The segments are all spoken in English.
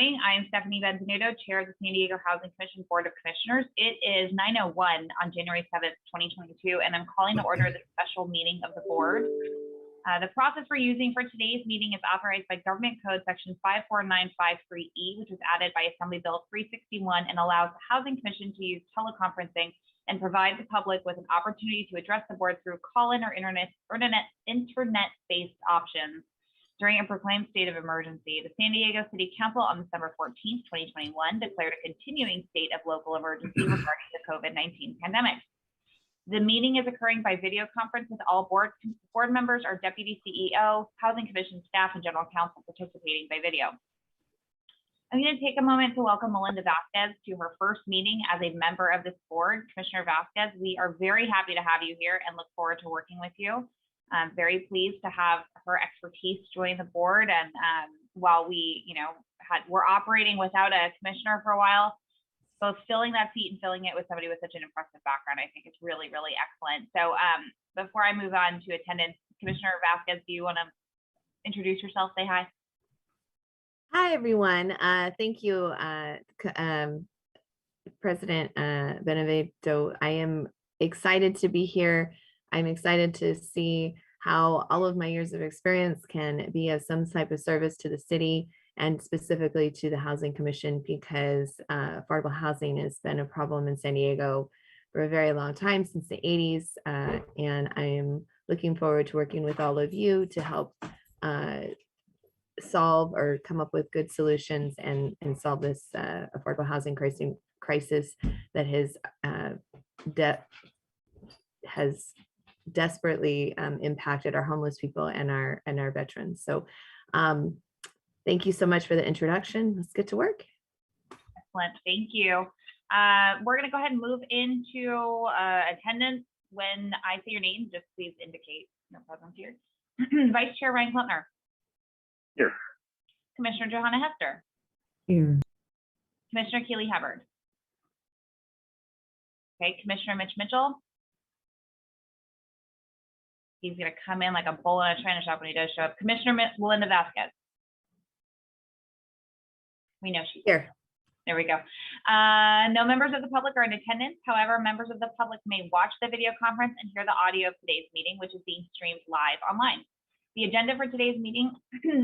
morning. I am Stephanie Benvenuto, Chair of the San Diego Housing Commission Board of Commissioners. It is 9:01 on January 7th, 2022, and I'm calling to order the special meeting of the board. The process we're using for today's meeting is authorized by Government Code Section 54953E, which was added by Assembly Bill 361 and allows the Housing Commission to use teleconferencing and provide the public with an opportunity to address the board through call-in or internet-based options. During a proclaimed state of emergency, the San Diego City Council on December 14th, 2021 declared a continuing state of local emergency regarding the COVID-19 pandemic. The meeting is occurring by video conference with all board members, our Deputy CEO, Housing Commission staff, and General Counsel participating by video. I'm going to take a moment to welcome Melinda Vasquez to her first meeting as a member of this board. Commissioner Vasquez, we are very happy to have you here and look forward to working with you. I'm very pleased to have her expertise join the board. And while we, we're operating without a commissioner for a while, both filling that seat and filling it with somebody with such an impressive background, I think it's really, really excellent. So before I move on to attendance, Commissioner Vasquez, do you want to introduce yourself? Say hi. Hi, everyone. Thank you, President Benvenuto. I am excited to be here. I'm excited to see how all of my years of experience can be of some type of service to the city and specifically to the Housing Commission, because affordable housing has been a problem in San Diego for a very long time, since the 80s. And I am looking forward to working with all of you to help solve or come up with good solutions and solve this affordable housing crisis that has desperately impacted our homeless people and our veterans. So thank you so much for the introduction. Let's get to work. Excellent, thank you. We're going to go ahead and move into attendance. When I say your name, just please indicate no presence here. Vice Chair Ryan Klempner. Here. Commissioner Johanna Hester. Here. Commissioner Keely Hubbard. Okay, Commissioner Mitch Mitchell. He's going to come in like a bull in a china shop when he does show up. Commissioner Melinda Vasquez. We know she's here. There we go. No members of the public are in attendance. However, members of the public may watch the video conference and hear the audio of today's meeting, which is being streamed live online. The agenda for today's meeting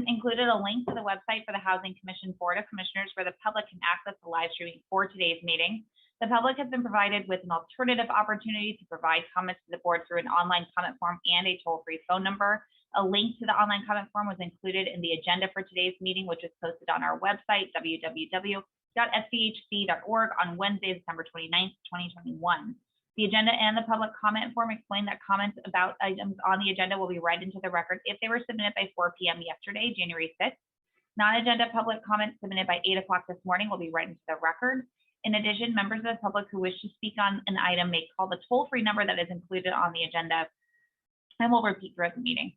included a link to the website for the Housing Commission Board of Commissioners where the public can access the live streaming for today's meeting. The public has been provided with an alternative opportunity to provide comments to the board through an online comment form and a toll-free phone number. A link to the online comment form was included in the agenda for today's meeting, which is posted on our website, www.sdhc.org, on Wednesday, December 29th, 2021. The agenda and the public comment form explain that comments about items on the agenda will be read into the record if they were submitted by 4 p.m. yesterday, January 6th. Non-agenda public comments submitted by 8 o'clock this morning will be read into the record. In addition, members of the public who wish to speak on an item may call the toll-free number that is included on the agenda and will repeat throughout the meeting.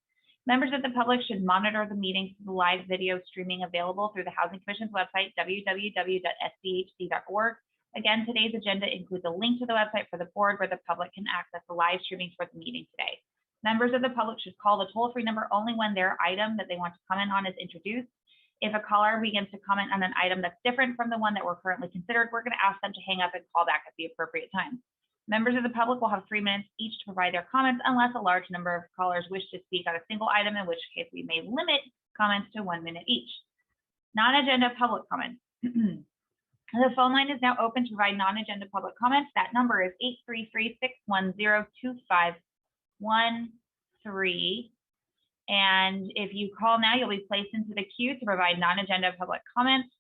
Members of the public should monitor the meeting through the live video streaming available through the Housing Commission's website, www.sdhc.org. Again, today's agenda includes a link to the website for the board where the public can access the live streaming for the meeting today. Members of the public should call the toll-free number only when their item that they want to comment on is introduced. If a caller begins to comment on an item that's different from the one that we're currently considered, we're going to ask them to hang up and call back at the appropriate time. Members of the public will have 3 minutes each to provide their comments unless a large number of callers wish to speak on a single item, in which case we may limit comments to 1 minute each. Non-agenda public comments. The phone line is now open to provide non-agenda public comments. That number is 833-610-2513. And if you call now, you'll be placed into the queue to provide non-agenda public comments.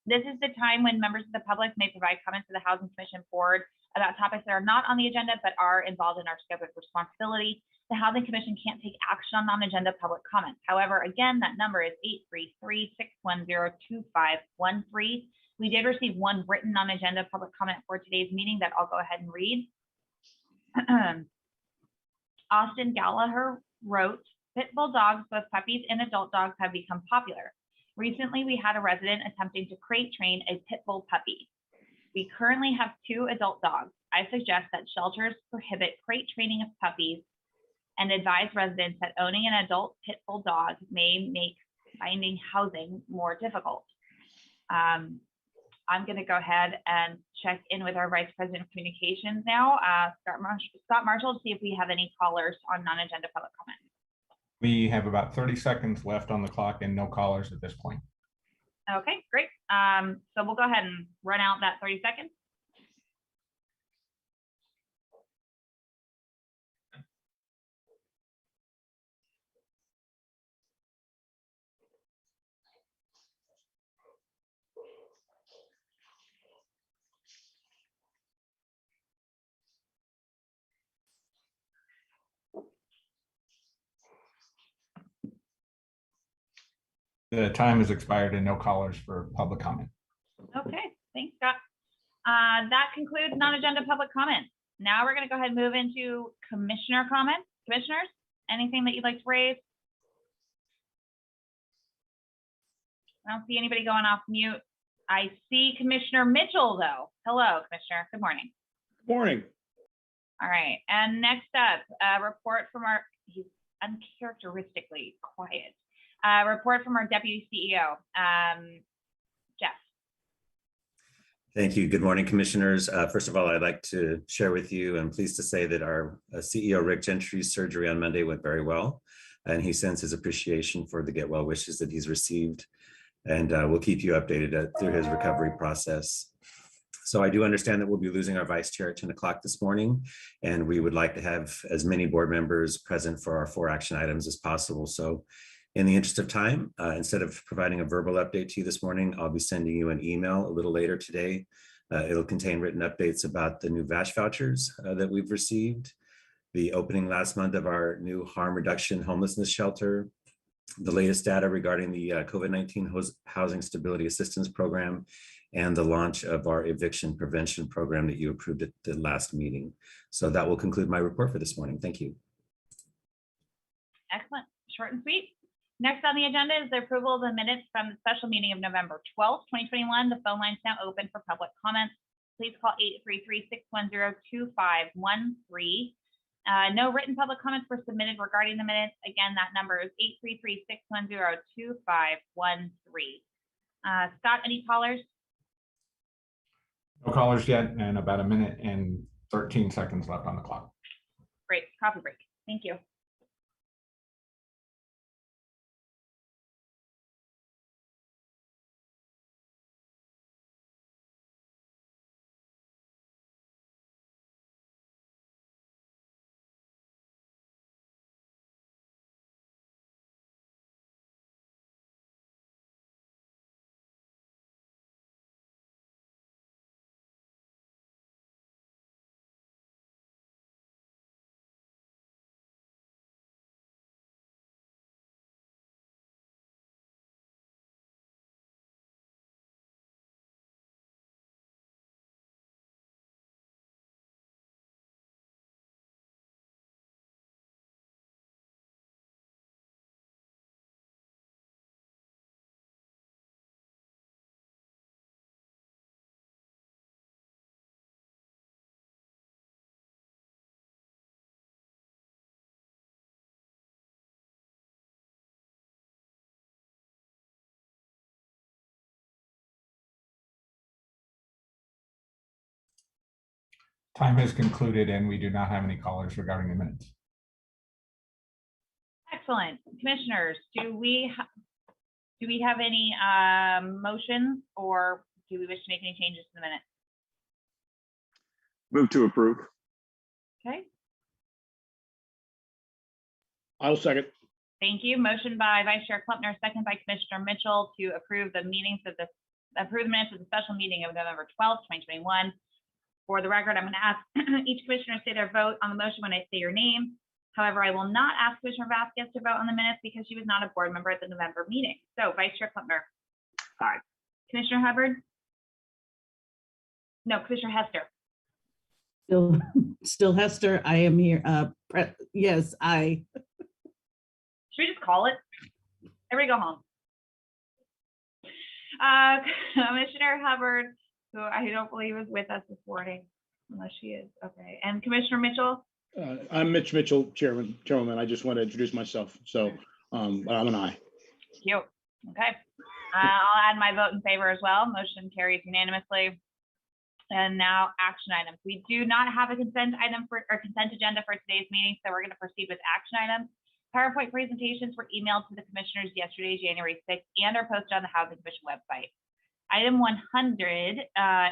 This is the time when members of the public may provide comments to the Housing Commission Board about topics that are not on the agenda but are involved in our scope of responsibility. The Housing Commission can't take action on non-agenda public comments. However, again, that number is 833-610-2513. We did receive one written non-agenda public comment for today's meeting that I'll go ahead and read. Austin Gallagher wrote, "Pit bull dogs, both puppies and adult dogs, have become popular. Recently, we had a resident attempting to crate train a pit bull puppy. We currently have 2 adult dogs. I suggest that shelters prohibit crate training of puppies and advise residents that owning an adult pit bull dog may make finding housing more difficult. I'm going to go ahead and check in with our Vice President of Communications now, Scott Marshall, to see if we have any callers on non-agenda public comment. We have about 30 seconds left on the clock and no callers at this point. Okay, great. So we'll go ahead and run out that 30 seconds. The time has expired and no callers for public comment. Okay, thanks, Scott. That concludes non-agenda public comments. Now we're going to go ahead and move into commissioner comments. Commissioners, anything that you'd like to raise? I don't see anybody going off mute. I see Commissioner Mitchell, though. Hello, Commissioner. Good morning. Morning. All right. And next up, a report from he's uncharacteristically quiet. Report from our Deputy CEO, Jeff. Thank you. Good morning, Commissioners. First of all, I'd like to share with you, I'm pleased to say that our CEO, Rick Gentry's surgery on Monday went very well, and he sends his appreciation for the get well wishes that he's received, and we'll keep you updated through his recovery process. So I do understand that we'll be losing our vice chair at 10 o'clock this morning, and we would like to have as many board members present for our 4 action items as possible. So in the interest of time, instead of providing a verbal update to you this morning, I'll be sending you an email a little later today. It'll contain written updates about the new VASH vouchers that we've received, the opening last month of our new harm reduction homelessness shelter, the latest data regarding the COVID-19 housing stability assistance program, and the launch of our eviction prevention program that you approved at the last meeting. So that will conclude my report for this morning. Thank you. Excellent. Short and sweet. Next on the agenda is the approval of the minutes from the special meeting of November 12th, 2021. The phone line is now open for public comments. Please call 833-610-2513. No written public comments were submitted regarding the minutes. Again, that number is 833-610-2513. Scott, any callers? No callers yet, and about 1 minute and 13 seconds left on the clock. Great. Coffee break. Thank you. Time has concluded and we do not have any callers regarding the minutes. Excellent. Commissioners, do we have any motions, or do we wish to make any changes to the minutes? Move to approve. Okay. I'll second. Thank you. Motion by Vice Chair Klempner, second by Commissioner Mitchell to approve the minutes of the minutes of the special meeting of November 12th, 2021. For the record, I'm going to ask each commissioner to say their vote on the motion when I say your name. However, I will not ask Commissioner Vasquez to vote on the minutes because she was not a board member at the November meeting. So Vice Chair Klempner. Aye. Commissioner Hubbard? No, Commissioner Hester. Still Hester, I am here. Yes, I. Should we just call it? Everybody go home. Commissioner Hubbard, who I don't believe is with us this morning, unless she is. Okay. And Commissioner Mitchell? I'm Mitch Mitchell, Chairman. I just want to introduce myself. So I'm an aye. Thank you. Okay. I'll add my vote in favor as well. Motion carries unanimously. And now action items. We do not have a consent item for or consent agenda for today's meeting, so we're going to proceed with action items. PowerPoint presentations were emailed to the commissioners yesterday, January 6th, and are posted on the Housing Commission website. Item 100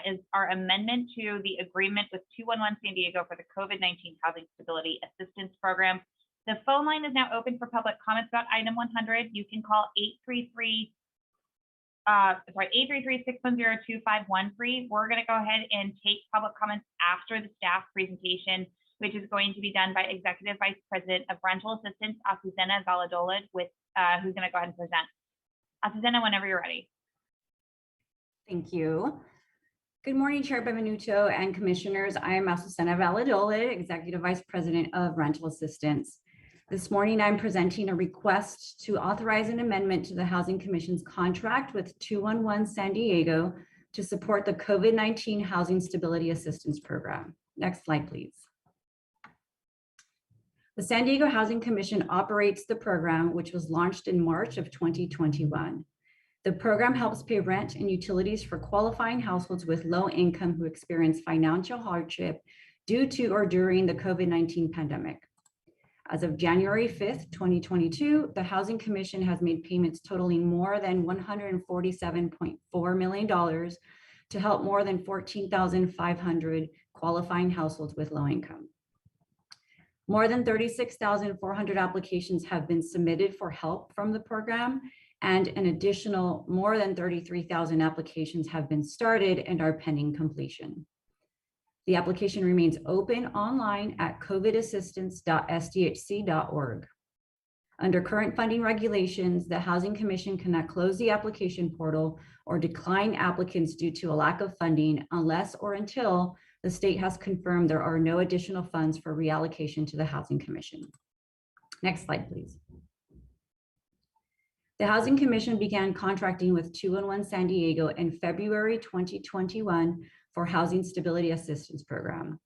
is our amendment to the agreement with 211 San Diego for the COVID-19 Housing Stability Assistance Program. The phone line is now open for public comments about item 100. You can call 833-610-2513. We're going to go ahead and take public comments after the staff presentation, which is going to be done by Executive Vice President of Rental Assistance, Azucena Valladolid, with who's going to go ahead and present. Azucena, whenever you're ready. Thank you. Good morning, Chair Benvenuto and Commissioners. I am Azucena Valladolid, Executive Vice President of Rental Assistance. This morning, I'm presenting a request to authorize an amendment to the Housing Commission's contract with 211 San Diego to support the COVID-19 Housing Stability Assistance Program. Next slide, please. The San Diego Housing Commission operates the program, which was launched in March of 2021. The program helps pay rent and utilities for qualifying households with low income who experience financial hardship due to or during the COVID-19 pandemic. As of January 5th, 2022, the Housing Commission has made payments totaling more than $147.4 million to help more than 14,500 qualifying households with low income. More than 36,400 applications have been submitted for help from the program, and an additional more than 33,000 applications have been started and are pending completion. The application remains open online at covidassistance.sdhc.org. Under current funding regulations, the Housing Commission cannot close the application portal or decline applicants due to a lack of funding unless or until the state has confirmed there are no additional funds for reallocation to the Housing Commission. Next slide, please. The Housing Commission began contracting with 211 San Diego in February 2021 for Housing Stability Assistance Program.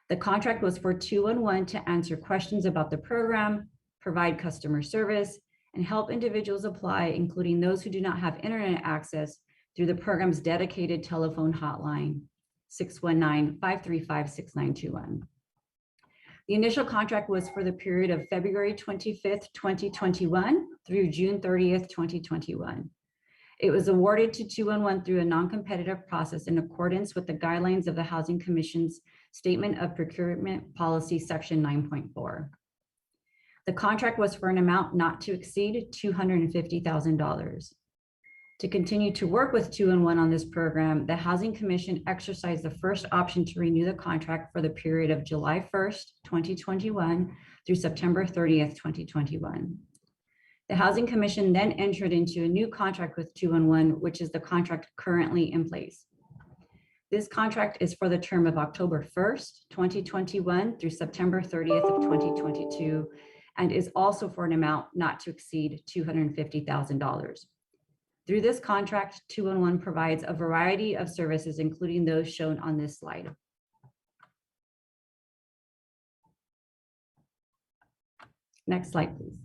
The contract was for 211 to answer questions about the program, provide customer service, and help individuals apply, including those who do not have internet access, through the program's dedicated telephone hotline, 619-535-6921. The initial contract was for the period of February 25th, 2021 through June 30th, 2021. It was awarded to 211 through a non-competitive process in accordance with the guidelines of the Housing Commission's Statement of Procurement Policy, Section 9.4. The contract was for an amount not to exceed $250,000. To continue to work with 211 on this program, the Housing Commission exercised the first option to renew the contract for the period of July 1st, 2021 through September 30th, 2021. The Housing Commission then entered into a new contract with 211, which is the contract currently in place. This contract is for the term of October 1st, 2021 through September 30th of 2022, and is also for an amount not to exceed $250,000. Through this contract, 211 provides a variety of services, including those shown on this slide. Next slide, please.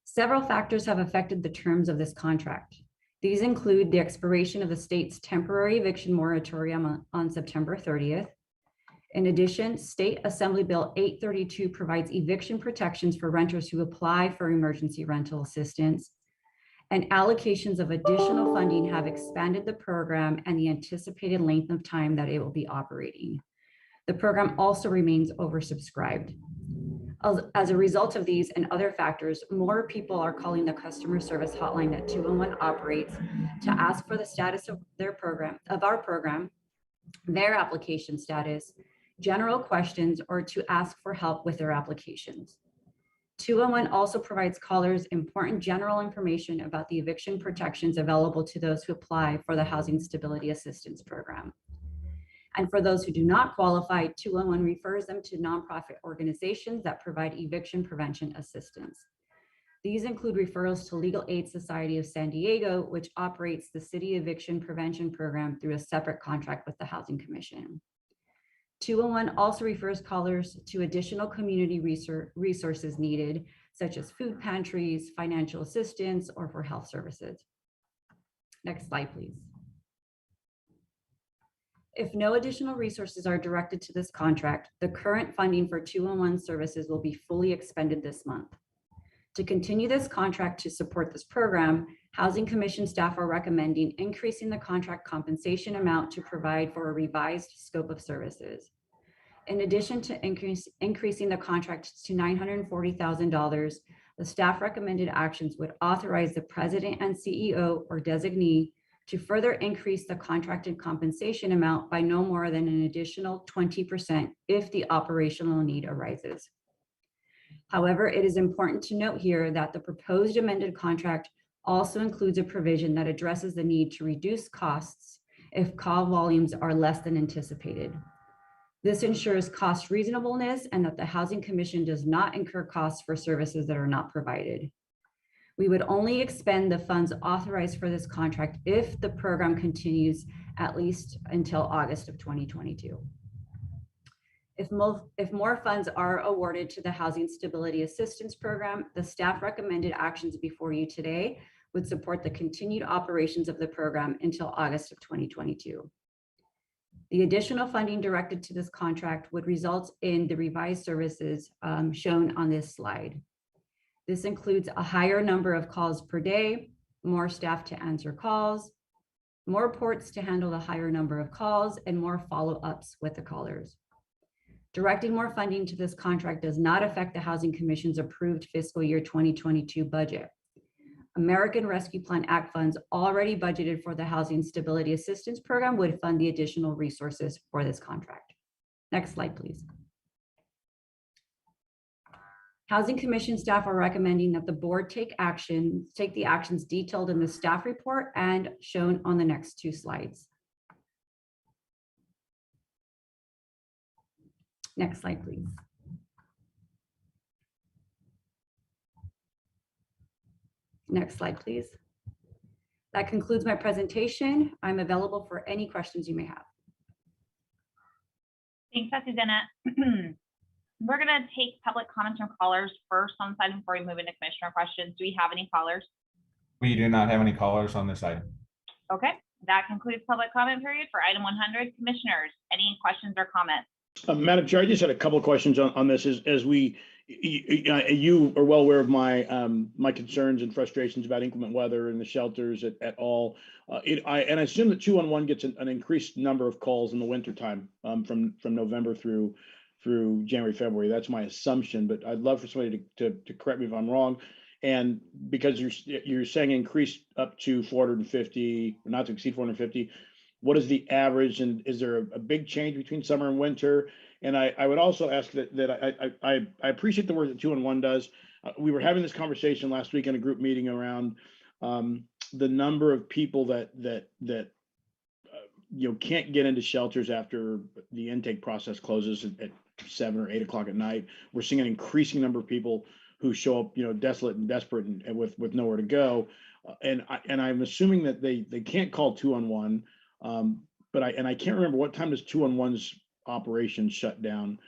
Several factors have affected the terms of this contract. These include the expiration of the state's temporary eviction moratorium on September 30th. In addition, State Assembly Bill 832 provides eviction protections for renters who apply for emergency rental assistance, and allocations of additional funding have expanded the program and the anticipated length of time that it will be operating. The program also remains oversubscribed. As a result of these and other factors, more people are calling the customer service hotline that 211 operates to ask for the status of their program, their application status, general questions, or to ask for help with their applications. 211 also provides callers important general information about the eviction protections available to those who apply for the Housing Stability Assistance Program. And for those who do not qualify, 211 refers them to nonprofit organizations that provide eviction prevention assistance. These include referrals to Legal Aid Society of San Diego, which operates the City Eviction Prevention Program through a separate contract with the Housing Commission. 211 also refers callers to additional community resources needed, such as food pantries, financial assistance, or for health services. Next slide, please. If no additional resources are directed to this contract, the current funding for 211 services will be fully expended this month. To continue this contract to support this program, Housing Commission staff are recommending increasing the contract compensation amount to provide for a revised scope of services. In addition to increasing the contract to $940,000, the staff recommended actions would authorize the president and CEO or designee to further increase the contracted compensation amount by no more than an additional 20% if the operational need arises. However, it is important to note here that the proposed amended contract also includes a provision that addresses the need to reduce costs if call volumes are less than anticipated. This ensures cost reasonableness and that the Housing Commission does not incur costs for services that are not provided. We would only expend the funds authorized for this contract if the program continues at least until August of 2022. If more funds are awarded to the Housing Stability Assistance Program, the staff recommended actions before you today would support the continued operations of the program until August of 2022. The additional funding directed to this contract would result in the revised services shown on this slide. This includes a higher number of calls per day, more staff to answer calls, more ports to handle the higher number of calls, and more follow-ups with the callers. Directing more funding to this contract does not affect the Housing Commission's approved fiscal year 2022 budget. American Rescue Plan Act funds already budgeted for the Housing Stability Assistance Program would fund the additional resources for this contract. Next slide, please. Housing Commission staff are recommending that the board take the actions detailed in the staff report and shown on the next two slides. Next slide, please. Next slide, please. That concludes my presentation. I'm available for any questions you may have. Thanks, Susanna. We're going to take public comments from callers first on the side before we move into commissioner questions. Do we have any callers? We do not have any callers on this item. Okay, that concludes public comment period for item 100. Commissioners, any questions or comments? Madam Chair, I just had a couple of questions on this. As you are well aware of my my concerns and frustrations about inclement weather and the shelters at all. I assume that 211 gets an increased number of calls in the wintertime from November through January, February. That's my assumption, but I'd love for somebody to correct me if I'm wrong. And because you're saying increase up to 450, not to exceed 450, what is the average, and is there a big change between summer and winter? And I would also ask that I appreciate the work that 211 does. We were having this conversation last week in a group meeting around the number of people that can't get into shelters after the intake process closes at 7 or 8 o'clock at night. We're seeing an increasing number of people who show up, desolate and desperate and with nowhere to go. And I'm assuming that they can't call 211. But I can't remember what time does 211's operation shut down,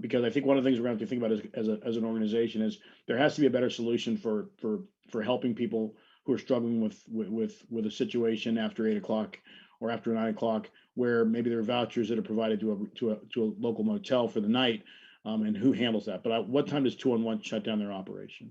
because I think one of the things we're going to have to think about as an organization is there has to be a better solution for helping people who are struggling with a situation after 8 o'clock or after 9 o'clock, where maybe there are vouchers that are provided to a local motel for the night, and who handles that. But what time does 211 shut down their operation?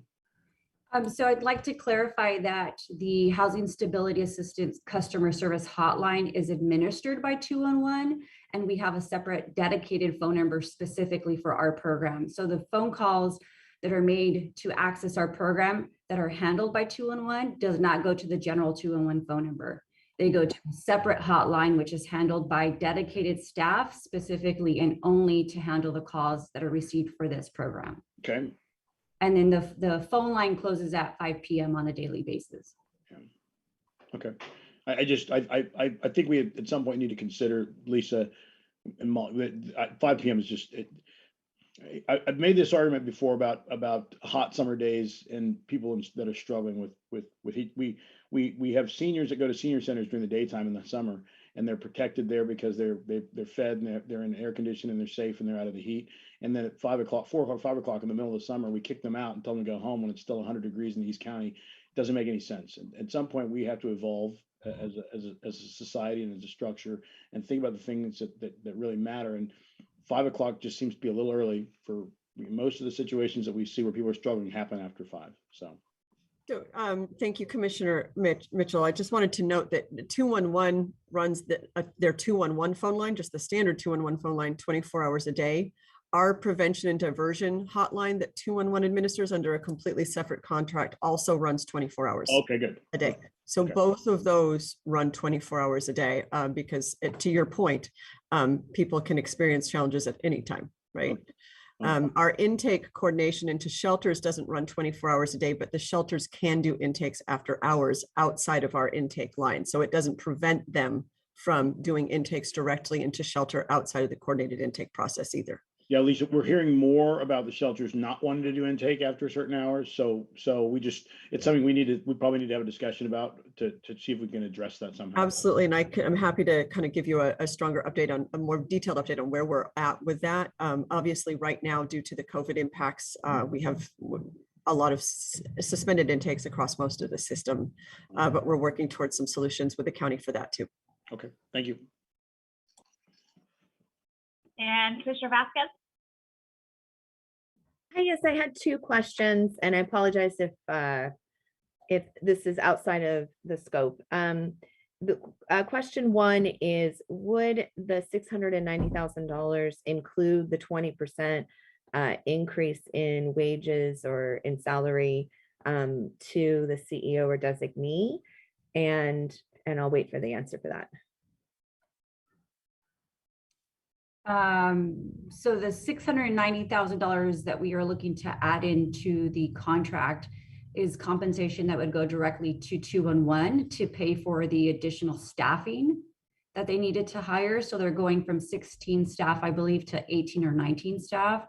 So I'd like to clarify that the Housing Stability Assistance Customer Service Hotline is administered by 211, and we have a separate dedicated phone number specifically for our program. So the phone calls that are made to access our program that are handled by 211 does not go to the general 211 phone number. They go to a separate hotline, which is handled by dedicated staff specifically and only to handle the calls that are received for this program. Okay. And then the phone line closes at 5 p.m. on a daily basis. Yeah. Okay. I think we at some point need to consider, Lisa, 5 p.m. is just, I've made this argument before about hot summer days and people that are struggling with heat. We have seniors that go to senior centers during the daytime in the summer, and they're protected there because they're fed and they're in air conditioning and they're safe and they're out of the heat. And then at 5 o'clock, 4 or 5 o'clock in the middle of the summer, we kick them out and tell them to go home when it's still 100 degrees in the East County. It doesn't make any sense. And at some point, we have to evolve as a society and as a structure and think about the things that really matter. And 5 o'clock just seems to be a little early for most of the situations that we see where people are struggling happen after 5. So. Thank you, Commissioner Mitchell. I just wanted to note that the 211 runs their 211 phone line, just the standard 211 phone line, 24 hours a day. Our prevention and diversion hotline that 211 administers under a completely separate contract also runs 24 hours Okay, good. a day. So Okay. both of those run 24 hours a day because to your point, people can experience challenges at any time, right? Our intake coordination into shelters doesn't run 24 hours a day, but the shelters can do intakes after hours outside of our intake line. So it doesn't prevent them from doing intakes directly into shelter outside of the coordinated intake process either. Yeah, Lisa, we're hearing more about the shelters not wanting to do intake after certain hours. So it's something we probably need to have a discussion about to see if we can address that somehow. Absolutely. And I'm happy to kind of give you a stronger update on a more detailed update on where we're at with that. Obviously right now, due to the COVID impacts, we have a lot of suspended intakes across most of the system, but we're working towards some solutions with the county for that too. Okay, thank you. And Commissioner Vasquez? Hi, yes, I had 2 questions, and I apologize if this is outside of the scope. Question 1 is, would the $690,000 include the 20% increase in wages or in salary to the CEO or designee? And I'll wait for the answer for that. So the $690,000 that we are looking to add into the contract is compensation that would go directly to 211 to pay for the additional staffing that they needed to hire. So they're going from 16 staff, I believe, to 18 or 19 staff,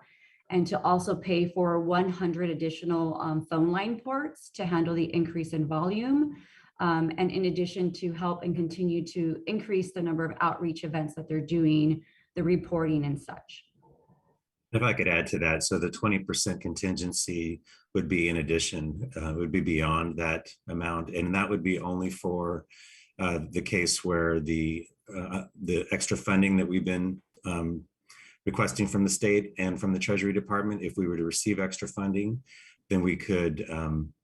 and to also pay for 100 additional phone line ports to handle the increase in volume. And in addition, to help and continue to increase the number of outreach events that they're doing, the reporting and such. If I could add to that, so the 20% contingency would be in addition, would be beyond that amount, and that would be only for the case where the extra funding that we've been requesting from the state and from the Treasury Department. If we were to receive extra funding, then we could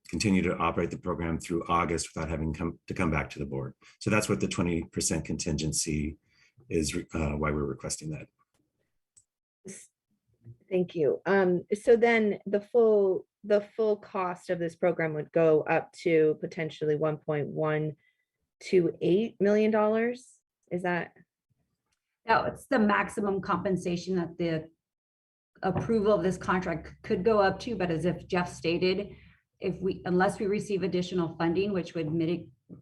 continue to operate the program through August without having to come back to the board. So that's what the 20% contingency is, why we're requesting that. Thank you. So then the full cost of this program would go up to potentially $1.128 million. Is that? That's the maximum compensation that the approval of this contract could go up to. But as if Jeff stated, unless we receive additional funding, which would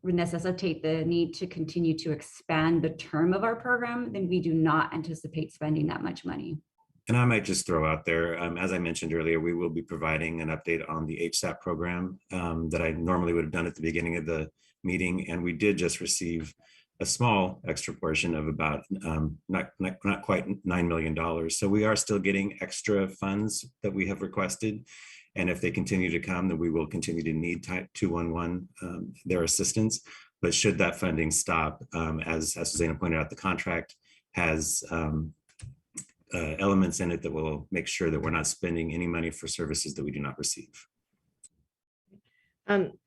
necessitate the need to continue to expand the term of our program, then we do not anticipate spending that much money. And I might just throw out there, as I mentioned earlier, we will be providing an update on the HSAP program that I normally would have done at the beginning of the meeting. And we did just receive a small extra portion of about not quite $9 million. So we are still getting extra funds that we have requested. And if they continue to come, then we will continue to need Type 211 their assistance. But should that funding stop, as Susanna pointed out, the contract has elements in it that will make sure that we're not spending any money for services that we do not receive.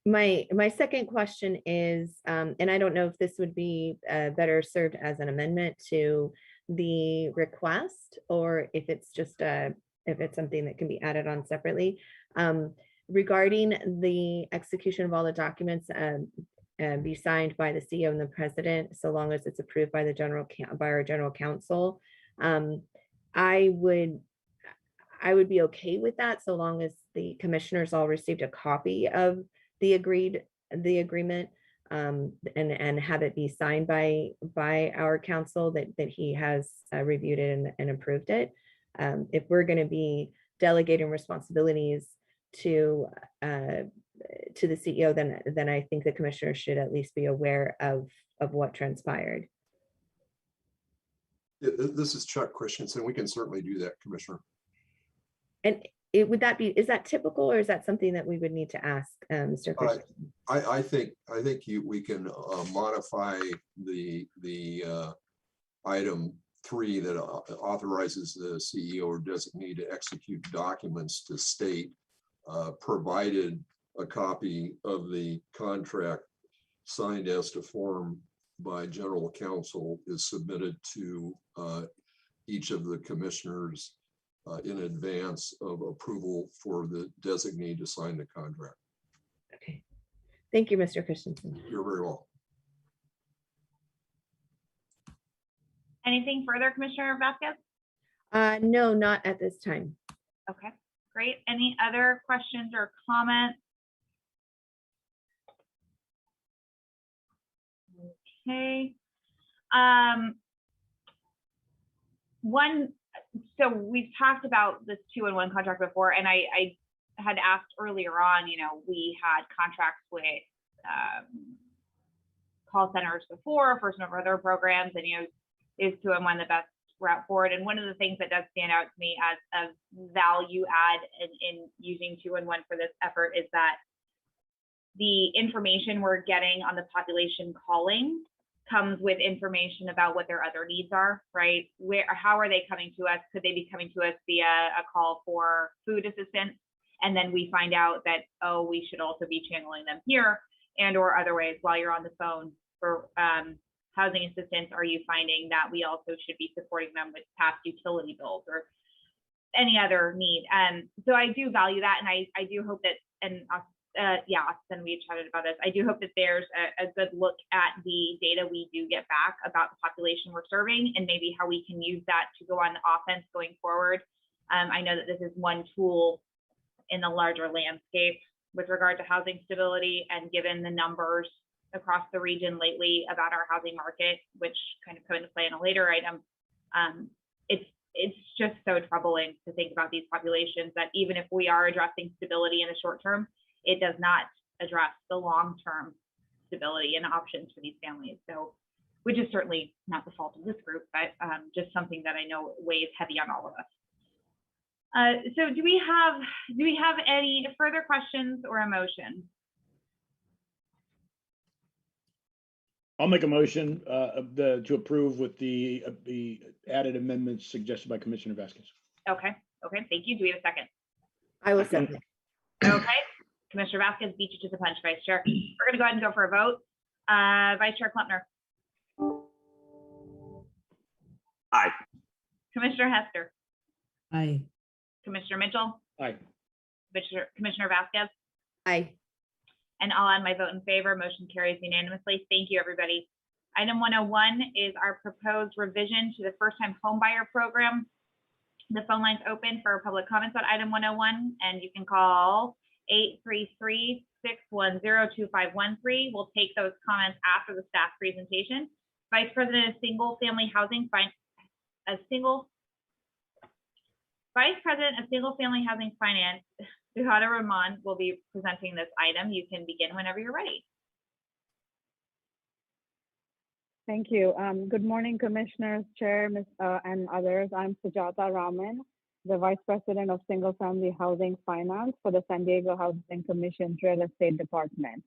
My second question is, and I don't know if this would be better served as an amendment to the request, or if it's just if it's something that can be added on separately, regarding the execution of all the documents be signed by the CEO and the president, so long as it's approved by our general counsel. I would be okay with that, so long as the commissioners all received a copy of the agreement and have it be signed by our counsel that he has reviewed it and approved it. If we're going to be delegating responsibilities to the CEO, then I think the commissioner should at least be aware of what transpired. This is Chuck Christensen. We can certainly do that, Commissioner. And would that be, is that typical or is that something that we would need to ask, Mr. Christensen? I think we can modify the item 3 that authorizes the CEO or designee to execute documents to state, provided a copy of the contract signed as to form by general counsel is submitted to each of the commissioners in advance of approval for the designee to sign the contract. Okay. Thank you, Mr. Christensen. You're very welcome. Anything further, Commissioner Vasquez? No, not at this time. Okay, great. Any other questions or comments? Okay. So we've talked about this 2-in-1 contract before, and I had asked earlier on, we had contracts with call centers before for some of our other programs, and is 2-in-1 the best route forward? And one of the things that does stand out to me as a value add in using 2-in-1 for this effort is that the information we're getting on the population calling comes with information about what their other needs are, right? How are they coming to us? Could they be coming to us via a call for food assistance? And then we find out that, oh, we should also be channeling them here, and or other ways while you're on the phone for housing assistance. Are you finding that we also should be supporting them with past utility bills or any other need? So I do value that, and I do hope that, and Austin, we chatted about this. I do hope that there's a good look at the data we do get back about the population we're serving, and maybe how we can use that to go on offense going forward. I know that this is one tool in the larger landscape with regard to housing stability, and given the numbers across the region lately about our housing market, which kind of come into play in a later item, it's just so troubling to think about these populations, that even if we are addressing stability in the short term, it does not address the long-term stability and options for these families. So, which is certainly not the fault of this group, but just something that I know weighs heavy on all of us. So do we have any further questions or a motion? I'll make a motion to approve with the added amendments suggested by Commissioner Vasquez. Okay, thank you. Do we have a second? I will second. Okay, Commissioner Vasquez beat you to the punch, Vice Chair. We're going to go ahead and go for a vote. Vice Chair Klempner. Aye. Commissioner Hester. Aye. Commissioner Mitchell. Aye. Commissioner Vasquez. Aye. And I'll add my vote in favor. Motion carries unanimously. Thank you, everybody. Item 101 is our proposed revision to the first-time homebuyer program. The phone line's open for public comments on item 101, and you can call 833-610-2513. We'll take those comments after the staff presentation. Vice President of Single Family Housing Finance, Suhada Rahman, will be presenting this item. You can begin whenever you're ready. Thank you. Good morning, Commissioners, Chair, and others. I'm Sujata Raman, the Vice President of Single Family Housing Finance for the San Diego Housing Commission's Real Estate Department.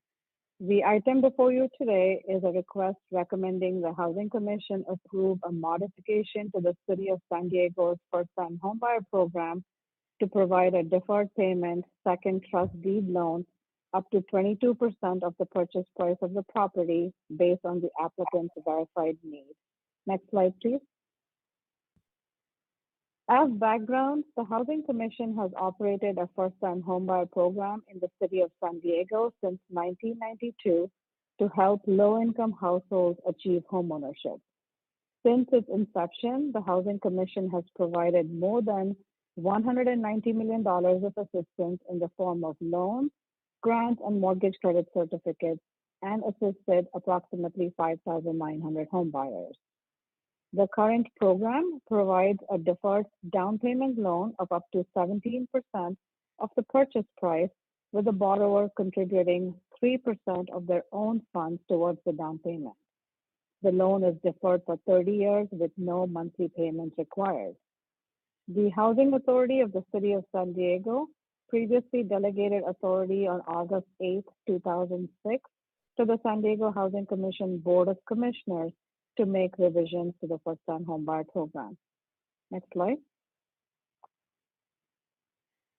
The item before you today is a request recommending the Housing Commission approve a modification to the City of San Diego's first-time homebuyer program to provide a deferred payment second trust deed loan up to 22% of the purchase price of the property based on the applicant's verified need. Next slide, please. As background, the Housing Commission has operated a first-time homebuyer program in the City of San Diego since 1992 to help low-income households achieve homeownership. Since its inception, the Housing Commission has provided more than $190 million of assistance in the form of loans, grants, and mortgage credit certificates, and assisted approximately 5,900 homebuyers. The current program provides a deferred down payment loan of up to 17% of the purchase price, with the borrower contributing 3% of their own funds towards the down payment. The loan is deferred for 30 years with no monthly payments required. The Housing Authority of the City of San Diego previously delegated authority on August 8, 2006 to the San Diego Housing Commission Board of Commissioners to make revisions to the first-time homebuyer program. Next slide.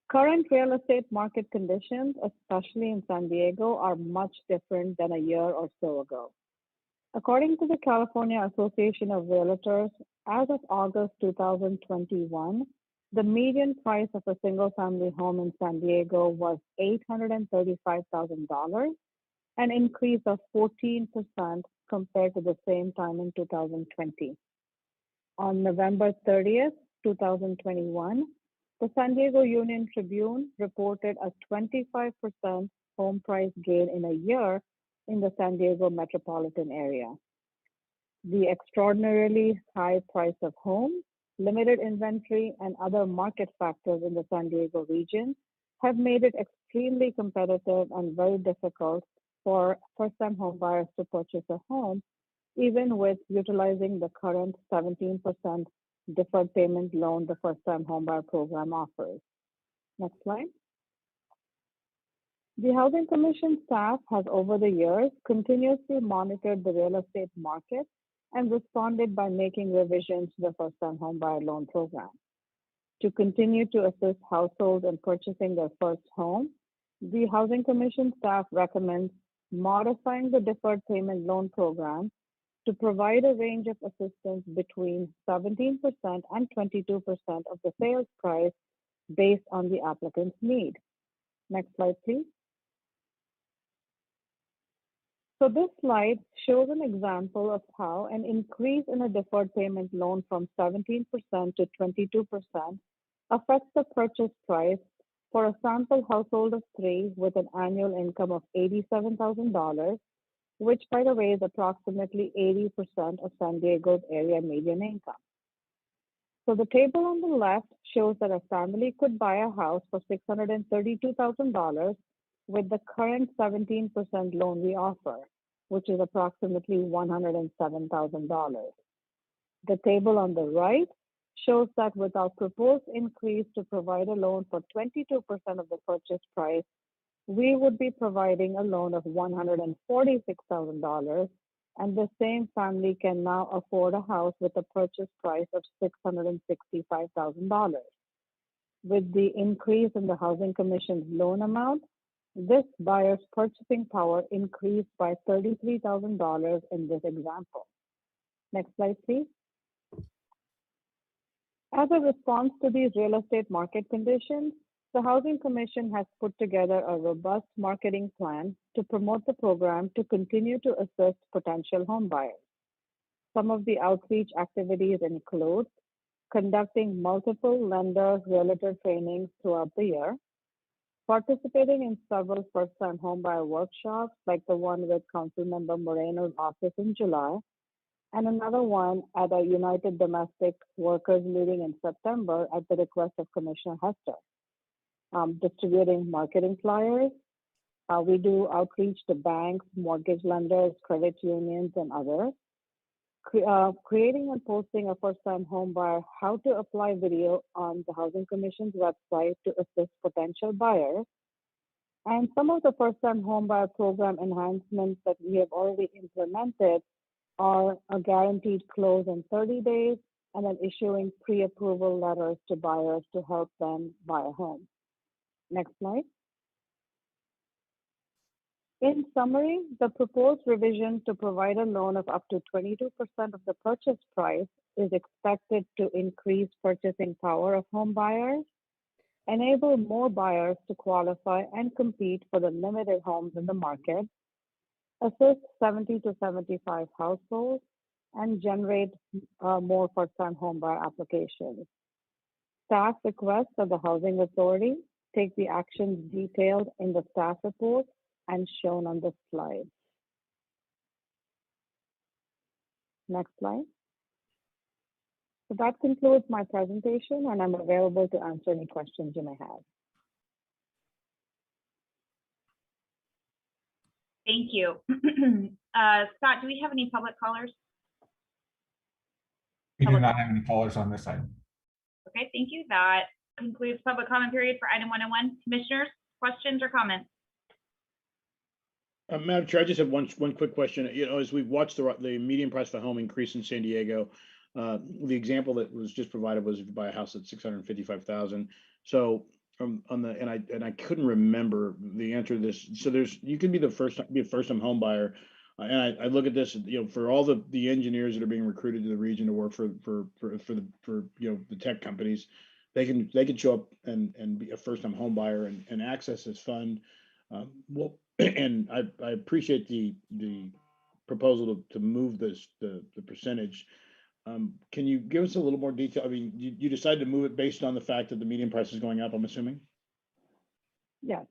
Current real estate market conditions, especially in San Diego, are much different than a year or so ago. According to the California Association of Realtors, as of August 2021, the median price of a single-family home in San Diego was $835,000, an increase of 14% compared to the same time in 2020. On November 30th, 2021, the San Diego Union Tribune reported a 25% home price gain in a year in the San Diego metropolitan area. The extraordinarily high price of homes, limited inventory, and other market factors in the San Diego region have made it extremely competitive and very difficult for first-time home buyers to purchase a home, even with utilizing the current 17% deferred payment loan the first-time homebuyer program offers. Next slide. The Housing Commission staff has over the years continuously monitored the real estate market and responded by making revisions to the first-time homebuyer loan program. To continue to assist households in purchasing their first home, the Housing Commission staff recommends modifying the deferred payment loan program to provide a range of assistance between 17% and 22% of the sales price based on the applicant's need. Next slide, please. So this slide shows an example of how an increase in a deferred payment loan from 17% to 22% affects the purchase price for a sample household of 3 with an annual income of $87,000, which, by the way, is approximately 80% of San Diego's area median income. So the table on the left shows that a family could buy a house for $632,000 with the current 17% loan we offer, which is approximately $107,000. The table on the right shows that with our proposed increase to provide a loan for 22% of the purchase price, we would be providing a loan of $146,000, and the same family can now afford a house with a purchase price of $665,000. With the increase in the Housing Commission's loan amount, this buyer's purchasing power increased by $33,000 in this example. Next slide, please. As a response to these real estate market conditions, the Housing Commission has put together a robust marketing plan to promote the program to continue to assist potential home buyers. Some of the outreach activities include conducting multiple lender realtor trainings throughout the year, participating in several first-time homebuyer workshops like the one with Councilmember Moreno's office in July, and another one at a United Domestic Workers meeting in September at the request of Commissioner Hester. Distributing marketing flyers. We do outreach to banks, mortgage lenders, credit unions, and others. Creating and posting a first-time homebuyer how to apply video on the Housing Commission's website to assist potential buyers. And some of the first-time homebuyer program enhancements that we have already implemented are a guaranteed close in 30 days and then issuing pre-approval letters to buyers to help them buy a home. Next slide. In summary, the proposed revision to provide a loan of up to 22% of the purchase price is expected to increase purchasing power of home buyers, enable more buyers to qualify and compete for the limited homes in the market, assist 70 to 75 households, and generate more first-time homebuyer applications. Staff requests of the Housing Authority take the actions detailed in the staff report and shown on this slide. Next slide. So that concludes my presentation, and I'm available to answer any questions you may have. Thank you. Scott, do we have any public callers? We do Public- not have any callers on this item. Okay, thank you. That concludes public comment period for item 101. Commissioners, questions or comments? Madam Chair, I just have one quick question. You know, as we've watched the median price for home increase in San Diego, the example that was just provided was if you buy a house at 655,000. So and I couldn't remember the answer to this. So you can be a first time home buyer. And I look at this, you know, for all the engineers that are being recruited to the region to work for you know, the tech companies, they can show up and be a first time home buyer and access this fund. Well, and I appreciate the proposal to move the percentage. Can you give us a little more detail? I mean, you decided to move it based on the fact that the median price is going up, I'm assuming? Yes.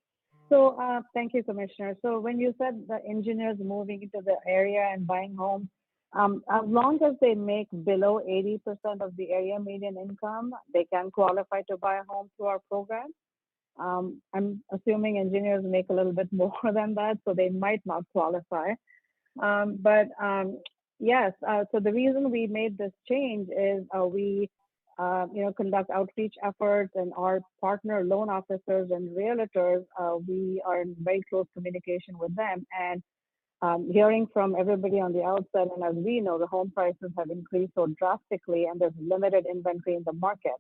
So thank you, Commissioner. So when you said the engineers moving into the area and buying homes, as long as they make below 80% of the area median income, they can qualify to buy a home through our program. I'm assuming engineers make a little bit more than that, so they might not qualify. Yes, so the reason we made this change is we conduct outreach efforts, and our partner loan officers and realtors, we are in very close communication with them. And hearing from everybody on the outside, and as we know, the home prices have increased so drastically, and there's limited inventory in the market.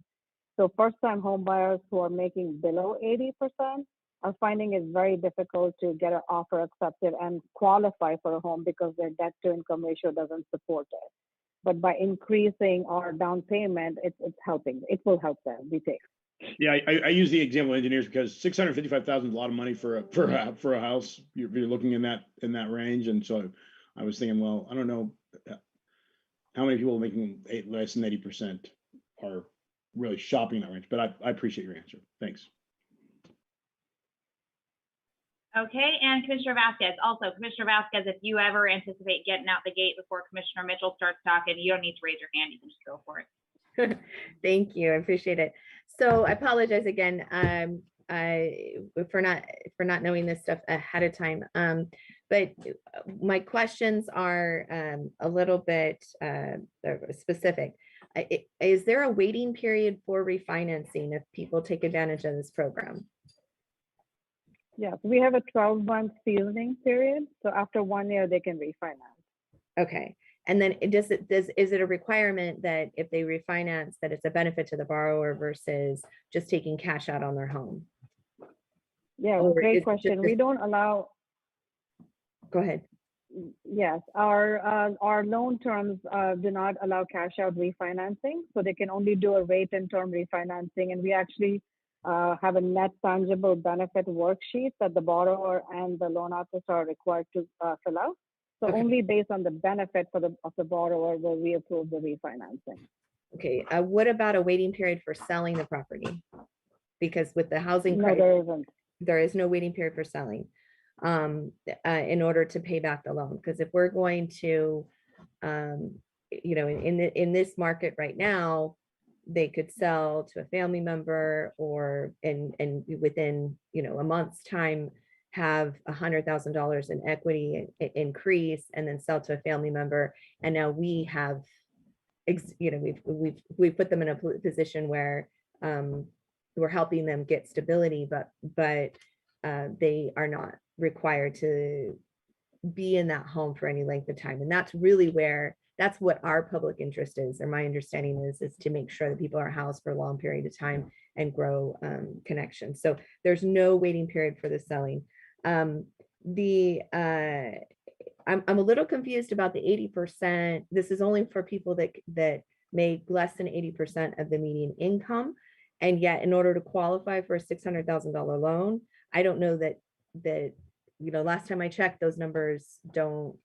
So first-time home buyers who are making below 80% are finding it very difficult to get an offer accepted and qualify for a home because their debt-to-income ratio doesn't support it. But by increasing our down payment, it's helping. It will help them, we think. Yeah, I use the example of engineers because 655,000 is a lot of money for a house. You're looking in that range, and so I was thinking, well, I don't know how many people making less than 80% are really shopping that range, but I appreciate your answer. Thanks. Okay, and Commissioner Vasquez. Also, Commissioner Vasquez, if you ever anticipate getting out the gate before Commissioner Mitchell starts talking, you don't need to raise your hand. You can just go for it. Thank you. I appreciate it. So I apologize again for not knowing this stuff ahead of time. But my questions are a little bit specific. Is there a waiting period for refinancing if people take advantage of this program? Yes, we have a 12-month seasoning period. So after 1 year, they can refinance. Okay. And then is it a requirement that if they refinance that it's a benefit to the borrower versus just taking cash out on their home? Yeah, Or great is it question. just- We don't allow. Go ahead. Yes, our loan terms do not allow cash out refinancing, so they can only do a rate and term refinancing. And we actually have a net tangible benefit worksheet that the borrower and the loan officer are required to fill out. So Okay. only based on the benefit of the borrower will we approve the refinancing. Okay. What about a waiting period for selling the property? Because with the housing No, crisis, there isn't. there is no waiting period for selling in order to pay back the loan. Because if we're going to, in this market right now, they could sell to a family member or and within a month's time have $100,000 in equity increase and then sell to a family member. And now we have, we've put them in a position where we're helping them get stability, but they are not required to be in that home for any length of time. And that's really that's what our public interest is, or my understanding is to make sure that people are housed for a long period of time and grow connections. So there's no waiting period for the selling. I'm a little confused about the 80%. This is only for people that make less than 80% of the median income. And yet in order to qualify for a $600,000 loan, I don't know that last time I checked, those numbers don't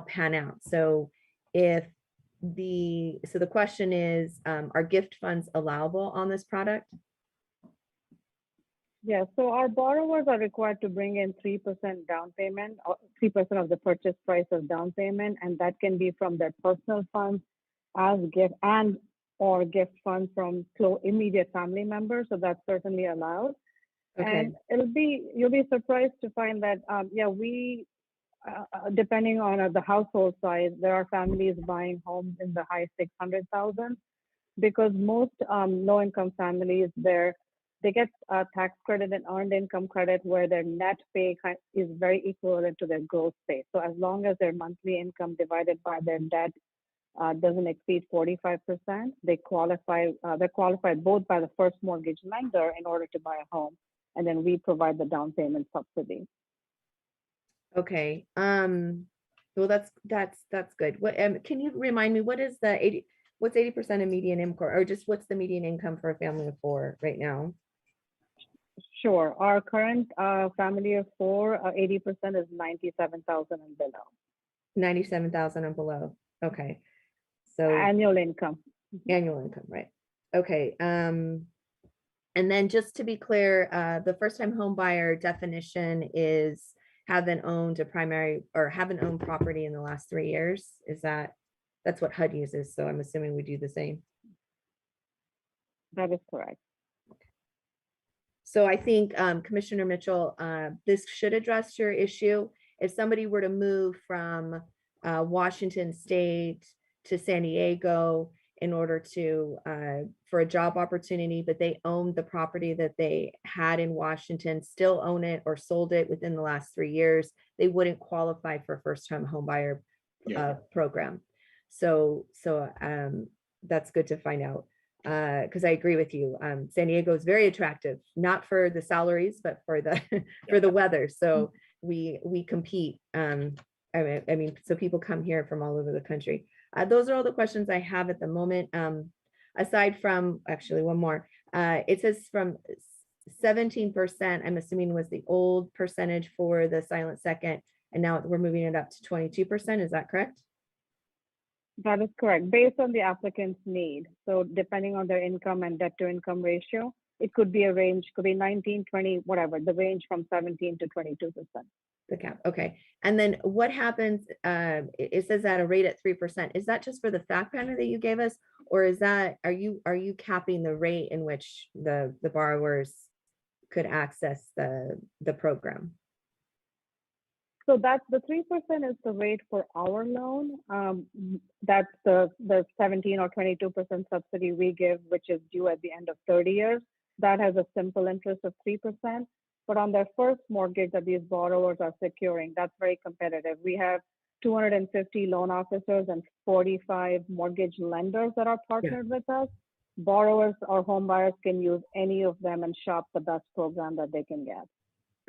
pan out. So the question is, are gift funds allowable on this product? Yeah, so our borrowers are required to bring in 3% down payment, or 3% of the purchase price as down payment, and that can be from their personal funds as gift or gift funds from immediate family members. So that's certainly allowed. Okay. And you'll be surprised to find that, we depending on the household size, there are families buying homes in the high 600,000 because most low-income families, they get a tax credit and earned income credit where their net pay is very equivalent to their gross pay. So as long as their monthly income divided by their debt doesn't exceed 45%, they qualify. They're qualified both by the first mortgage lender in order to buy a home, and then we provide the down payment subsidy. Okay. Well, that's good. What can you remind me what is what's 80% of median income, or just what's the median income for a family of 4 right now? Sure. Our current family of 4, 80% is 97,000 and below. 97,000 and below. Okay. So annual income. Annual income, right? Okay. And then just to be clear, the first-time home buyer definition is haven't owned property in the last 3 years. That's what HUD uses? So I'm assuming we do the same. That is correct. So I think Commissioner Mitchell, this should address your issue. If somebody were to move from Washington State to San Diego in order to for a job opportunity, but they owned the property that they had in Washington, still own it or sold it within the last 3 years, they wouldn't qualify for first-time home buyer program. So that's good to find out, because I agree with you. San Diego is very attractive, not for the salaries, but for the for the weather. So we compete. I mean, so people come here from all over the country. Those are all the questions I have at the moment. Aside from, actually, one more. It says from 17%, I'm assuming was the old percentage for the silent second, and now we're moving it up to 22%. Is that correct? That is correct, based on the applicant's need. So depending on their income and debt to income ratio, it could be a range, could be 19, 20, whatever, the range from 17 to 22%. The cap. Okay. And then what happens, it says at a rate at 3%. Is that just for the fact pattern that you gave us? Or is that, are you capping the rate in which the borrowers could access the program? So that's the 3% is the rate for our loan. That's the 17 or 22% subsidy we give, which is due at the end of 30 years. That has a simple interest of 3%. But on their first mortgage that these borrowers are securing, that's very competitive. We have 250 loan officers and 45 mortgage lenders that are partnered with us. Borrowers or home buyers can use any of them and shop the best program that they can get.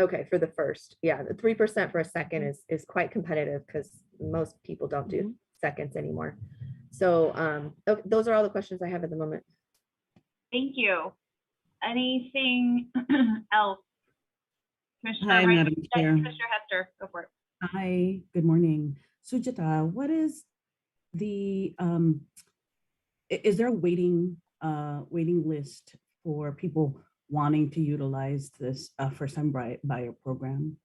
Okay, for the first. Yeah, the 3% for a second is quite competitive because most people don't do seconds anymore. So those are all the questions I have at the moment. Thank you. Anything else? Hi, Madam Chair. Commissioner Hester, go for it. Hi, good morning. Sujata, what is the, is there a waiting list for people wanting to utilize this first-time buyer program?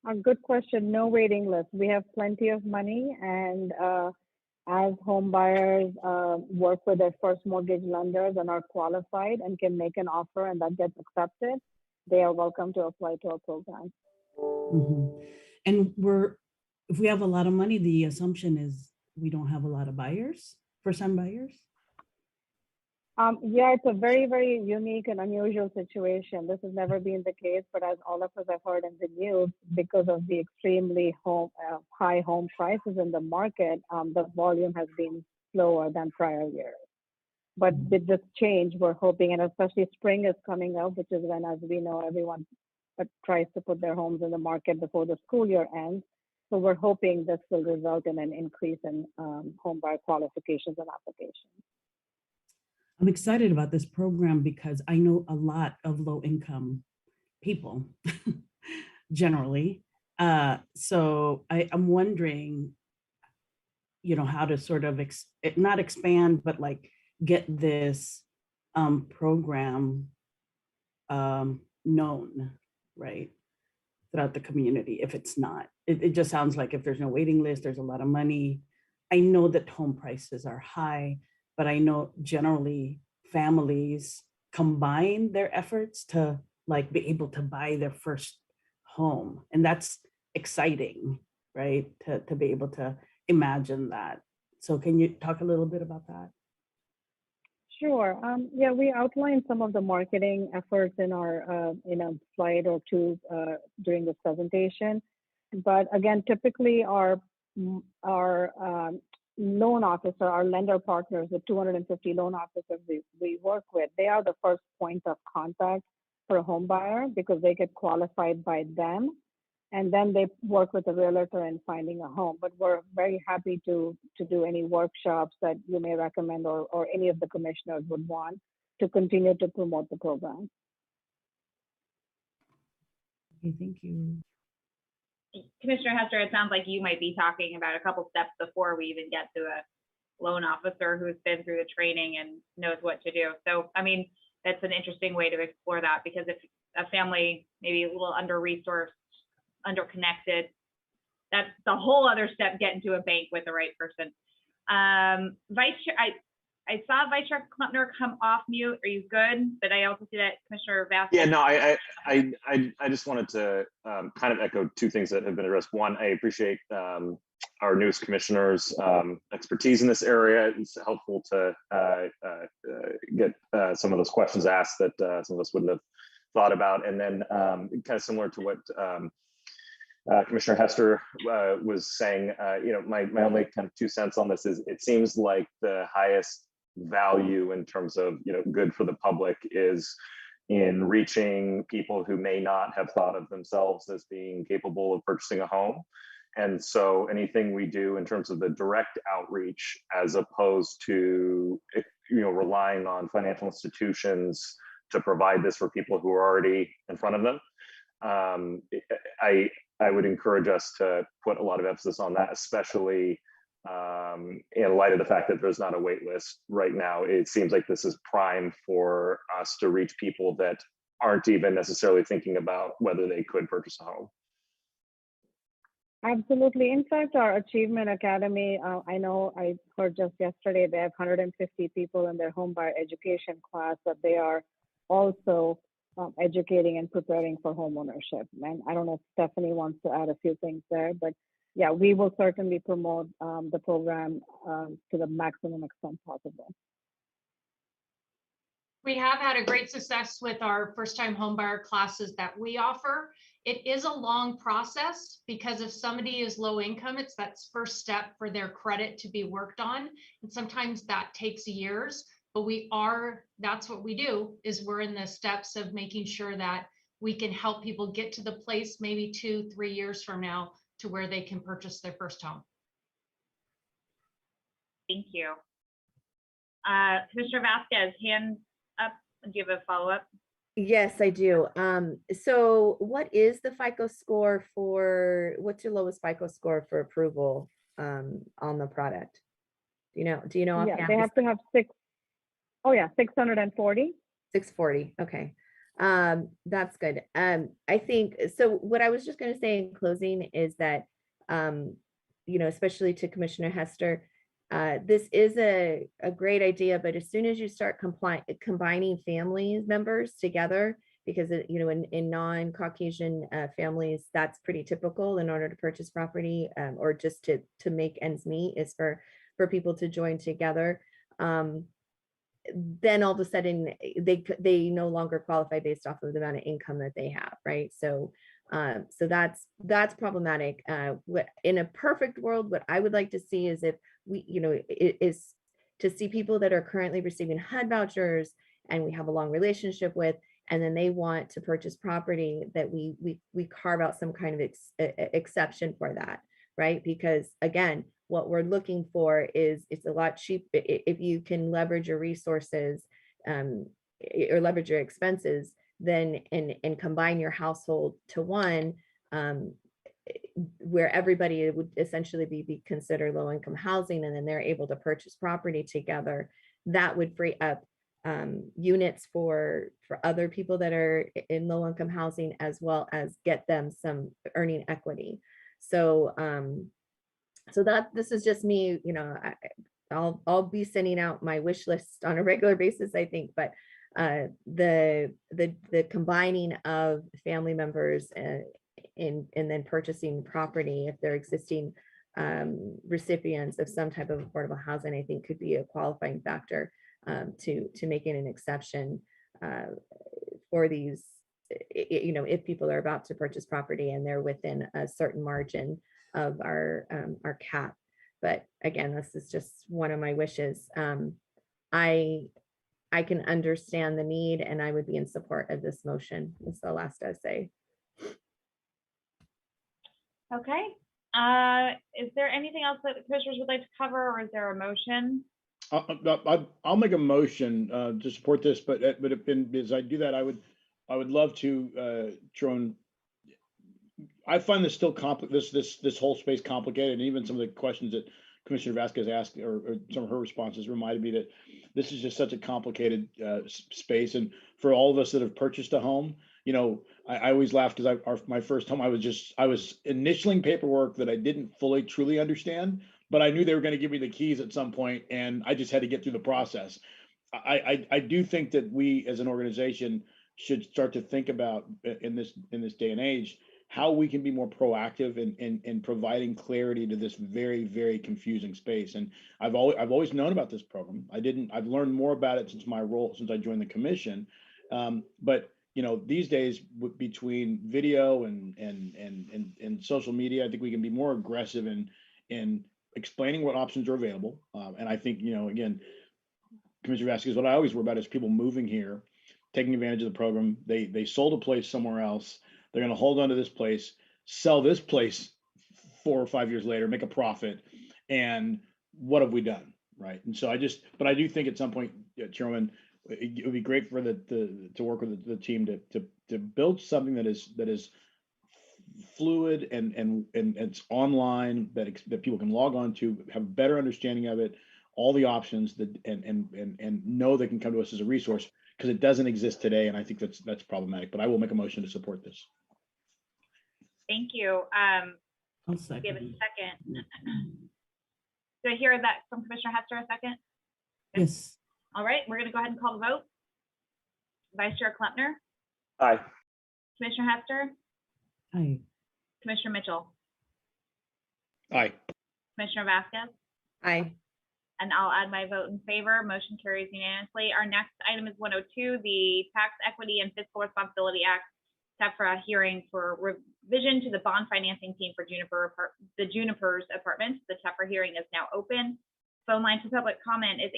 A good question. No waiting list. We have plenty of money, and as home buyers work with their first mortgage lenders and are qualified and can make an offer and that gets accepted, they are welcome to apply to our program. And if we have a lot of money, the assumption is we don't have a lot of buyers, first-time buyers? Yeah, it's a very, very unique and unusual situation. This has never been the case, but as all of us have heard in the news, because of the extremely high home prices in the market, the volume has been slower than prior years. But with this change, we're hoping, and especially spring is coming up, which is when, as we know, everyone tries to put their homes in the market before the school year ends. So we're hoping this will result in an increase in home buyer qualifications and applications. I'm excited about this program because I know a lot of low-income people generally. So I'm wondering, how to sort of not expand, but like get this program known, right, throughout the community. If it's not, it just sounds like if there's no waiting list, there's a lot of money. I know that home prices are high, but I know generally families combine their efforts to like be able to buy their first home. And that's exciting, right? To be able to imagine that. So can you talk a little bit about that? Sure. Yeah, we outlined some of the marketing efforts in our in a slide or two during the presentation. But again, typically our loan officer, our lender partners, the 250 loan officers we work with, they are the first point of contact for a home buyer because they get qualified by them. And then they work with a realtor in finding a home. But we're very happy to do any workshops that you may recommend or any of the commissioners would want to continue to promote the program. Okay, thank you. Commissioner Hester, it sounds like you might be talking about a couple steps before we even get to a loan officer who's been through the training and knows what to do. So, I mean, that's an interesting way to explore that, because if a family maybe a little under-resourced, underconnected, that's the whole other step, getting to a bank with the right person. Vice Chair, I saw Vice Chair Klempner come off mute. Are you good? But I also see that Commissioner Vasquez. Yeah, no, I just wanted to kind of echo two things that have been addressed. One, I appreciate our newest commissioner's expertise in this area. It's helpful to get some of those questions asked that some of us wouldn't have thought about. And then kind of similar to what Commissioner Hester was saying, my only kind of 2 cents on this is it seems like the highest value in terms of, good for the public is in reaching people who may not have thought of themselves as being capable of purchasing a home. And so anything we do in terms of the direct outreach, as opposed to, relying on financial institutions to provide this for people who are already in front of them, I would encourage us to put a lot of emphasis on that, especially in light of the fact that there's not a wait list right now. It seems like this is prime for us to reach people that aren't even necessarily thinking about whether they could purchase a home. Absolutely. In fact, our Achievement Academy, I know I heard just yesterday they have 150 people in their home buyer education class that they are also educating and preparing for home ownership. And I don't know if Stephanie wants to add a few things there, but yeah, we will certainly promote the program to the maximum extent possible. We have had a great success with our first-time homebuyer classes that we offer. It is a long process because if somebody is low income, it's that first step for their credit to be worked on. And sometimes that takes years, but that's what we do, is we're in the steps of making sure that we can help people get to the place maybe 2-3 years from now to where they can purchase their first home. Thank you. Commissioner Vasquez, hand up. Do you have a follow-up? Yes, I do. So what is the FICO score what's your lowest FICO score for approval on the product? Do you know? Yeah, they have to have 640. 640. Okay. That's good. I think, so what I was just going to say in closing is that, especially to Commissioner Hester, this is a great idea, but as soon as you start combining family members together, because in non-Caucasian families, that's pretty typical in order to purchase property, or just to make ends meet, is for people to join together. Then all of a sudden they no longer qualify based off of the amount of income that they have, right? So that's problematic. In a perfect world, what I would like to see is if is to see people that are currently receiving HUD vouchers and we have a long relationship with, and then they want to purchase property, that we carve out some kind of exception for that, right? Because again, what we're looking for is, it's a lot cheaper if you can leverage your resources or leverage your expenses, then and combine your household to one, where everybody would essentially be considered low income housing, and then they're able to purchase property together. That would free up units for other people that are in low income housing, as well as get them some earning equity. So that this is just me, I'll be sending out my wish list on a regular basis, I think, but the combining of family members and then purchasing property, if they're existing recipients of some type of affordable housing, I think could be a qualifying factor to making an exception for these, if people are about to purchase property and they're within a certain margin of our cap. But again, this is just one of my wishes. I can understand the need, and I would be in support of this motion. That's the last I say. Okay. Is there anything else that the commissioners would like to cover, or is there a motion? I'll make a motion to support this, but as I do that, I would love to, Tron. I find this still this whole space complicated, and even some of the questions that Commissioner Vasquez asked, or some of her responses, reminded me that this is just such a complicated space. And for all of us that have purchased a home, I always laugh because my first home, I was initialing paperwork that I didn't fully truly understand, but I knew they were going to give me the keys at some point, and I just had to get through the process. I do think that we as an organization should start to think about in this day and age how we can be more proactive in providing clarity to this very, very confusing space. And I've always known about this program. I've learned more about it since I joined the commission. But these days between video and social media, I think we can be more aggressive in explaining what options are available. And I think, again, Commissioner Vasquez, what I always worry about is people moving here, taking advantage of the program. They sold a place somewhere else. They're going to hold on to this place, sell this place 4 or 5 years later, make a profit. And what have we done? Right. And so but I do think at some point, Chairman, it would be great for to work with the team to build something that is fluid and it's online, that people can log on to, have a better understanding of it, all the options and know they can come to us as a resource, because it doesn't exist today. And I think that's problematic, but I will make a motion to support this. Thank you. I'll second. Give a second. Do I hear that from Commissioner Hester a second? Yes. All right, we're going to go ahead and call the vote. Vice Chair Kleppner. Aye. Commissioner Hester. Aye. Commissioner Mitchell. Aye. Commissioner Vasquez. Aye. And I'll add my vote in favor. Motion carries unanimously. Our next item is 102, the Tax Equity and Fiscal Responsibility Act, Safra hearing for revision to the bond financing team for the Juniper's apartments. The Safra hearing is now open. Phone line for public comment is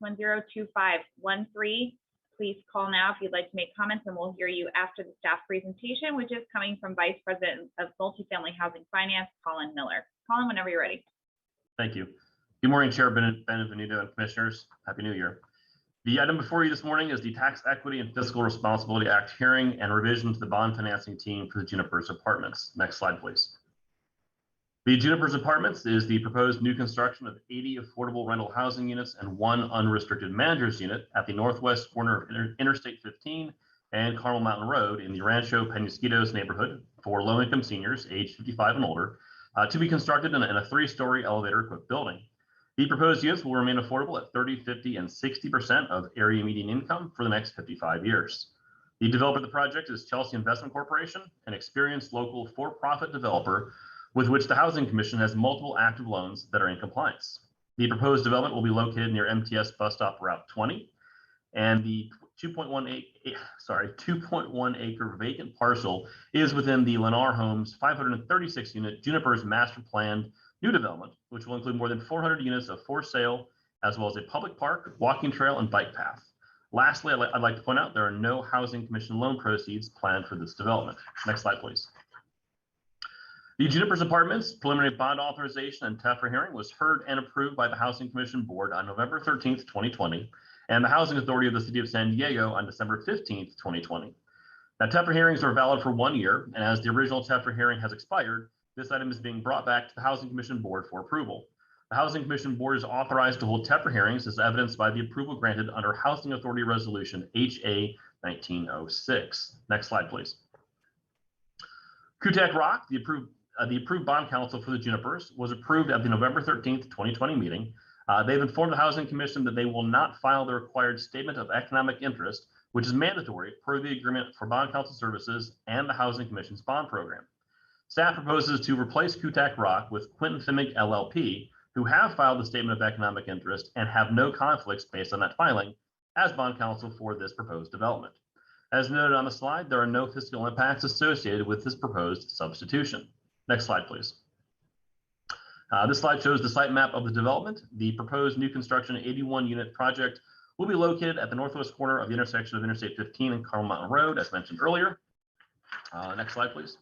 833-610-2513. Please call now if you'd like to make comments, and we'll hear you after the staff presentation, which is coming from Vice President of Multifamily Housing Finance, Colin Miller. Colin, whenever you're ready. Thank you. Good morning, Chair Benvenuto and Commissioners. Happy New Year. The item before you this morning is the Tax Equity and Fiscal Responsibility Act hearing and revision to the bond financing team for the Juniper's apartments. Next slide, please. The Juniper's apartments is the proposed new construction of 80 affordable rental housing units and 1 unrestricted manager's unit at the northwest corner of Interstate 15 and Carmel Mountain Road in the Rancho Penasquitos neighborhood for low-income seniors aged 55 and older, to be constructed in a 3-story elevator-equipped building. The proposed units will remain affordable at 30%, 50%, and 60% of area median income for the next 55 years. The developer of the project is Chelsea Investment Corporation, an experienced local for-profit developer with which the Housing Commission has multiple active loans that are in compliance. The proposed development will be located near MTS bus stop Route 20, and the 2.1 acre vacant parcel is within the Lennar Homes 536 unit Juniper's master planned new development, which will include more than 400 units of for sale, as well as a public park, walking trail, and bike path. Lastly, I'd like to point out there are no Housing Commission loan proceeds planned for this development. Next slide, please. The Juniper's Apartments preliminary bond authorization and TEFRA hearing was heard and approved by the Housing Commission Board on November 13th, 2020, and the Housing Authority of the City of San Diego on December 15th, 2020. Now, TEFRA hearings are valid for 1 year, and as the original TEFRA hearing has expired, this item is being brought back to the Housing Commission Board for approval. The Housing Commission Board is authorized to hold TEFRA hearings as evidenced by the approval granted under Housing Authority Resolution HA 1906. Next slide, please. Kutak Rock, the approved bond counsel for the Junipers, was approved at the November 13th, 2020 meeting. They've informed the Housing Commission that they will not file the required statement of economic interest which is mandatory per the agreement for bond counsel services and the Housing Commission's bond program. Staff proposes to replace Kutak Rock with Quinton Fimmick LLP, who have filed a statement of economic interest and have no conflicts based on that filing as bond counsel for this proposed development. As noted on the slide, there are no fiscal impacts associated with this proposed substitution. Next slide, please. This slide shows the site map of the development. The proposed new construction 81 unit project will be located at the northwest corner of the intersection of Interstate 15 and Carmel Mountain Road, as mentioned earlier. Next slide, please.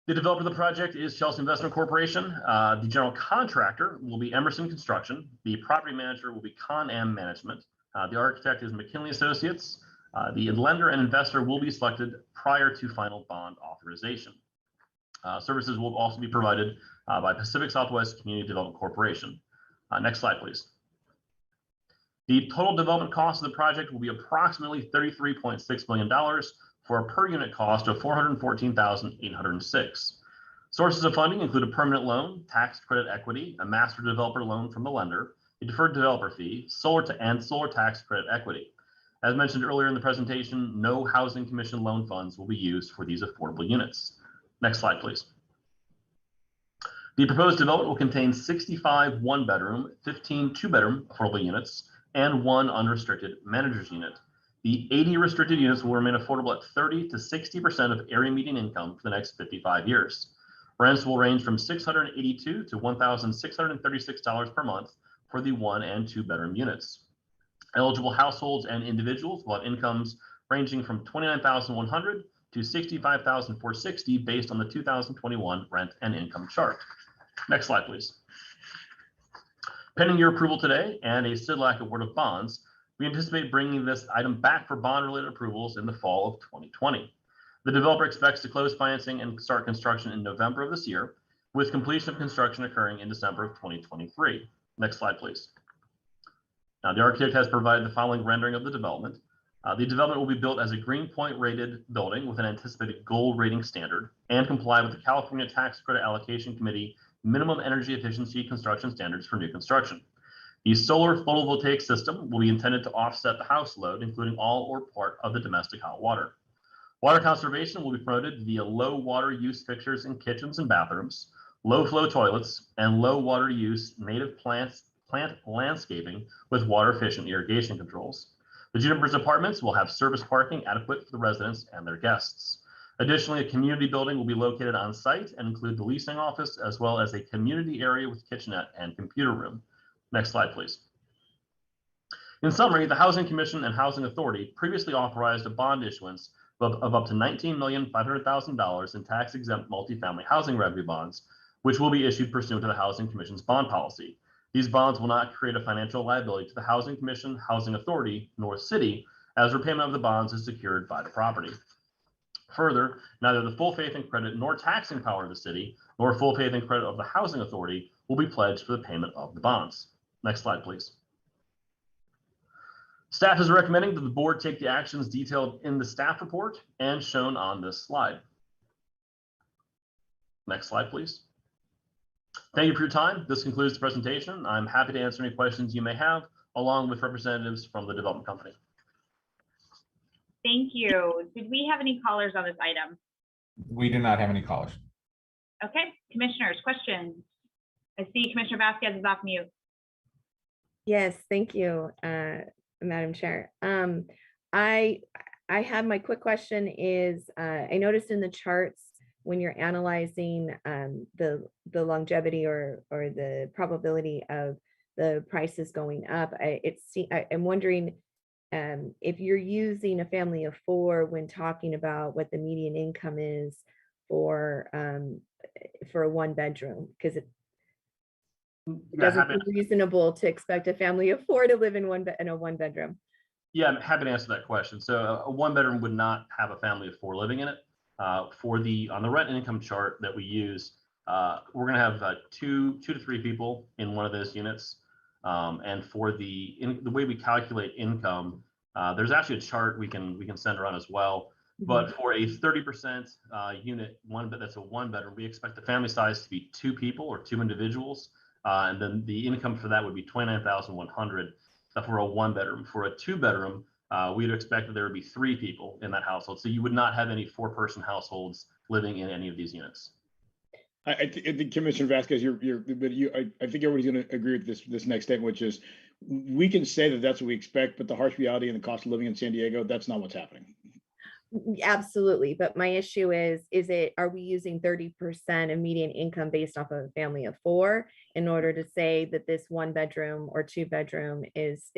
The developer of the project is Chelsea Investment Corporation. The general contractor will be Emerson Construction. The property manager will be Con-Am Management. The architect is McKinley Associates. The lender and investor will be selected prior to final bond authorization. Services will also be provided by Pacific Southwest Community Development Corporation. Next slide, please. The total development cost of the project will be approximately $33.6 million for a per unit cost of $414,806. Sources of funding include a permanent loan, tax credit equity, a master developer loan from the lender, a deferred developer fee, solar tax credit equity. As mentioned earlier in the presentation, no Housing Commission loan funds will be used for these affordable units. Next slide, please. The proposed development will contain 65 one-bedroom, 15 two-bedroom affordable units, and 1 unrestricted manager's unit. The 80 restricted units will remain affordable at 30 to 60% of area median income for the next 55 years. Rents will range from $682 to $1,636 per month for the 1 and 2 bedroom units. Eligible households and individuals will have incomes ranging from $29,100 to $65,460 based on the 2021 rent and income chart. Next slide, please. Pending your approval today and a CIDLAC award of bonds, we anticipate bringing this item back for bond-related approvals in the fall of 2020. The developer expects to close financing and start construction in November of this year, with completion of construction occurring in December of 2023. Next slide, please. Now, the architect has provided the following rendering of the development. The development will be built as a Greenpoint rated building with an anticipated gold rating standard and comply with the California Tax Credit Allocation Committee minimum energy efficiency construction standards for new construction. The solar photovoltaic system will be intended to offset the house load, including all or part of the domestic hot water. Water conservation will be promoted via low water use fixtures in kitchens and bathrooms, low flow toilets, and low water use native plant landscaping with water efficient irrigation controls. The Juniper's apartments will have service parking adequate for the residents and their guests. Additionally, a community building will be located on site and include the leasing office, as well as a community area with kitchenette and computer room. Next slide, please. In summary, the Housing Commission and Housing Authority previously authorized a bond issuance of up to $19,500,000 in tax-exempt multifamily housing revenue bonds, which will be issued pursuant to the Housing Commission's bond policy. These bonds will not create a financial liability to the Housing Commission, Housing Authority, nor City, as repayment of the bonds is secured by the property. Further, neither the full faith and credit nor taxing power of the city, nor full faith and credit of the Housing Authority will be pledged for the payment of the bonds. Next slide, please. Staff is recommending that the board take the actions detailed in the staff report and shown on this slide. Next slide, please. Thank you for your time. This concludes the presentation. I'm happy to answer any questions you may have, along with representatives from the development company. Thank you. Did we have any callers on this item? We do not have any callers. Okay, commissioners, questions? I see Commissioner Vasquez is off mute. Yes, thank you, Madam Chair. I have my quick question is, I noticed in the charts when you're analyzing the longevity or the probability of the prices going up, I'm wondering if you're using a family of 4 when talking about what the median income is for a 1 bedroom, because it doesn't seem reasonable to expect a family of 4 to live in a 1 bedroom. Yeah, I'm happy to answer that question. So a 1 bedroom would not have a family of 4 living in it. On the rent income chart that we use, we're going to have 2 to 3 people in one of those units. And for the way we calculate income, there's actually a chart we can send around as well. But for a 30% unit, that's a 1 bedroom, we expect the family size to be 2 people or 2 individuals. And then the income for that would be $29,100 for a 1 bedroom. For a 2 bedroom, we'd expect that there would be 3 people in that household. So you would not have any 4-person households living in any of these units. I think Commissioner Vasquez, I think everybody's going to agree with this next statement, which is we can say that that's what we expect, but the harsh reality and the cost of living in San Diego, that's not what's happening. Absolutely. But my issue are we using 30% of median income based off of a family of 4 in order to say that this 1-bedroom or 2-bedroom is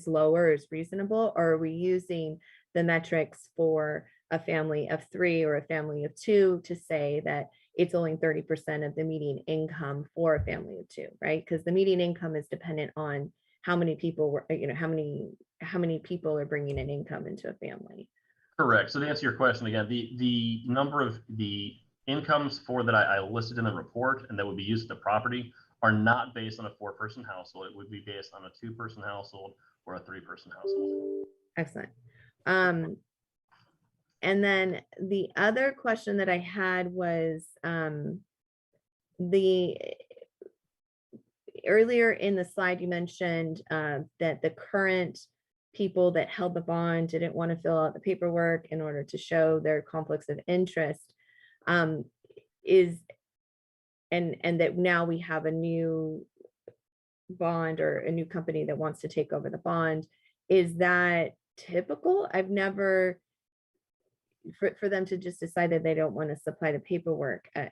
lower, is reasonable? Or are we using the metrics for a family of 3 or a family of 2 to say that it's only 30% of the median income for a family of 2, right? Because the median income is dependent on how many people were, how many people are bringing an income into a family. Correct. So to answer your question again, the number of the incomes that I listed in the report and that would be used at the property are not based on a 4-person household. It would be based on a 2-person household or a 3-person household. Excellent. And then the other question that I had was earlier in the slide you mentioned that the current people that held the bond didn't want to fill out the paperwork in order to show their conflicts of interest, and that now we have a new bond or a new company that wants to take over the bond. Is that typical? I've never, for them to just decide that they don't want to supply the paperwork. I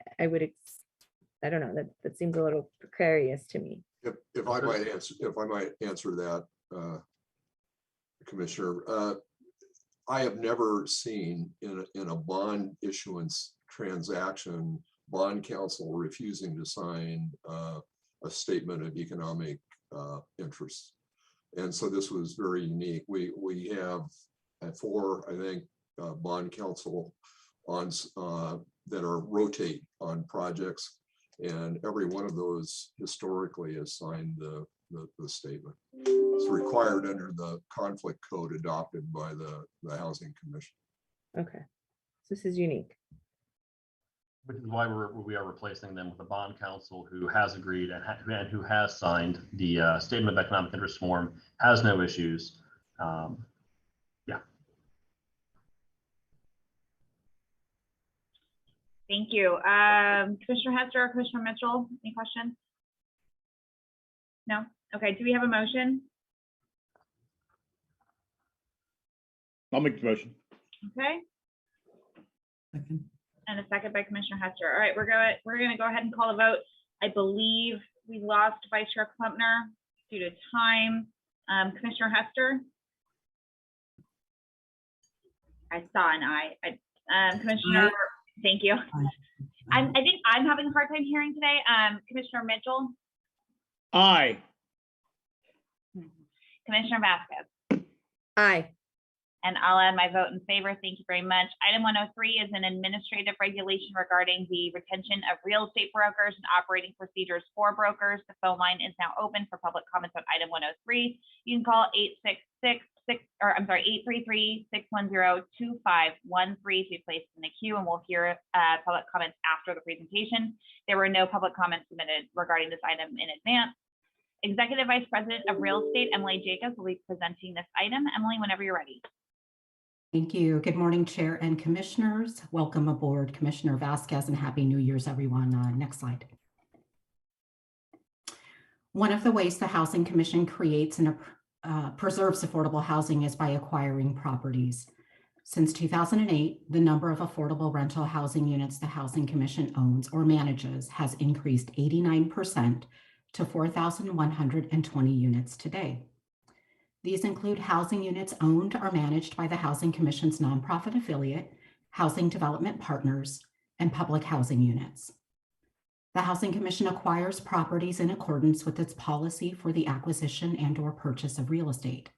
don't know, that seems a little precarious to me. If I might answer that, Commissioner, I have never seen in a bond issuance transaction, bond counsel refusing to sign a statement of economic interest. And so this was very unique. We have 4, I think, bond counsel on that are rotate on projects, and every one of those historically has signed the statement. It's required under the conflict code adopted by the Housing Commission. Okay, so this is unique. Which is why we are replacing them with a bond counsel who has agreed and who has signed the statement of economic interest form, has no issues. Yeah. Thank you. Commissioner Hester or Commissioner Mitchell, any questions? No? Okay, do we have a motion? I'll make the motion. Okay. Second. And a second by Commissioner Hester. All right, we're going to go ahead and call the vote. I believe we lost Vice Chair Klumpner due to time. Commissioner Hester? I saw an aye. Commissioner, thank you. I think I'm having a hard time hearing today. Commissioner Mitchell? Aye. Commissioner Vasquez? Aye. And I'll add my vote in favor. Thank you very much. Item 103 is an administrative regulation regarding the retention of real estate brokers and operating procedures for brokers. The phone line is now open for public comments on item 103. You can call 833-610-2513 to be placed in the queue, and we'll hear public comments after the presentation. There were no public comments submitted regarding this item in advance. Executive Vice President of Real Estate, Emily Jacobs, will be presenting this item. Emily, whenever you're ready. Thank you. Good morning, Chair and Commissioners. Welcome aboard, Commissioner Vasquez, and Happy New Year's, everyone. Next slide. One of the ways the Housing Commission creates and preserves affordable housing is by acquiring properties. Since 2008, the number of affordable rental housing units the Housing Commission owns or manages has increased 89% to 4,120 units today. These include housing units owned or managed by the Housing Commission's nonprofit affiliate, Housing Development Partners, and public housing units. The Housing Commission acquires properties in accordance with its policy for the acquisition and/or purchase of real estate.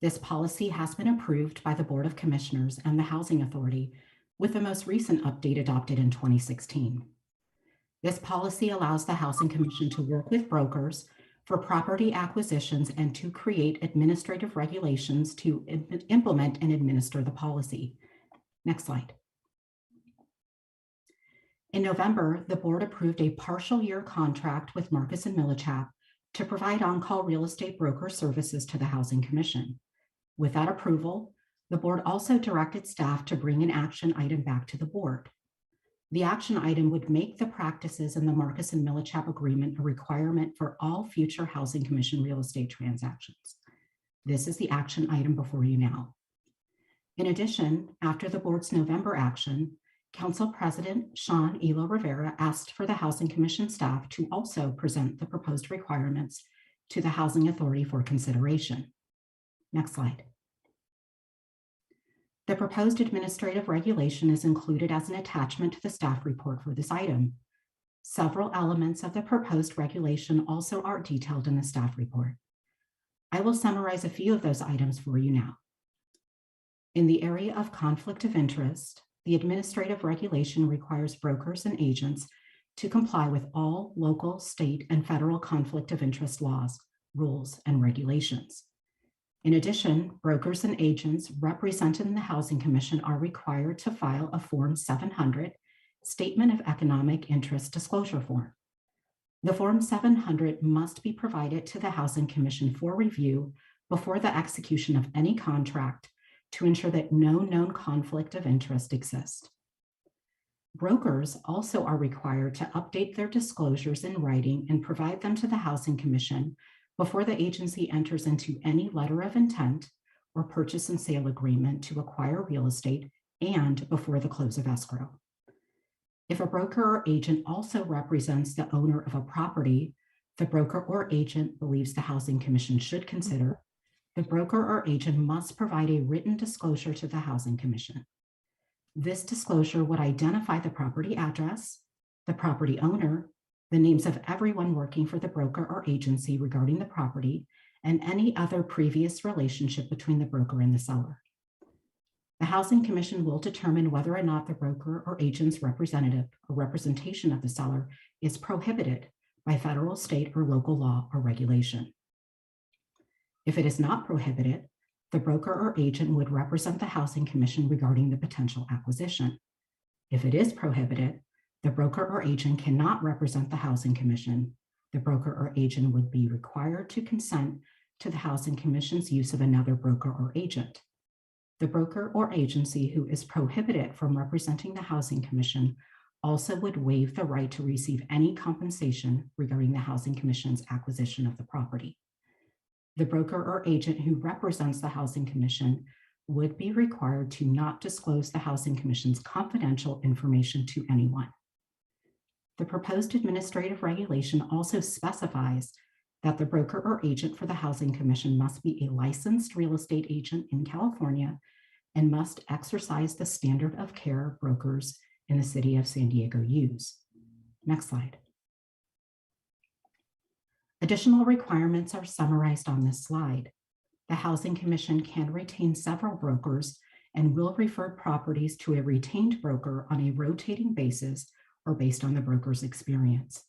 This policy has been approved by the Board of Commissioners and the Housing Authority, with the most recent update adopted in 2016. This policy allows the Housing Commission to work with brokers for property acquisitions and to create administrative regulations to implement and administer the policy. Next slide. In November, the board approved a partial year contract with Marcus & Millichap to provide on-call real estate broker services to the Housing Commission. With that approval, the board also directed staff to bring an action item back to the board. The action item would make the practices in the Marcus and Millichap agreement a requirement for all future Housing Commission real estate transactions. This is the action item before you now. In addition, after the board's November action, Council President Sean Elo Rivera asked for the Housing Commission staff to also present the proposed requirements to the Housing Authority for consideration. Next slide. The proposed administrative regulation is included as an attachment to the staff report for this item. Several elements of the proposed regulation also are detailed in the staff report. I will summarize a few of those items for you now. In the area of conflict of interest, the administrative regulation requires brokers and agents to comply with all local, state, and federal conflict of interest laws, rules, and regulations. In addition, brokers and agents represented in the Housing Commission are required to file a Form 700 Statement of Economic Interest Disclosure Form. The Form 700 must be provided to the Housing Commission for review before the execution of any contract to ensure that no known conflict of interest exists. Brokers also are required to update their disclosures in writing and provide them to the Housing Commission before the agency enters into any letter of intent or purchase and sale agreement to acquire real estate and before the close of escrow. If a broker or agent also represents the owner of a property the broker or agent believes the Housing Commission should consider, the broker or agent must provide a written disclosure to the Housing Commission. This disclosure would identify the property address, the property owner, the names of everyone working for the broker or agency regarding the property, and any other previous relationship between the broker and the seller. The Housing Commission will determine whether or not the broker or agent's representative or representation of the seller is prohibited by federal, state, or local law or regulation. If it is not prohibited, the broker or agent would represent the Housing Commission regarding the potential acquisition. If it is prohibited, the broker or agent cannot represent the Housing Commission. The broker or agent would be required to consent to the Housing Commission's use of another broker or agent. The broker or agency who is prohibited from representing the Housing Commission also would waive the right to receive any compensation regarding the Housing Commission's acquisition of the property. The broker or agent who represents the Housing Commission would be required to not disclose the Housing Commission's confidential information to anyone. The proposed administrative regulation also specifies that the broker or agent for the Housing Commission must be a licensed real estate agent in California and must exercise the standard of care brokers in the city of San Diego use. Next slide. Additional requirements are summarized on this slide. The Housing Commission can retain several brokers and will refer properties to a retained broker on a rotating basis or based on the broker's experience.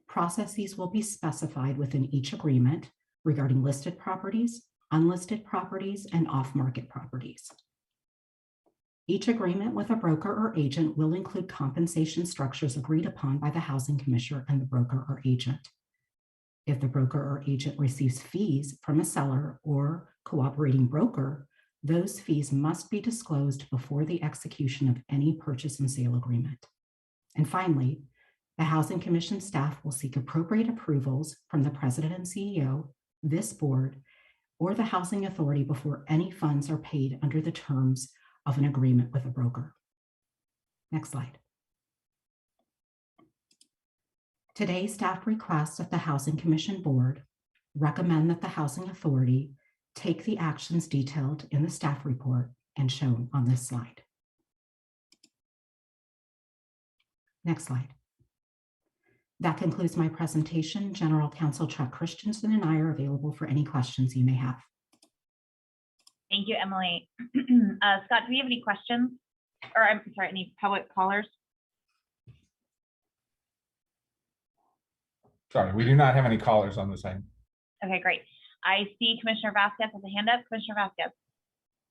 Processes will be specified within each agreement regarding listed properties, unlisted properties, and off-market properties. Each agreement with a broker or agent will include compensation structures agreed upon by the Housing Commissioner and the broker or agent. If the broker or agent receives fees from a seller or cooperating broker, those fees must be disclosed before the execution of any purchase and sale agreement. And finally, the Housing Commission staff will seek appropriate approvals from the President and CEO, this board, or the Housing Authority before any funds are paid under the terms of an agreement with a broker. Next slide. Today, staff requests that the Housing Commission Board recommend that the Housing Authority take the actions detailed in the staff report and shown on this slide. Next slide. That concludes my presentation. General Counsel Chuck Christensen and I are available for any questions you may have. Thank you, Emily. Scott, do we have any questions? Or I'm sorry, any public callers? Sorry, we do not have any callers on this item. Okay, great. I see Commissioner Vasquez with a hand up. Commissioner Vasquez.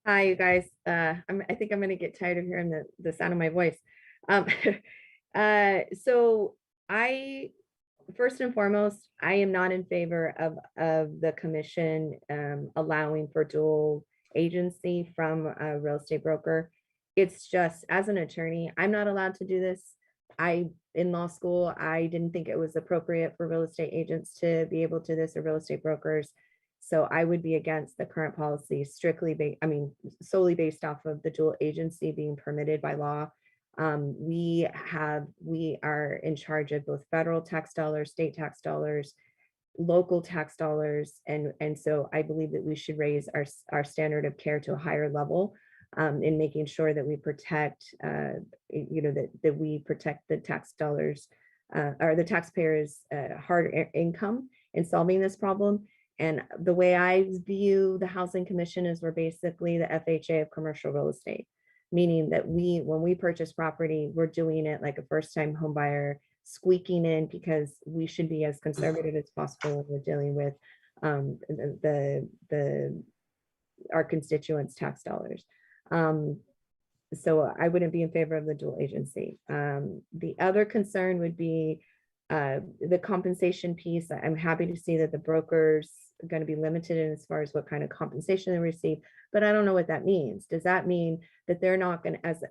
Hi, you guys. I think I'm going to get tired of hearing the sound of my voice. So I first and foremost, I am not in favor of the commission allowing for dual agency from a real estate broker. It's just, as an attorney, I'm not allowed to do this. In law school, I didn't think it was appropriate for real estate agents to be able to do this, or real estate brokers. So I would be against the current policy strictly, solely based off of the dual agency being permitted by law. We are in charge of both federal tax dollars, state tax dollars, local tax dollars. And so I believe that we should raise our standard of care to a higher level in making sure that we protect, that we protect the tax dollars or the taxpayers' hard income in solving this problem. And the way I view the Housing Commission is we're basically the FHA of commercial real estate, meaning that when we purchase property, we're doing it like a first-time home buyer, squeaking in, because we should be as conservative as possible when we're dealing with our constituents' tax dollars. So I wouldn't be in favor of the dual agency. The other concern would be the compensation piece. I'm happy to see that the brokers are going to be limited in as far as what kind of compensation they receive, but I don't know what that means. Does that mean that they're not going to, as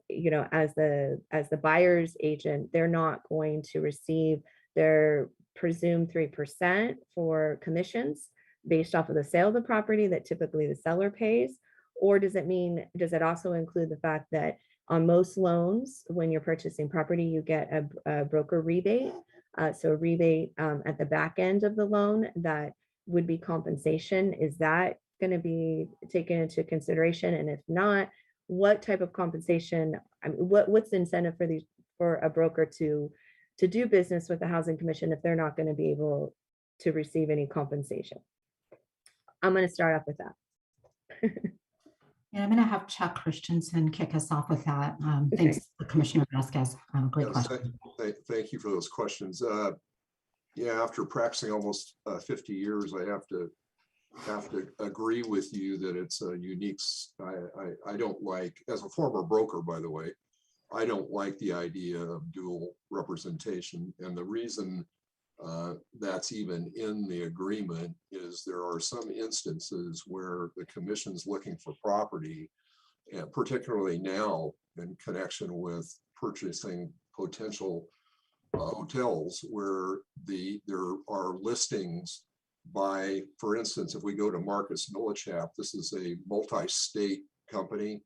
the buyer's agent, they're not going to receive their presumed 3% for commissions based off of the sale of the property that typically the seller pays? Or does it also include the fact that on most loans, when you're purchasing property, you get a broker rebate? So a rebate at the back end of the loan that would be compensation. Is that going to be taken into consideration? And if not, what type of compensation? What's the incentive for a broker to do business with the Housing Commission if they're not going to be able to receive any compensation? I'm going to start off with that. And I'm going to have Chuck Christensen kick us off with that. Okay. Thanks, Commissioner Vasquez. Great question. Thank you for those questions. Yeah, after practicing almost 50 years, I have to agree with you that it's a unique. I don't like, as a former broker, by the way, I don't like the idea of dual representation. And the reason that's even in the agreement is there are some instances where the commission's looking for property, and particularly now in connection with purchasing potential hotels, where there are listings by, for instance, if we go to Marcus Millichap, this is a multi-state company,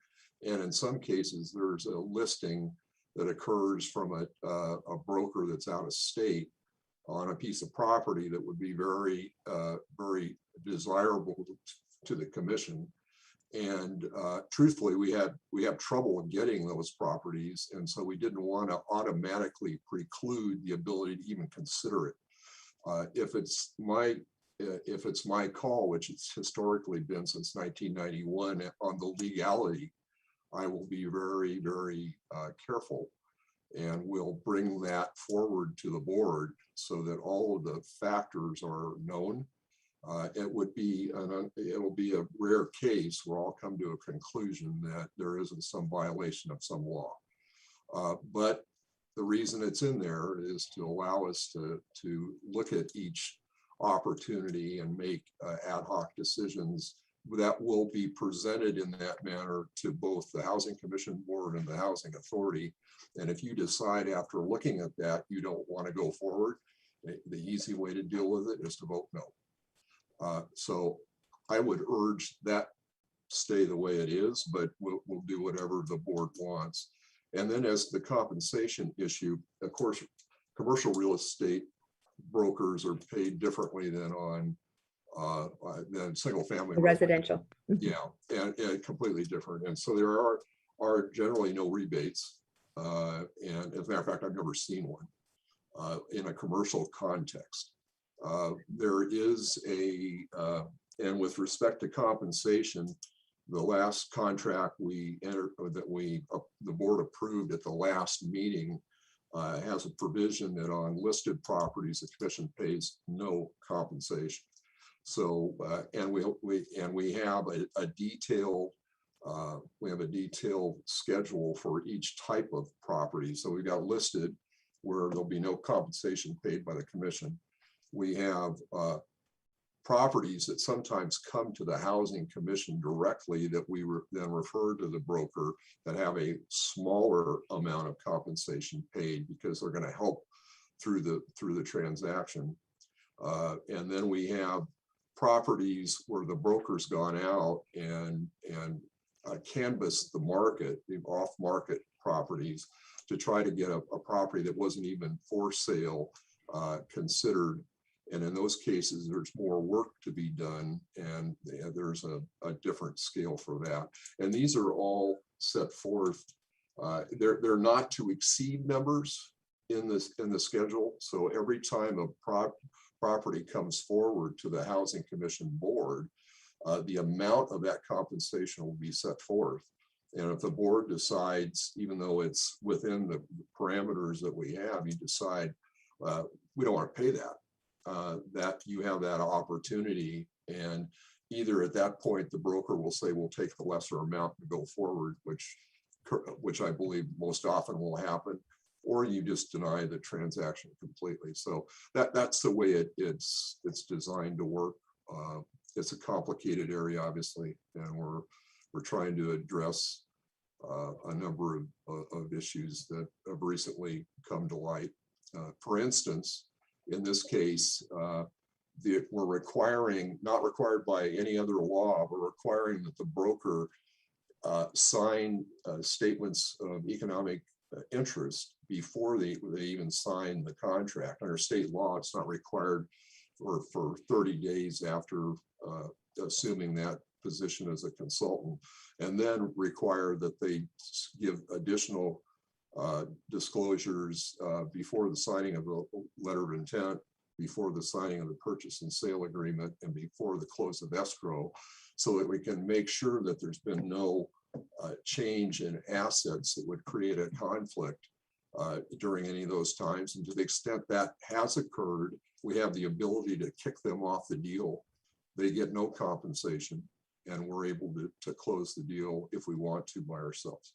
and in some cases there's a listing that occurs from a broker that's out of state on a piece of property that would be very, very desirable to the commission. And truthfully, we have trouble getting those properties, and so we didn't want to automatically preclude the ability to even consider it. If it's my call, which it's historically been since 1991, on the legality, I will be very, very careful, and we'll bring that forward to the board so that all of the factors are known. It will be a rare case where I'll come to a conclusion that there isn't some violation of some law. But the reason it's in there is to allow us to look at each opportunity and make ad hoc decisions that will be presented in that manner to both the Housing Commission Board and the Housing Authority. And if you decide after looking at that you don't want to go forward, the easy way to deal with it is to vote no. So I would urge that stay the way it is, but we'll do whatever the board wants. And then as the compensation issue, of course, commercial real estate brokers are paid differently than single family residential. Yeah, and completely different. And so there are generally no rebates. And as a matter of fact, I've never seen one in a commercial context. There is and with respect to compensation, the last contract we entered, the board approved at the last meeting, has a provision that on listed properties, the commission pays no compensation. So, and we have a detailed schedule for each type of property. So we've got listed, where there'll be no compensation paid by the commission. We have properties that sometimes come to the Housing Commission directly that we then refer to the broker that have a smaller amount of compensation paid because they're going to help through the transaction. And then we have properties where the broker's gone out and canvassed the market, the off-market properties, to try to get a property that wasn't even for sale considered. And in those cases, there's more work to be done, and there's a different scale for that. And these are all set forth. They're not to exceed numbers in the schedule. So every time a property comes forward to the Housing Commission board, the amount of that compensation will be set forth. And if the board decides, even though it's within the parameters that we have, you decide we don't want to pay that, that you have that opportunity. And either at that point, the broker will say, we'll take the lesser amount to go forward, which I believe most often will happen, or you just deny the transaction completely. So that's the way it's designed to work. It's a complicated area, obviously, and we're trying to address a number of issues that have recently come to light. For instance, in this case, we're requiring, not required by any other law, but requiring that the broker sign statements of economic interest before they even sign the contract. Under state law, it's not required for 30 days after assuming that position as a consultant, and then require that they give additional disclosures before the signing of the letter of intent, before the signing of the purchase and sale agreement, and before the close of escrow, so that we can make sure that there's been no change in assets that would create a conflict during any of those times. And to the extent that has occurred, we have the ability to kick them off the deal. They get no compensation, and we're able to close the deal if we want to by ourselves.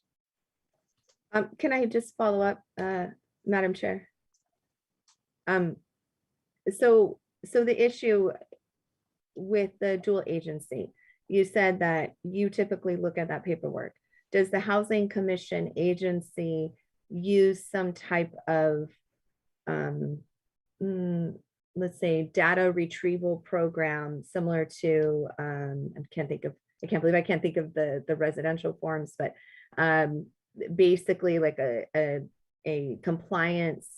Can I just follow up, Madam Chair? So the issue with the dual agency, you said that you typically look at that paperwork. Does the Housing Commission agency use some type of, let's say, data retrieval program similar to, I can't believe I can't think of the residential forms, but basically like a compliance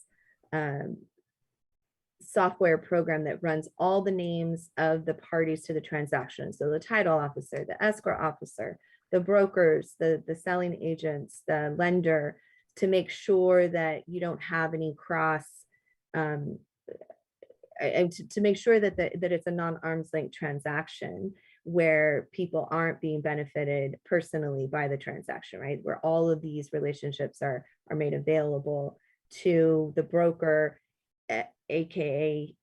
software program that runs all the names of the parties to the transaction. So the title officer, the escrow officer, the brokers, the selling agents, the lender, to make sure that you don't have any cross, and to make sure that it's a non-arm's length transaction where people aren't being benefited personally by the transaction, right? Where all of these relationships are made available to the broker, AKA,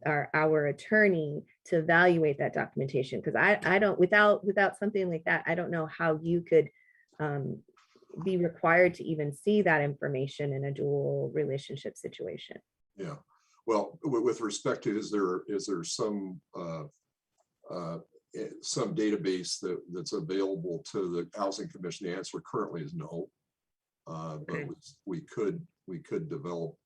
our attorney, to evaluate that documentation. Because I don't, without something like that, I don't know how you could be required to even see that information in a dual relationship situation. Yeah, well, with respect to, is there some database that's available to the Housing Commission? The answer currently is no, but we could develop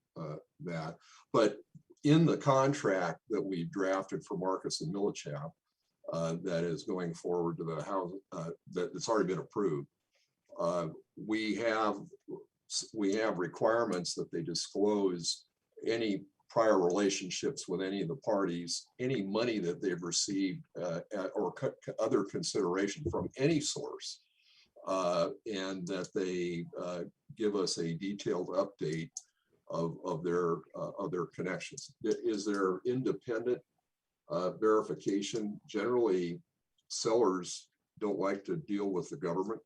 that. But in the contract that we drafted for Marcus and Millichap, that is going forward to the house, that's already been approved, we have requirements that they disclose any prior relationships with any of the parties, any money that they've received, or other consideration from any source, and that they give us a detailed update of their connections. Is there independent verification? Generally, sellers don't like to deal with the government,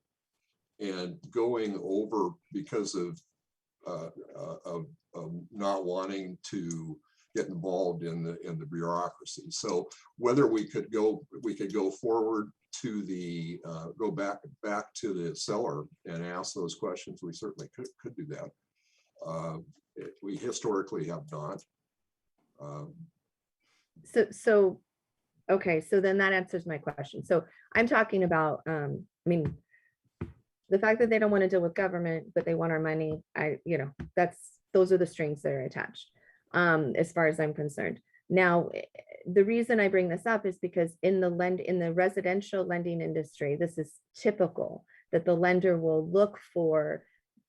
and going over, because of not wanting to get involved in the bureaucracy. So whether we could go forward to the go back to the seller and ask those questions, we certainly could do that. We historically have not. Okay, so then that answers my question. So I'm talking about, I mean, the fact that they don't want to deal with government, but they want our money, those are the strings that are attached, as far as I'm concerned. Now, the reason I bring this up is because in the residential lending industry, this is typical that the lender will look for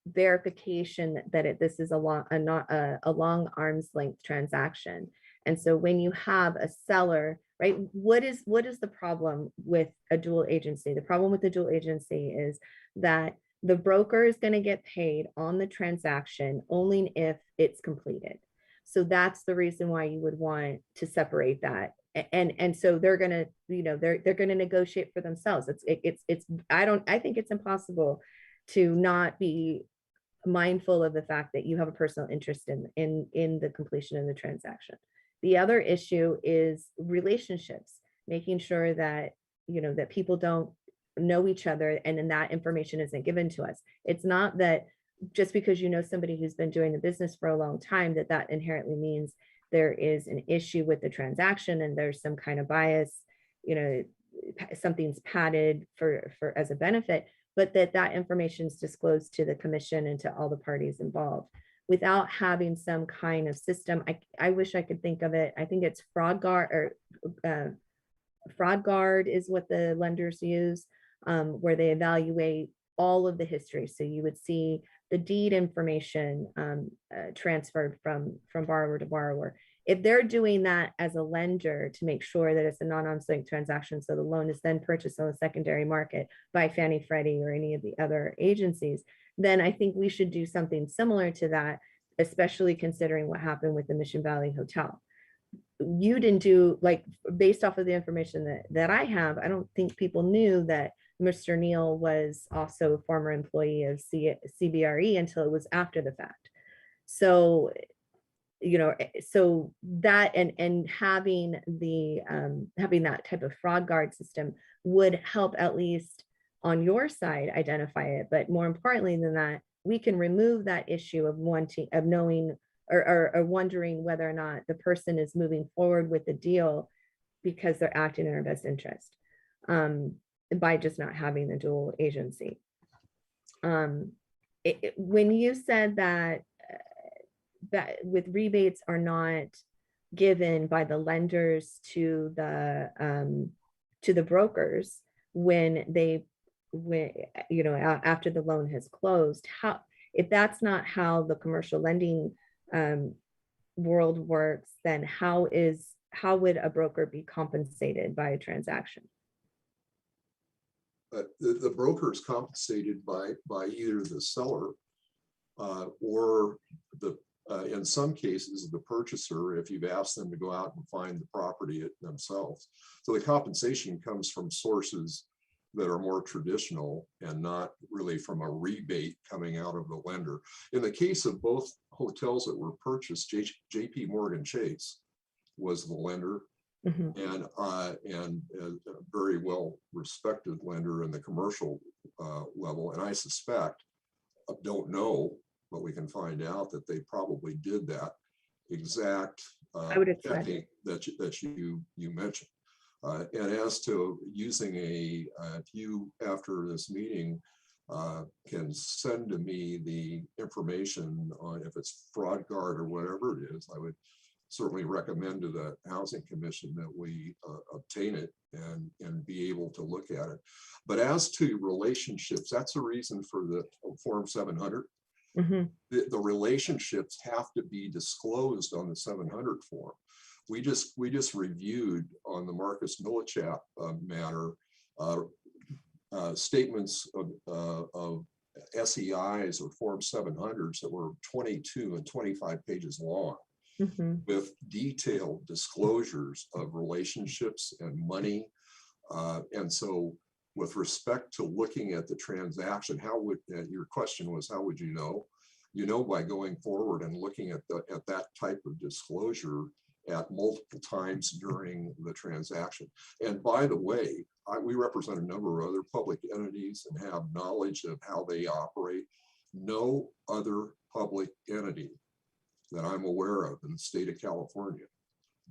verification that this is a long arm's length transaction. And so when you have a seller, right, what is the problem with a dual agency? The problem with the dual agency is that the broker is going to get paid on the transaction only if it's completed. So that's the reason why you would want to separate that. And so they're going to, they're going to negotiate for themselves. I think it's impossible to not be mindful of the fact that you have a personal interest in the completion of the transaction. The other issue is relationships, making sure that, that people don't know each other and then that information isn't given to us. It's not that just because you know somebody who's been doing the business for a long time, that inherently means there is an issue with the transaction and there's some kind of bias, something's padded for as a benefit, but that information is disclosed to the commission and to all the parties involved. Without having some kind of system, I wish I could think of it. I think it's Fraud Guard is what the lenders use, where they evaluate all of the history. So you would see the deed information transferred from borrower to borrower. If they're doing that as a lender to make sure that it's a non-arm's length transaction, so the loan is then purchased on the secondary market by Fannie, Freddie, or any of the other agencies, then I think we should do something similar to that, especially considering what happened with the Mission Valley Hotel. You didn't do, based off of the information that I have, I don't think people knew that Mr. Neal was also a former employee of CBRE until it was after the fact. So, so that and having having that type of fraud guard system would help, at least on your side, identify it. But more importantly than that, we can remove that issue of knowing or wondering whether or not the person is moving forward with the deal because they're acting in our best interest, by just not having the dual agency. When you said that with rebates are not given by the lenders to the brokers after the loan has closed, if that's not how the commercial lending world works, then how would a broker be compensated by a transaction? The broker is compensated by either the seller or in some cases the purchaser, if you've asked them to go out and find the property themselves. So the compensation comes from sources that are more traditional and not really from a rebate coming out of the lender. In the case of both hotels that were purchased, JP Morgan Chase was the lender. Mm-hmm. and a very well respected lender in the commercial level. And I suspect, don't know, but we can find out that they probably did that exact technique that you mentioned. And as to using if you, after this meeting, can send to me the information on if it's fraud guard or whatever it is, I would certainly recommend to the Housing Commission that we obtain it and be able to look at it. But as to relationships, that's a reason for the Form 700. Mm-hmm. The relationships have to be disclosed on the 700 form. We just reviewed on the Marcus Millichap matter statements of SEIs or Form 700s that were 22 and 25 pages long. Mm-hmm. With detailed disclosures of relationships and money. And so with respect to looking at the transaction, your question was, how would you know? You know, by going forward and looking at that type of disclosure at multiple times during the transaction. And by the way, we represent a number of other public entities and have knowledge of how they operate. No other public entity that I'm aware of in the state of California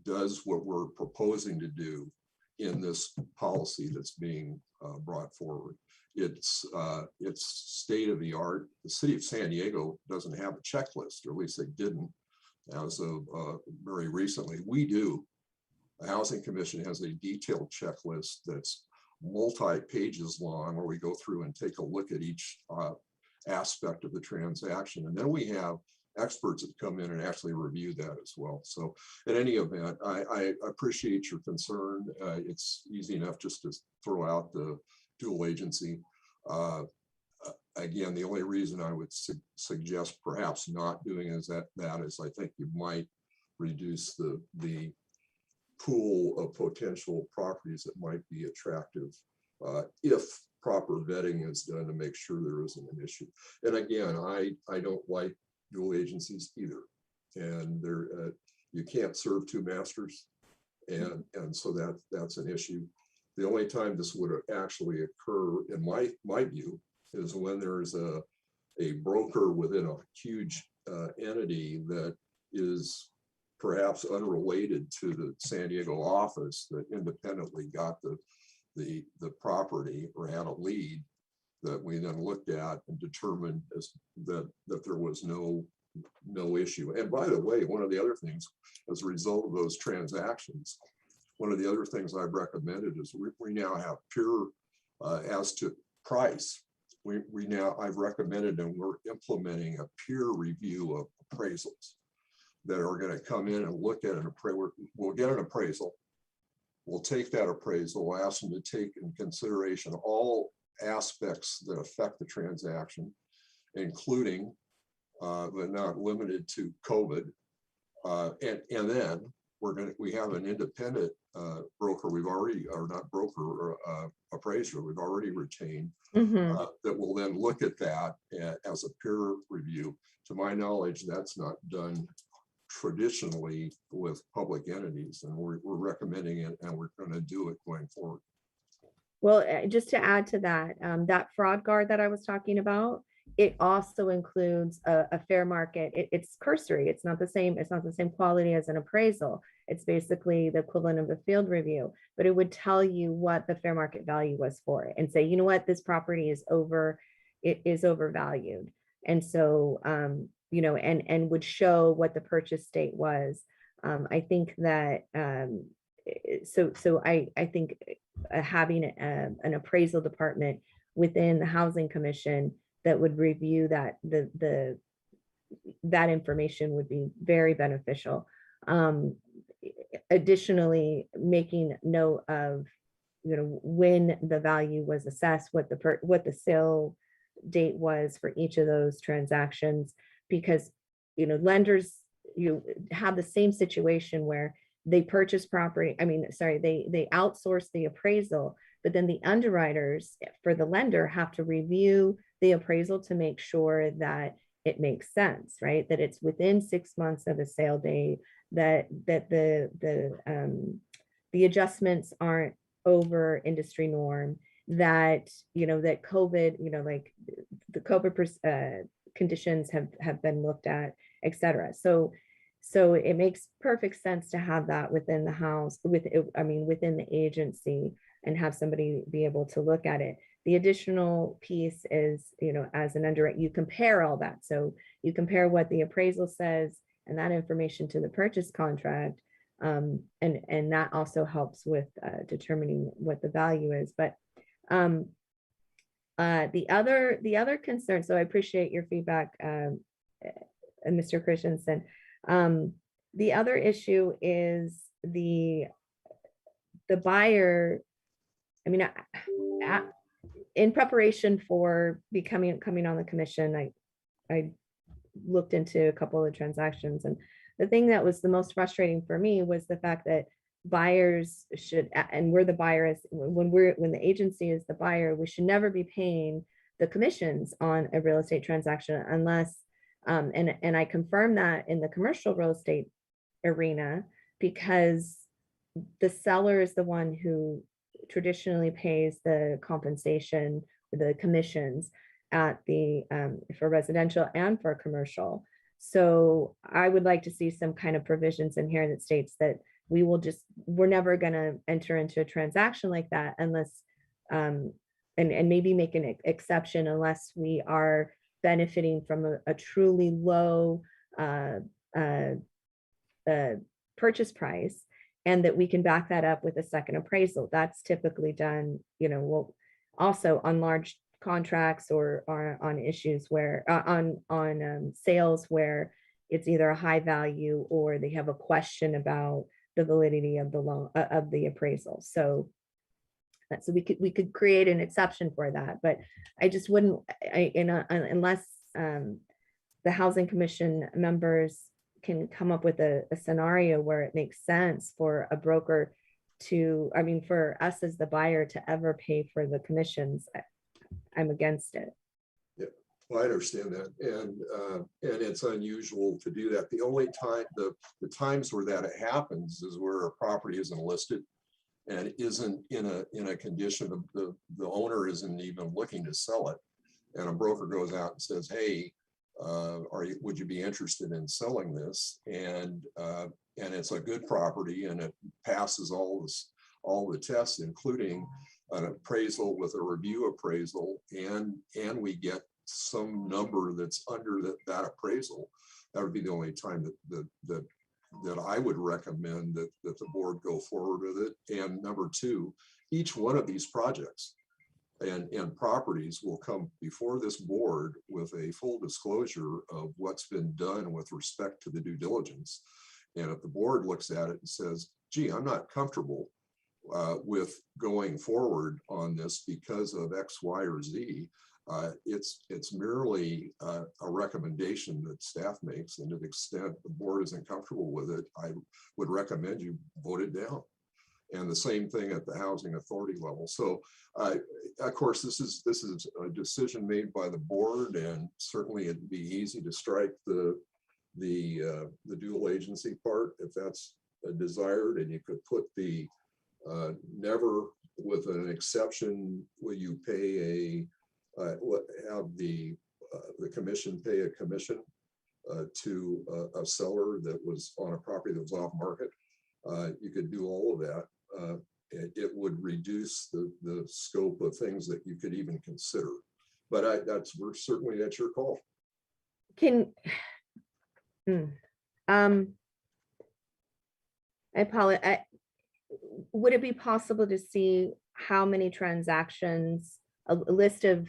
does what we're proposing to do in this policy that's being brought forward. It's state of the art. The city of San Diego doesn't have a checklist, or at least they didn't as of very recently. We do. The Housing Commission has a detailed checklist that's multi-pages long, where we go through and take a look at each aspect of the transaction. And then we have experts that come in and actually review that as well. So in any event, I appreciate your concern. It's easy enough just to throw out the dual agency. Again, the only reason I would suggest perhaps not doing is that is I think you might reduce the pool of potential properties that might be attractive if proper vetting is done to make sure there isn't an issue. And again, I don't like dual agencies either, and there you can't serve two masters, and so that's an issue. The only time this would actually occur, in my view, is when there's a broker within a huge entity that is perhaps unrelated to the San Diego office that independently got the property or had a lead that we then looked at and determined that there was no issue. And by the way, one of the other things, as a result of those transactions, one of the other things I've recommended is we now have peer as to price. I've recommended, and we're implementing a peer review of appraisals that are going to come in and look at an appraisal. We'll get an appraisal. We'll take that appraisal, ask them to take in consideration all aspects that affect the transaction, including, but not limited to, COVID. And then we have an independent broker appraiser we've already retained that will then look at that as a peer review. To my knowledge, that's not done traditionally with public entities, and we're recommending it, and we're going to do it going forward. Well, just to add to that, that fraud guard that I was talking about, it also includes a fair market. It's cursory. It's not the same. It's not the same quality as an appraisal. It's basically the equivalent of a field review, but it would tell you what the fair market value was for it and say, you know what, this property is overvalued. And so, you know, and would show what the purchase date was. I think that, so I think having an appraisal department within the Housing Commission that would review that that information would be very beneficial. Additionally, making note of, you know, when the value was assessed, what the sale date was for each of those transactions, because, you know, lenders, you have the same situation where they purchase property. I mean, sorry, they outsource the appraisal, but then the underwriters for the lender have to review the appraisal to make sure that it makes sense, right? That it's within 6 months of a sale date, that the adjustments aren't over industry norm, that, you know, that COVID, you know, like the COVID conditions have been looked at, et cetera. So it makes perfect sense to have that within the house, within the agency, and have somebody be able to look at it. The additional piece is, you know, as an underwriter, you compare all that. So you compare what the appraisal says and that information to the purchase contract. And that also helps with determining what the value is. But the other concern, so I appreciate your feedback, Mr. Christensen. The other issue is the buyer. I mean, in preparation for coming on the commission, I looked into a couple of transactions, and the thing that was the most frustrating for me was the fact that buyers should, and we're the buyers, when the agency is the buyer, we should never be paying the commissions on a real estate transaction unless, and I confirm that in the commercial real estate arena, because the seller is the one who traditionally pays the compensation, the commissions. at the, for residential and for commercial. So I would like to see some kind of provisions in here that states that we're never going to enter into a transaction like that unless, and maybe make an exception unless we are benefiting from a truly low purchase price, and that we can back that up with a second appraisal. That's typically done, also on large contracts or on issues where on sales where it's either a high value or they have a question about the validity of the loan of the appraisal. So we could create an exception for that, but I just wouldn't, unless the Housing Commission members can come up with a scenario where it makes sense for a broker to, for us as the buyer to ever pay for the commissions, I'm against it. Yeah, well, I understand that, and it's unusual to do that. The only time, the times where that happens is where a property isn't listed and isn't in a condition of the owner isn't even looking to sell it, and a broker goes out and says, "Hey, would you be interested in selling this?" And it's a good property and it passes all the tests, including an appraisal with a review appraisal, and we get some number that's under that appraisal. That would be the only time that I would recommend that the board go forward with it. And number two, each one of these projects and properties will come before this board with a full disclosure of what's been done with respect to the due diligence. And if the board looks at it and says, "Gee, I'm not comfortable with going forward on this because of X, Y, or Z," it's merely a recommendation that staff makes, and to the extent the board isn't comfortable with it, I would recommend you vote it down. And the same thing at the housing authority level. So of course, this is a decision made by the board, and certainly it'd be easy to strike the dual agency part if that's desired, and you could put the never with an exception will you pay have the commission pay a commission to a seller that was on a property that was off market. You could do all of that. It would reduce the scope of things that you could even consider. But that's your call. I apologize. Would it be possible to see how many transactions, a list of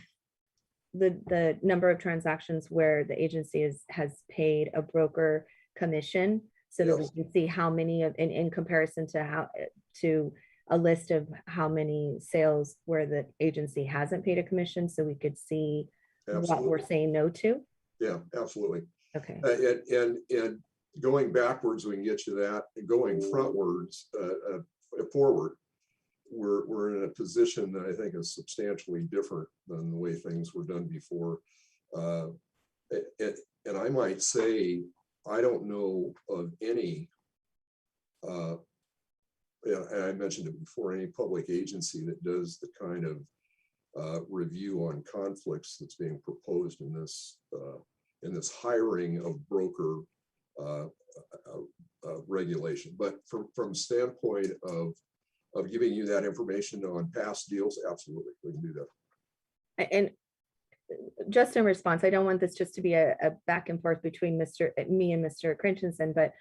the number of transactions where the agency has paid a broker commission, so that we can see how many in comparison to a list of how many sales where the agency hasn't paid a commission, so we could see what we're saying no to? Yeah, absolutely. Okay. And going backwards, we can get you that. Going frontwards, forward, we're in a position that I think is substantially different than the way things were done before. And I might say, I don't know of any, and I mentioned it before, any public agency that does the kind of review on conflicts that's being proposed in this hiring of broker regulation. But from standpoint of giving you that information on past deals, absolutely, we can do that. And just in response, I don't want this just to be a back and forth between me and Mr. Christensen, but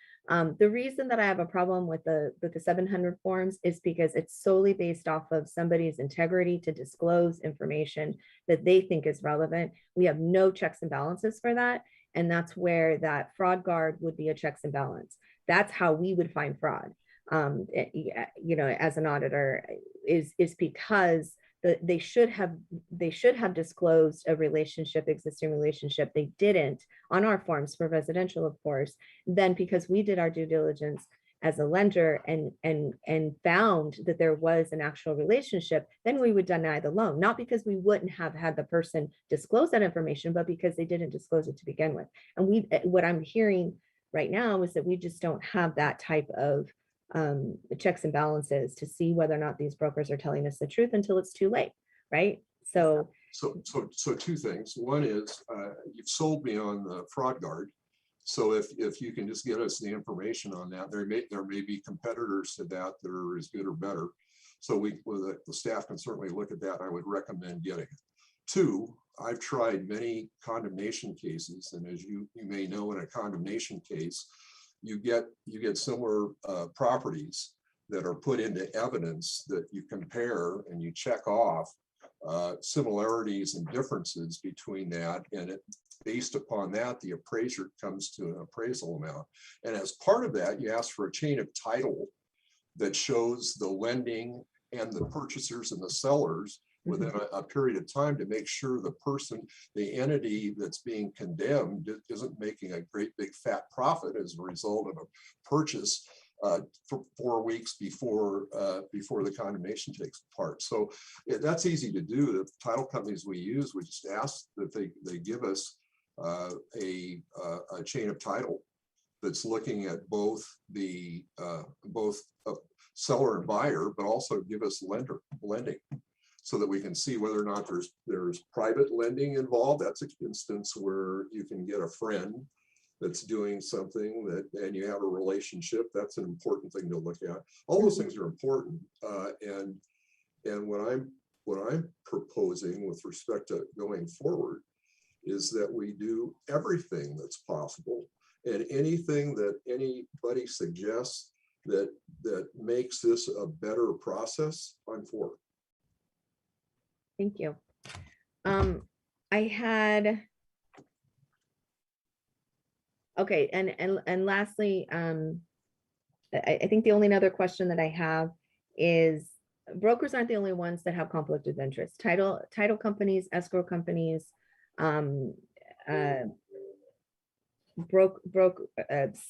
the reason that I have a problem with the 700 forms is because it's solely based off of somebody's integrity to disclose information that they think is relevant. We have no checks and balances for that. And that's where that fraud guard would be a checks and balance. That's how we would find fraud, as an auditor, is because they should have disclosed a existing relationship. They didn't on our forms for residential, of course. Then because we did our due diligence as a lender and found that there was an actual relationship, then we would deny the loan, not because we wouldn't have had the person disclose that information, but because they didn't disclose it to begin with. And what I'm hearing right now is that we just don't have that type of checks and balances to see whether or not these brokers are telling us the truth until it's too late, right? So So two things. One is you've sold me on the fraud guard. So if you can just get us the information on that, there may be competitors to that that are as good or better. So the staff can certainly look at that. I would recommend getting it. Two, I've tried many condemnation cases, and as you may know, in a condemnation case, you get similar properties that are put into evidence that you compare and you check off similarities and differences between that, and based upon that, the appraiser comes to an appraisal amount. And as part of that, you ask for a chain of title that shows the lending and the purchasers and the sellers within a period of time to make sure the entity that's being condemned isn't making a great big fat profit as a result of a purchase for 4 weeks before the condemnation takes part. So that's easy to do. The title companies we use, we just ask that they give us a chain of title that's looking at both seller and buyer, but also give us lending, so that we can see whether or not there's private lending involved. That's an instance where you can get a friend that's doing something and you have a relationship. That's an important thing to look at. All those things are important. And what I'm proposing with respect to going forward is that we do everything that's possible, and anything that anybody suggests that makes this a better process, I'm for it. Thank you. I had, okay, and lastly, I think the only other question that I have is, brokers aren't the only ones that have conflict of interest. Title companies, escrow companies,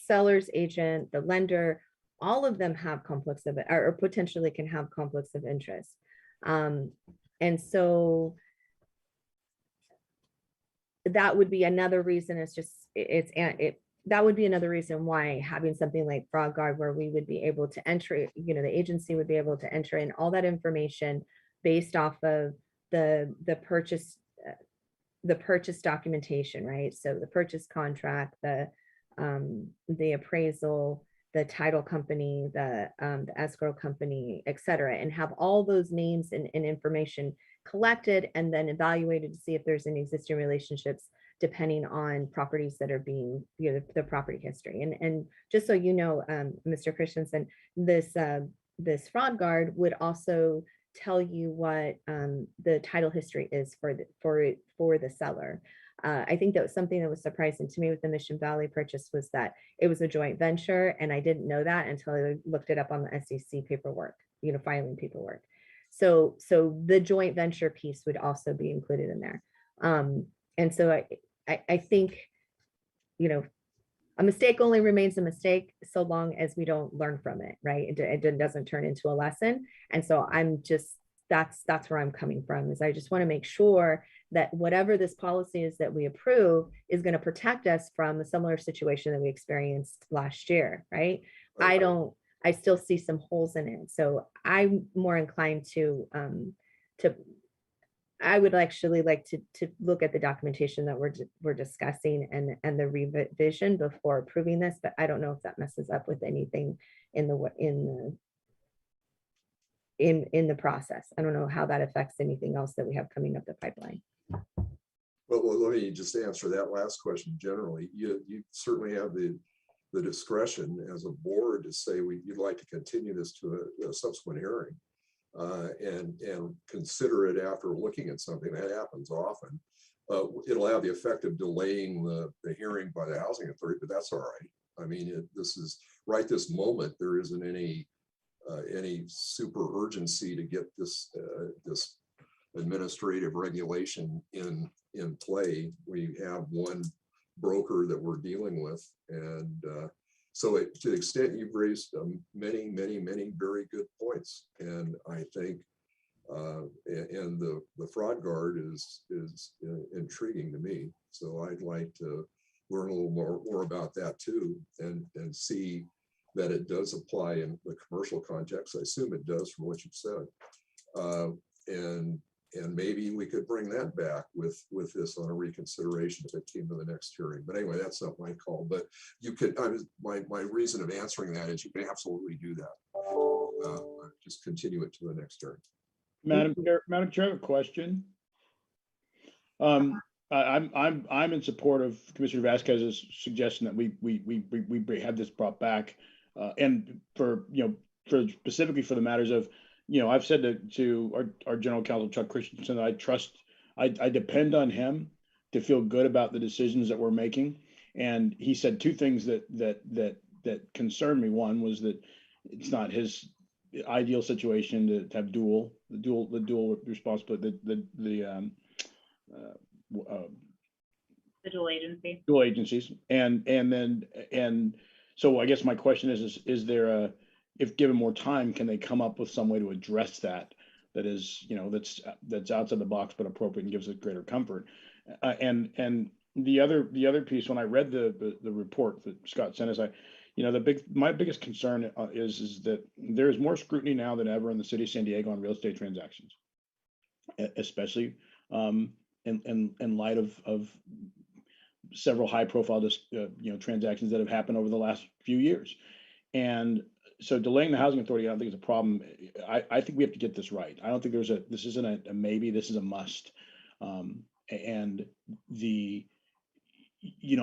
seller's agent, the lender, all of them have conflicts of, or potentially can have conflicts of interest. And so that would be another reason. That would be another reason why having something like Fraud Guard, where we would be able to enter, the agency would be able to enter in all that information based off of the purchase documentation, right? So the purchase contract, the appraisal, the title company, the escrow company, et cetera, and have all those names and information collected and then evaluated to see if there's any existing relationships depending on properties that are being, the property history. And just so you know, Mr. Christensen, this Fraud Guard would also tell you what the title history is for the seller. I think that was something that was surprising to me with the Mission Valley purchase, was that it was a joint venture, and I didn't know that until I looked it up on the SEC paperwork, filing paperwork. So the joint venture piece would also be included in there. And so I think, a mistake only remains a mistake so long as we don't learn from it, right? It doesn't turn into a lesson. And so that's where I'm coming from, is I just want to make sure that whatever this policy is that we approve is going to protect us from a similar situation that we experienced last year, right? I still see some holes in it. So I'm more inclined I would actually like to look at the documentation that we're discussing and the revision before approving this, but I don't know if that messes up with anything in the process. I don't know how that affects anything else that we have coming up the pipeline. Well, let me just answer that last question generally. You certainly have the discretion as a board to say you'd like to continue this to a subsequent hearing. And consider it after looking at something. That happens often. It'll have the effect of delaying the hearing by the housing authority, but that's all right. I mean, this is right this moment. There isn't any super urgency to get this administrative regulation in play. We have one broker that we're dealing with, and so to the extent you've raised many very good points, and I think and the Fraud Guard is intriguing to me. So I'd like to learn a little more about that too, and see that it does apply in the commercial context. I assume it does from what you've said, and maybe we could bring that back with this on a reconsideration if it came to the next hearing. But anyway, that's not my call. But you could, my reason of answering that is you can absolutely do that. Just continue it to the next hearing. Madam Chair, I have a question. I'm in support of Commissioner Vasquez's suggestion that we have this brought back, and for specifically for the matters of, I've said to our general counsel Chuck Christensen, I depend on him to feel good about the decisions that we're making, and he said two things that concerned me. One was that it's not his ideal situation to have dual responsibility, the dual agencies, and so I guess my question is there if given more time, can they come up with some way to address that is that's outside the box but appropriate and gives it greater comfort? And the other piece, when I read the report that Scott sent us, my biggest concern is that there's more scrutiny now than ever in the city of San Diego on real estate transactions, especially in light of several high-profile transactions that have happened over the last few years. And so delaying the housing authority, I don't think is a problem. I think we have to get this right. I don't think this isn't a maybe, this is a must. And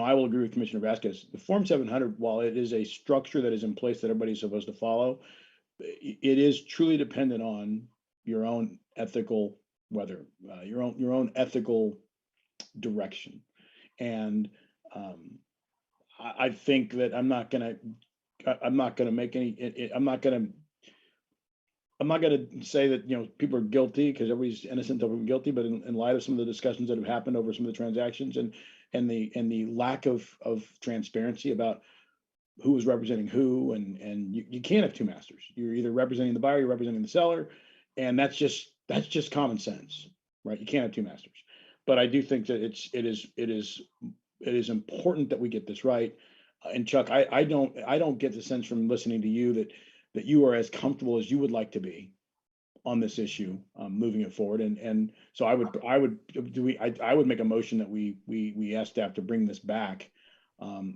I will agree with Commissioner Vasquez. The Form 700, while it is a structure that is in place that everybody's supposed to follow, it is truly dependent on your own ethical, your own ethical direction. And I think that I'm not going to say that people are guilty because everybody's innocent until proven guilty, but in light of some of the discussions that have happened over some of the transactions and the lack of transparency about who is representing who, and you can't have two masters. You're either representing the buyer, you're representing the seller, and that's just common sense, right? You can't have two masters. But I do think that it is important that we get this right. And Chuck, I don't get the sense from listening to you that you are as comfortable as you would like to be on this issue, moving it forward. And so I would make a motion that we ask staff to bring this back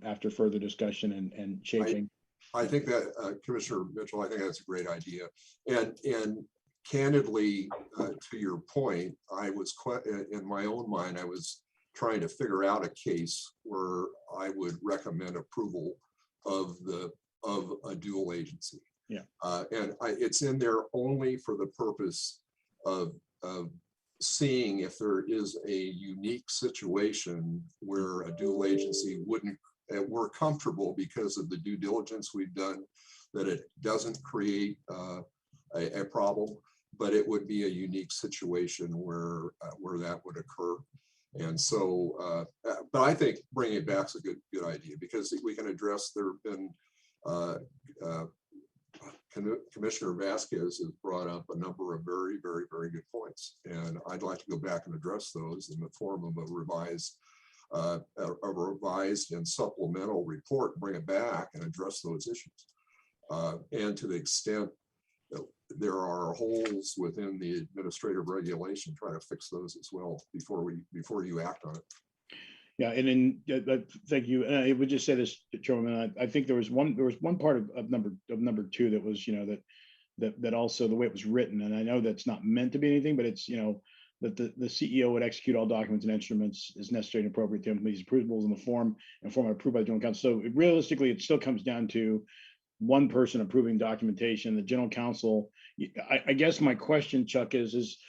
after further discussion and shaping. I think that Commissioner Mitchell, I think that's a great idea. And candidly, to your point, I was in my own mind, I was trying to figure out a case where I would recommend approval of a dual agency. Yeah. And it's in there only for the purpose of seeing if there is a unique situation where a dual agency wouldn't, we're comfortable because of the due diligence we've done, that it doesn't create a problem, but it would be a unique situation where that would occur. And so, but I think bringing it back is a good idea, because we can address, there have been, Commissioner Vasquez has brought up a number of very, very, very good points. And I'd like to go back and address those in the form of a revised and supplemental report, bring it back and address those issues. And to the extent that there are holes within the administrative regulation, try to fix those as well before you act on it. Yeah, and then thank you. And I would just say this, Chairman. I think there was one part of number two that was that also the way it was written, and I know that's not meant to be anything, but it's that the CEO would execute all documents and instruments as necessary and appropriate to implement these approvals in the form approved by the General Counsel. So realistically, it still comes down to one person approving documentation, the General Counsel. I guess my question, Chuck, is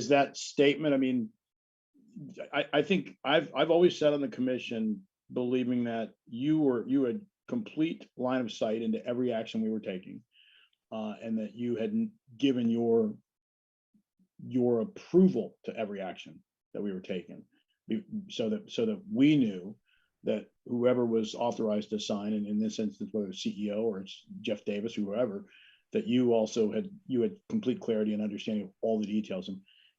that statement? I mean, I think I've always said on the commission, believing that you had complete line of sight into every action we were taking, and that you had given your approval to every action that we were taking, so that we knew that whoever was authorized to sign, and in this instance, whether it's CEO or it's Jeff Davis or whoever, that you had complete clarity and understanding of all the details.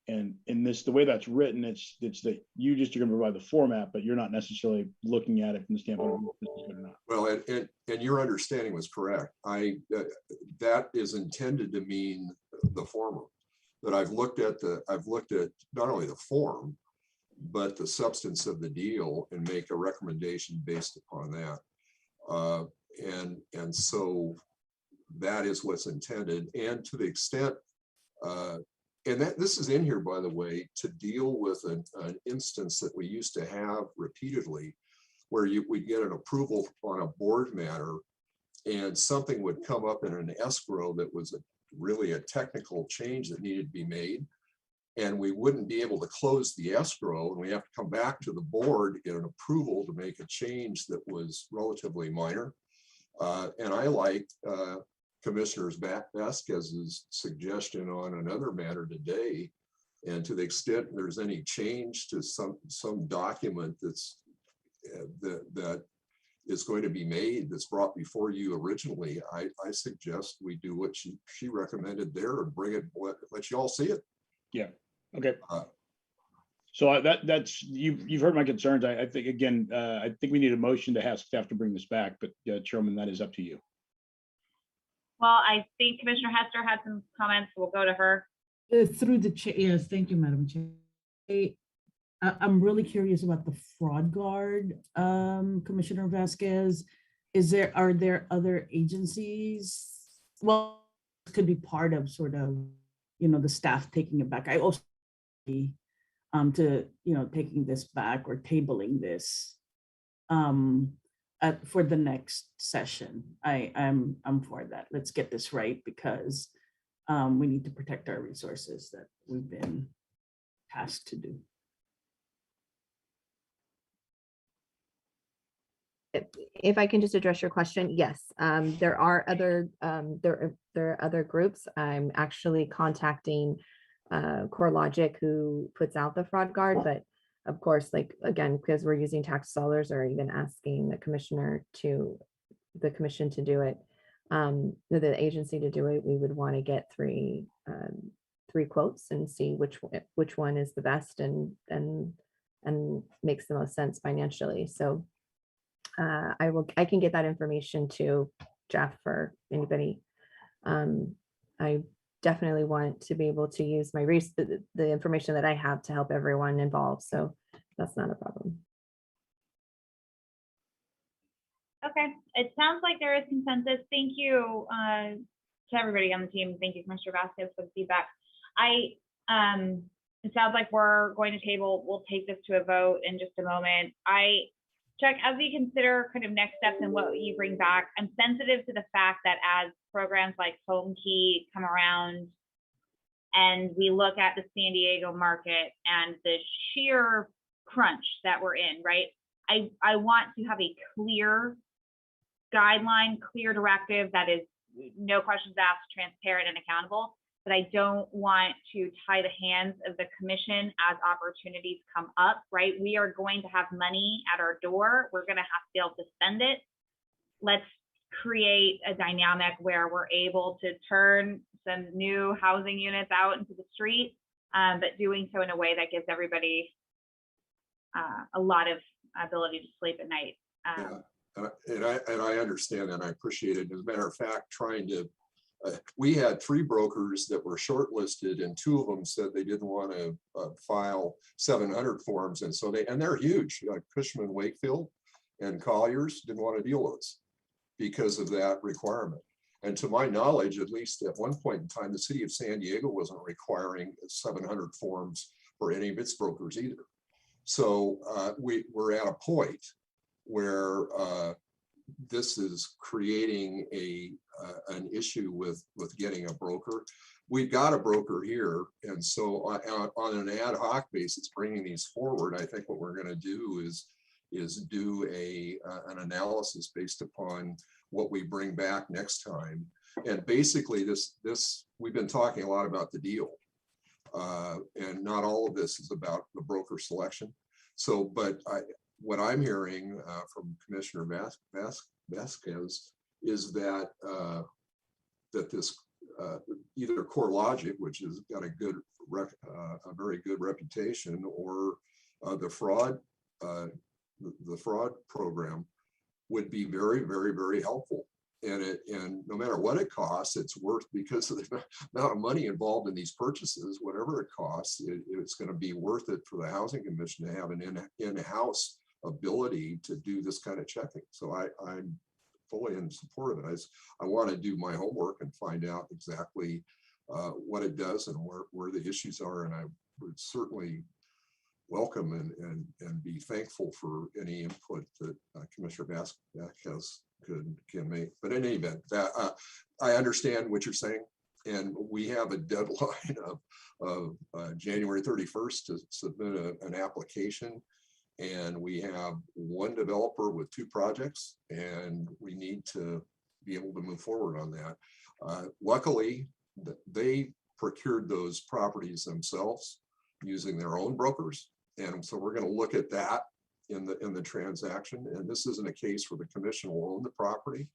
And in this, the way that's written, it's that you just are going to provide the format, but you're not necessarily looking at it from the standpoint of if this is good or not. Well, and your understanding was correct. That is intended to mean the former. But I've looked at not only the form, but the substance of the deal and make a recommendation based upon that. And so that is what's intended. And to the extent, and that this is in here, by the way, to deal with an instance that we used to have repeatedly, where we'd get an approval on a board matter and something would come up in an escrow that was really a technical change that needed to be made. And we wouldn't be able to close the escrow, and we have to come back to the board, get an approval to make a change that was relatively minor. And I like Commissioner Vasquez's suggestion on another matter today. And to the extent there's any change to some document that's that is going to be made, that's brought before you originally, I suggest we do what she recommended there and bring it, let you all see it. Yeah. Okay. So that's you've heard my concerns. I think again, I think we need a motion to have staff to bring this back, but Chairman, that is up to you. Well, I think Commissioner Hester had some comments. We'll go to her. Through the chair, yes, thank you, Madam Chair. I'm really curious about the fraud guard, Commissioner Vasquez. Are there other agencies? Well, it could be part of sort of, the staff taking it back. I also to taking this back or tabling this for the next session. I'm for that. Let's get this right, because we need to protect our resources that we've been tasked to do. If I can just address your question, yes, there are other there are other groups. I'm actually contacting CoreLogic, who puts out the fraud guard, but of course, like again, because we're using tax dollars, or even asking the commission to do it, the agency to do it, we would want to get three quotes and see which one is the best and makes the most sense financially. So I can get that information to Jeff or anybody. I definitely want to be able to use my the information that I have to help everyone involved. So that's not a problem. Okay, it sounds like there is consensus. Thank you to everybody on the team. Thank you, Commissioner Vasquez, for the feedback. It sounds like we're going to table. We'll take this to a vote in just a moment. Chuck, as we consider kind of next steps and what you bring back, I'm sensitive to the fact that as programs like Home Key come around and we look at the San Diego market and the sheer crunch that we're in, right? I want to have a clear guideline, clear directive that is no questions asked, transparent and accountable. But I don't want to tie the hands of the commission as opportunities come up, right? We are going to have money at our door. We're going to have to be able to spend it. Let's create a dynamic where we're able to turn some new housing units out into the street, but doing so in a way that gives everybody a lot of ability to sleep at night. And I understand that. I appreciate it. As a matter of fact, we had 3 brokers that were shortlisted, and 2 of them said they didn't want to file 700 forms, and so they're huge, like Cushman Wakefield and Colliers didn't want to deal with us because of that requirement. And to my knowledge, at least at one point in time, the city of San Diego wasn't requiring 700 forms for any of its brokers either. So we're at a point where this is creating an issue with getting a broker. We've got a broker here, and so on an ad hoc basis, bringing these forward, I think what we're going to do is do an analysis based upon what we bring back next time. And basically, this we've been talking a lot about the deal, and not all of this is about the broker selection. So, but what I'm hearing from Commissioner Vasquez is that this either CoreLogic, which has got a very good reputation, or the fraud program would be very, very, very helpful and no matter what it costs, it's worth, because of the amount of money involved in these purchases, whatever it costs, it's going to be worth it for the Housing Commission to have an in-house ability to do this kind of checking. So I'm fully in support of it. I want to do my homework and find out exactly what it does and where the issues are. And I would certainly welcome and be thankful for any input that Commissioner Bask can make. But in any event, I understand what you're saying, and we have a deadline of January 31st to submit an application. And we have one developer with 2 projects, and we need to be able to move forward on that. Luckily, they procured those properties themselves using their own brokers. And so we're going to look at that in the transaction. And this isn't a case where the commission will own the property.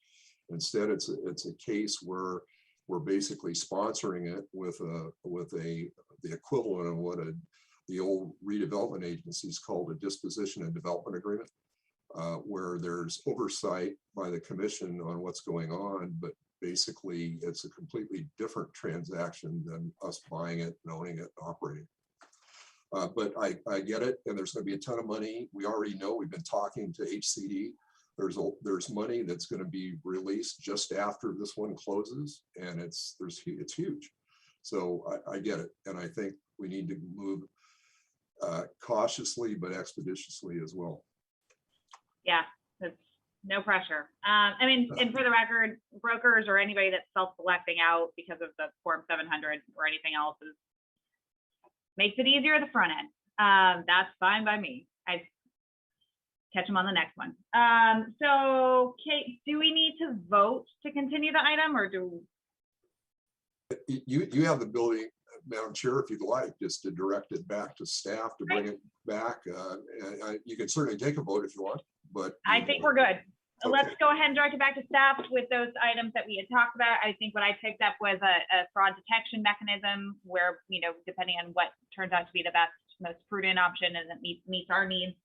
Instead, it's a case where we're basically sponsoring it with the equivalent of what the old redevelopment agencies called a disposition and development agreement, where there's oversight by the commission on what's going on, but basically it's a completely different transaction than us buying it, owning it, operating. But I get it, and there's going to be a ton of money. We already know, we've been talking to HCD. There's money that's going to be released just after this one closes, and it's huge. So I get it, and I think we need to move cautiously but expeditiously as well. Yeah, that's no pressure. I mean, and for the record, brokers or anybody that's self-selecting out because of the Form 700 or anything else makes it easier at the front end. That's fine by me. I catch them on the next one. So, Kate, do we need to vote to continue the item, or do you have the ability, Madam Chair, if you'd like, just to direct it back to staff to bring it back? You can certainly take a vote if you want, but I think we're good. Okay. Let's go ahead and direct it back to staff with those items that we had talked about. I think what I picked up was a fraud detection mechanism where, depending on what turns out to be the best, most prudent option and that meets our needs.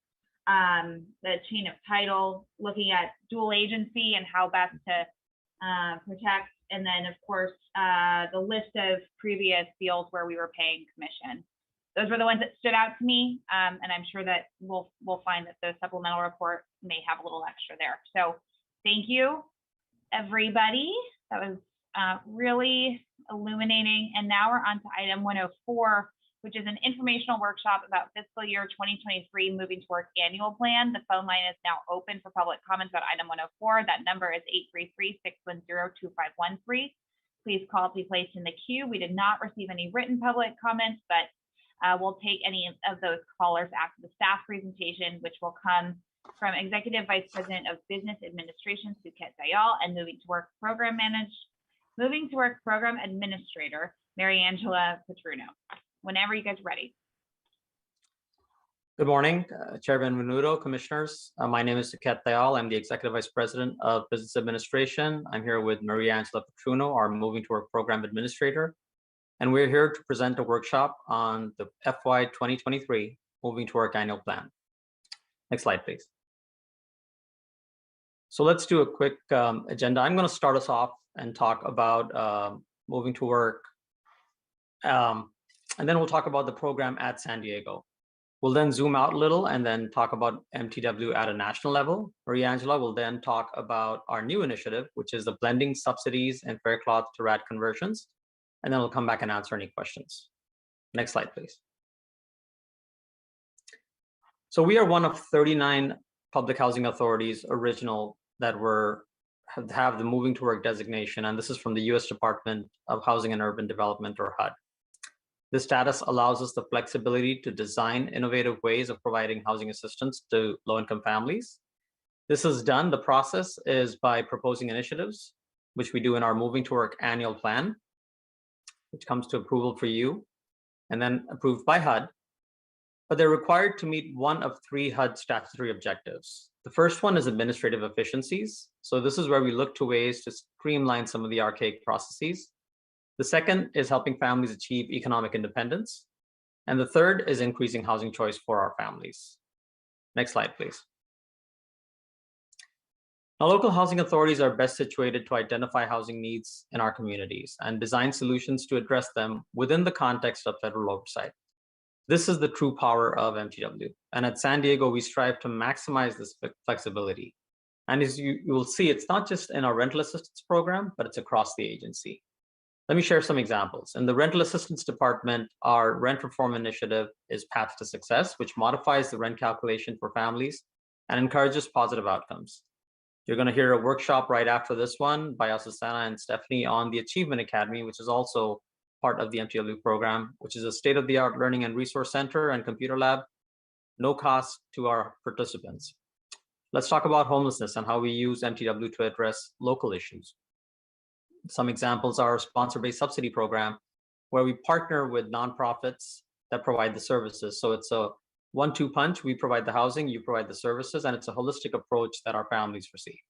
The chain of title, looking at dual agency and how best to protect. And then, of course, the list of previous deals where we were paying commission. Those were the ones that stood out to me, and I'm sure that we'll find that the supplemental report may have a little extra there. So thank you, everybody. That was really illuminating. And now we're on to item 104, which is an informational workshop about fiscal year 2023 moving to work annual plan. The phone line is now open for public comments about item 104. That number is 833-610-2513. Please call to be placed in the queue. We did not receive any written public comments, but we'll take any of those callers after the staff presentation, which will come from Executive Vice President of Business Administration, Suket Dayal, and Moving to Work Program Administrator, Mary Angela Petruno. Whenever you guys are ready. Good morning, Chairman Venuto, Commissioners. My name is Suket Dayal. I'm the Executive Vice President of Business Administration. I'm here with Maria Angela Petruno, our Moving to Work Program Administrator. And we're here to present a workshop on the FY 2023 Moving to Work Annual Plan. Next slide, please. So let's do a quick agenda. I'm going to start us off and talk about moving to work. And then we'll talk about the program at San Diego. We'll then zoom out a little and then talk about MTW at a national level. Maria Angela will then talk about our new initiative, which is the blending subsidies and fair cloth to RAD conversions. And then we'll come back and answer any questions. Next slide, please. So we are one of 39 public housing authorities original that have the moving to work designation. And this is from the US Department of Housing and Urban Development, or HUD. This status allows us the flexibility to design innovative ways of providing housing assistance to low-income families. This is done, the process is by proposing initiatives, which we do in our Moving to Work annual plan, which comes to approval for you, and then approved by HUD. But they're required to meet one of 3 HUD statutory objectives. The first one is administrative efficiencies. So this is where we look to ways to streamline some of the archaic processes. The second is helping families achieve economic independence. And the third is increasing housing choice for our families. Next slide, please. Now, local housing authorities are best situated to identify housing needs in our communities and design solutions to address them within the context of federal oversight. This is the true power of MTW. And at San Diego, we strive to maximize this flexibility. And as you will see, it's not just in our rental assistance program, but it's across the agency. Let me share some examples. In the rental assistance department, our rent reform initiative is Path to Success, which modifies the rent calculation for families and encourages positive outcomes. You're going to hear a workshop right after this one by Asusana and Stephanie on the Achievement Academy, which is also part of the MTW program, which is a state-of-the-art learning and resource center and computer lab, no cost to our participants. Let's talk about homelessness and how we use MTW to address local issues. Some examples are our sponsor-based subsidy program, where we partner with nonprofits that provide the services. So it's a 1-2 punch. We provide the housing, you provide the services, and it's a holistic approach that our families receive.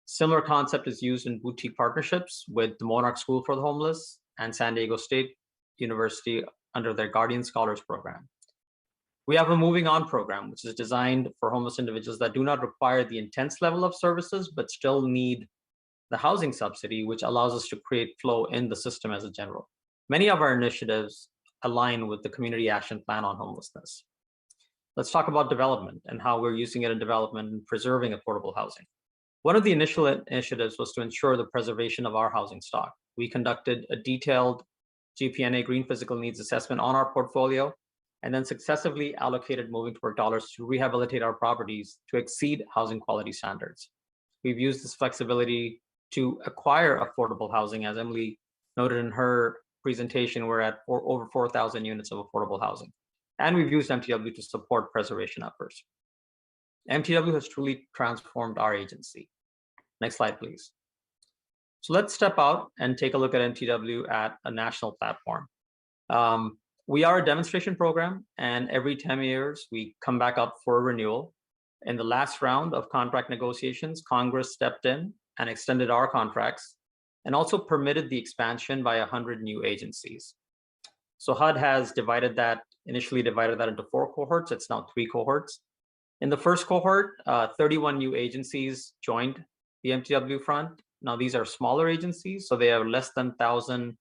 Similar concept is used in boutique partnerships with the Monarch School for the Homeless and San Diego State University under their Guardian Scholars Program. We have a Moving On program, which is designed for homeless individuals that do not require the intense level of services, but still need the housing subsidy, which allows us to create flow in the system as a general. Many of our initiatives align with the Community Action Plan on Homelessness. Let's talk about development and how we're using it in development and preserving affordable housing. One of the initial initiatives was to ensure the preservation of our housing stock. We conducted a detailed GPNA Green Physical Needs Assessment on our portfolio, and then successively allocated moving to work dollars to rehabilitate our properties to exceed housing quality standards. We've used this flexibility to acquire affordable housing. As Emily noted in her presentation, we're at over 4,000 units of affordable housing. And we've used MTW to support preservation efforts. MTW has truly transformed our agency. Next slide, please. So let's step out and take a look at MTW at a national platform. We are a demonstration program, and every 10 years, we come back up for a renewal. In the last round of contract negotiations, Congress stepped in and extended our contracts and also permitted the expansion by 100 new agencies. So HUD has initially divided that into 4 cohorts. It's now 3 cohorts. In the first cohort, 31 new agencies joined the MTW front. Now these are smaller agencies, so they have less than 1,000,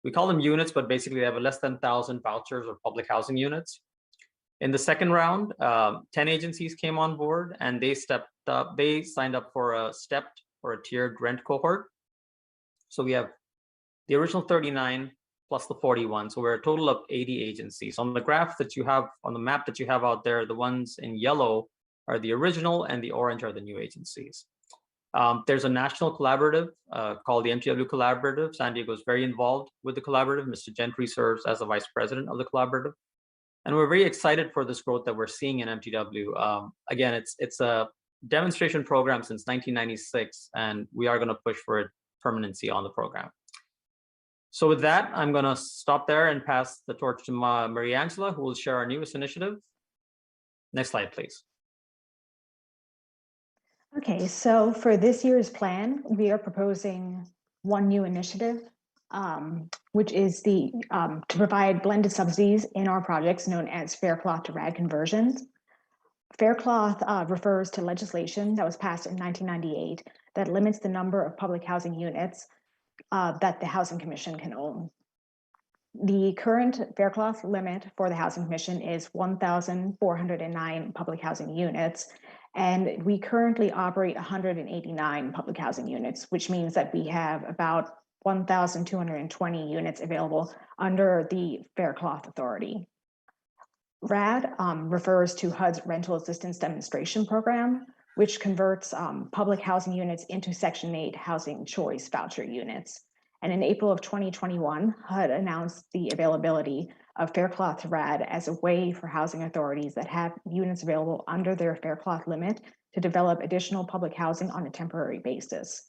we call them units, but basically they have less than 1,000 vouchers or public housing units. In the second round, 10 agencies came on board and they stepped up, they signed up for a stepped or a tiered rent cohort. So we have the original 39 plus the 41. So we're a total of 80 agencies. On the graph that you have, on the map that you have out there, the ones in yellow are the original and the orange are the new agencies. There's a national collaborative called the MTW Collaborative. San Diego is very involved with the collaborative. Mr. Gentry serves as the vice president of the collaborative. And we're very excited for this growth that we're seeing in MTW. Again, it's a demonstration program since 1996, and we are going to push for its permanency on the program. So with that, I'm going to stop there and pass the torch to Maria Angela, who will share our newest initiative. Next slide, please. Okay, so for this year's plan, we are proposing one new initiative, which is to provide blended subsidies in our projects known as Fair Cloth to Rad conversions. Fair Cloth refers to legislation that was passed in 1998 that limits the number of public housing units that the Housing Commission can own. The current Fair Cloth limit for the Housing Commission is 1,409 public housing units, and we currently operate 189 public housing units, which means that we have about 1,220 units available under the Fair Cloth Authority. RAD refers to HUD's Rental Assistance Demonstration Program, which converts public housing units into Section 8 Housing Choice Voucher units. And in April of 2021, HUD announced the availability of Fair Cloth to Rad as a way for housing authorities that have units available under their Fair Cloth limit to develop additional public housing on a temporary basis.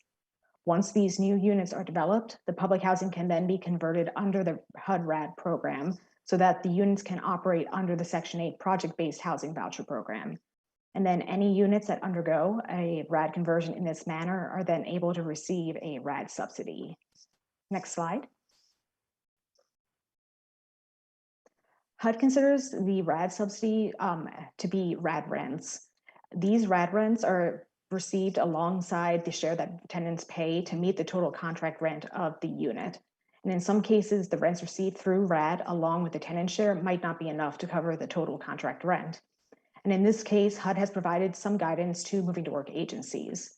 Once these new units are developed, the public housing can then be converted under the HUD RAD program so that the units can operate under the Section 8 project-based housing voucher program. And then any units that undergo a RAD conversion in this manner are then able to receive a RAD subsidy. Next slide. HUD considers the RAD subsidy to be RAD rents. These RAD rents are received alongside the share that tenants pay to meet the total contract rent of the unit. And in some cases, the rents received through RAD along with the tenant share might not be enough to cover the total contract rent. And in this case, HUD has provided some guidance to moving to work agencies.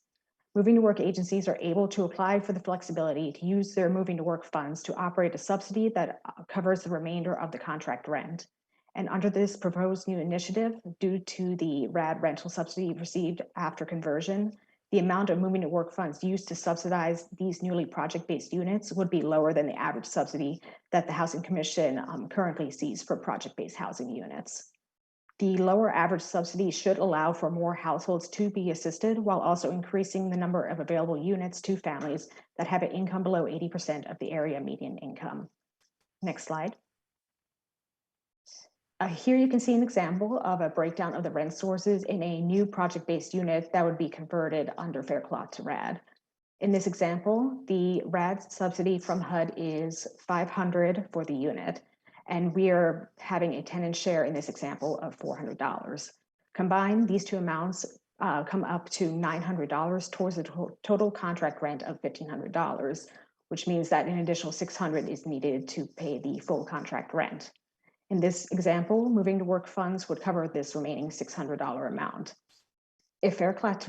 Moving to work agencies are able to apply for the flexibility to use their moving to work funds to operate a subsidy that covers the remainder of the contract rent. And under this proposed new initiative, due to the RAD rental subsidy received after conversion, the amount of moving to work funds used to subsidize these newly project-based units would be lower than the average subsidy that the Housing Commission currently sees for project-based housing units. The lower average subsidy should allow for more households to be assisted while also increasing the number of available units to families that have an income below 80% of the area median income. Next slide. Here you can see an example of a breakdown of the rent sources in a new project-based unit that would be converted under Fair Cloth to RAD. In this example, the RAD subsidy from HUD is $500 for the unit, and we are having a tenant share in this example of $400. Combined, these two amounts come up to $900 towards the total contract rent of $1,500, which means that an additional $600 is needed to pay the full contract rent. In this example, moving to work funds would cover this remaining $600 amount. If Fair Cloth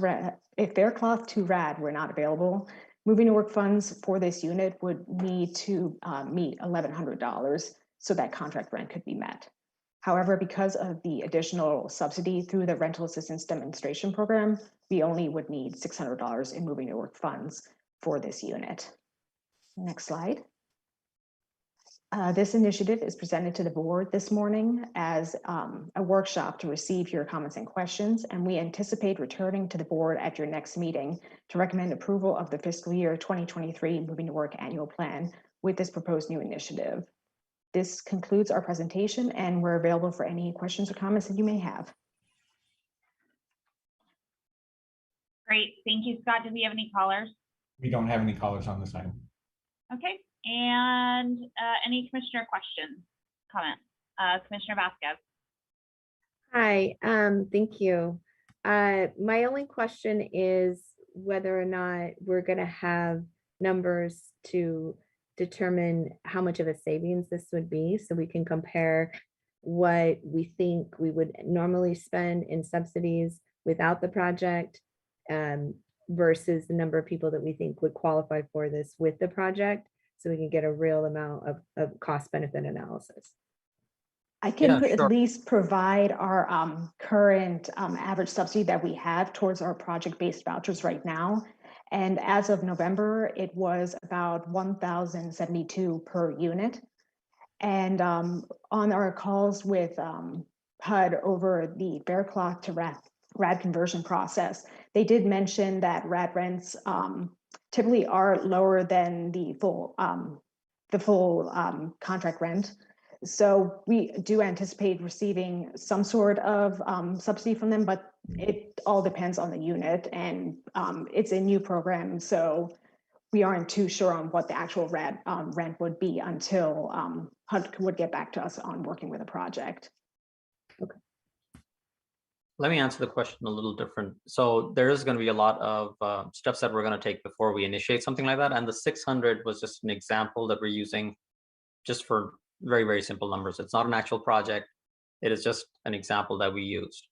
to RAD were not available, moving to work funds for this unit would need to meet $1,100 so that contract rent could be met. However, because of the additional subsidy through the Rental Assistance Demonstration Program, we only would need $600 in moving to work funds for this unit. Next slide. This initiative is presented to the board this morning as a workshop to receive your comments and questions, and we anticipate returning to the board at your next meeting to recommend approval of the fiscal year 2023 Moving to Work Annual Plan with this proposed new initiative. This concludes our presentation, and we're available for any questions or comments that you may have. Great, thank you, Scott. Do we have any callers? We don't have any callers on this item. Okay, and any commissioner questions, comments? Commissioner Vasquez. Hi, thank you. My only question is whether or not we're going to have numbers to determine how much of a savings this would be, so we can compare what we think we would normally spend in subsidies without the project versus the number of people that we think would qualify for this with the project, so we can get a real amount of cost benefit analysis. I can at least provide our current average subsidy that we have towards our project-based vouchers right now. And as of November, it was about $1,072 per unit. And on our calls with HUD over the Fair Cloth to RAD conversion process, they did mention that RAD rents typically are lower than the full contract rent. So we do anticipate receiving some sort of subsidy from them, but it all depends on the unit, and it's a new program, so we aren't too sure on what the actual RAD rent would be until HUD would get back to us on working with a project. Okay. Let me answer the question a little different. So there is going to be a lot of steps that we're going to take before we initiate something like that, and the 600 was just an example that we're using just for very, very simple numbers. It's not an actual project. It is just an example that we used.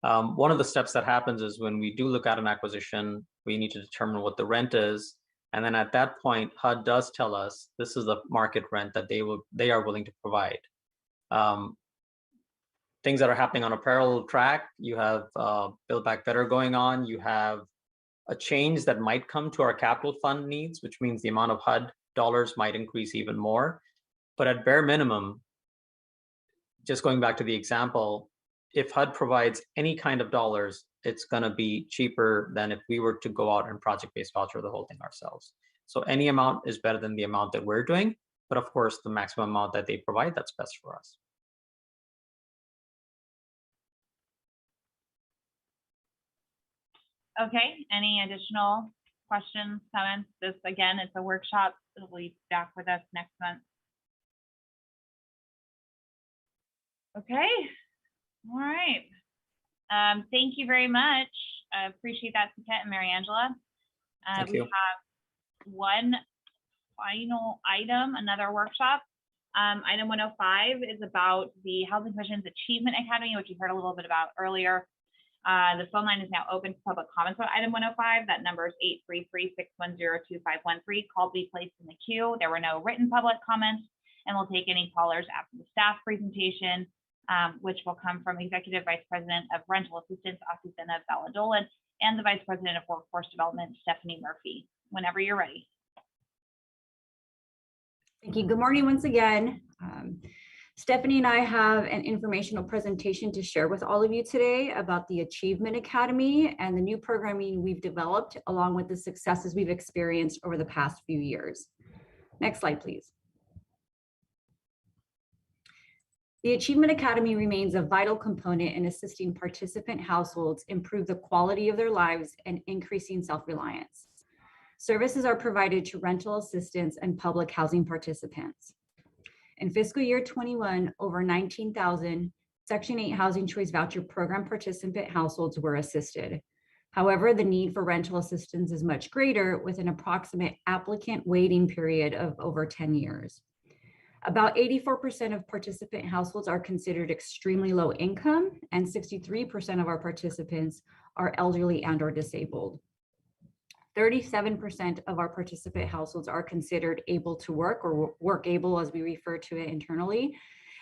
One of the steps that happens is when we do look at an acquisition, we need to determine what the rent is. And then at that point, HUD does tell us this is the market rent that they are willing to provide. Things that are happening on a parallel track, you have Build Back Better going on. You have a change that might come to our capital fund needs, which means the amount of HUD dollars might increase even more. But at bare minimum, just going back to the example, if HUD provides any kind of dollars, it's going to be cheaper than if we were to go out and project-based voucher the whole thing ourselves. So any amount is better than the amount that we're doing. But of course, the maximum amount that they provide, that's best for us. Okay, any additional questions, comments? This, again, it's a workshop. It'll be back with us next month. Okay, all right. Thank you very much. Appreciate that, Saket and Mary Angela. Thank We you. have one final item, another workshop. Item 105 is about the Housing Commission's Achievement Academy, which you heard a little bit about earlier. The phone line is now open to public comments on item 105. That number is 833-610-2513. Call be placed in the queue. There were no written public comments, and we'll take any callers after the staff presentation, which will come from Executive Vice President of Rental Assistance, Azucena Valadolan, and the Vice President of Workforce Development, Stephanie Murphy. Whenever you're ready. Thank you. Good morning once again. Stephanie and I have an informational presentation to share with all of you today about the Achievement Academy and the new programming we've developed, along with the successes we've experienced over the past few years. Next slide, please. The Achievement Academy remains a vital component in assisting participant households improve the quality of their lives and increasing self-reliance. Services are provided to rental assistance and public housing participants. In fiscal year 21, over 19,000 Section 8 Housing Choice Voucher Program participant households were assisted. However, the need for rental assistance is much greater, with an approximate applicant waiting period of over 10 years. About 84% of participant households are considered extremely low income, and 63% of our participants are elderly and/or disabled. 37% of our participant households are considered able to work, or work able as we refer to it internally,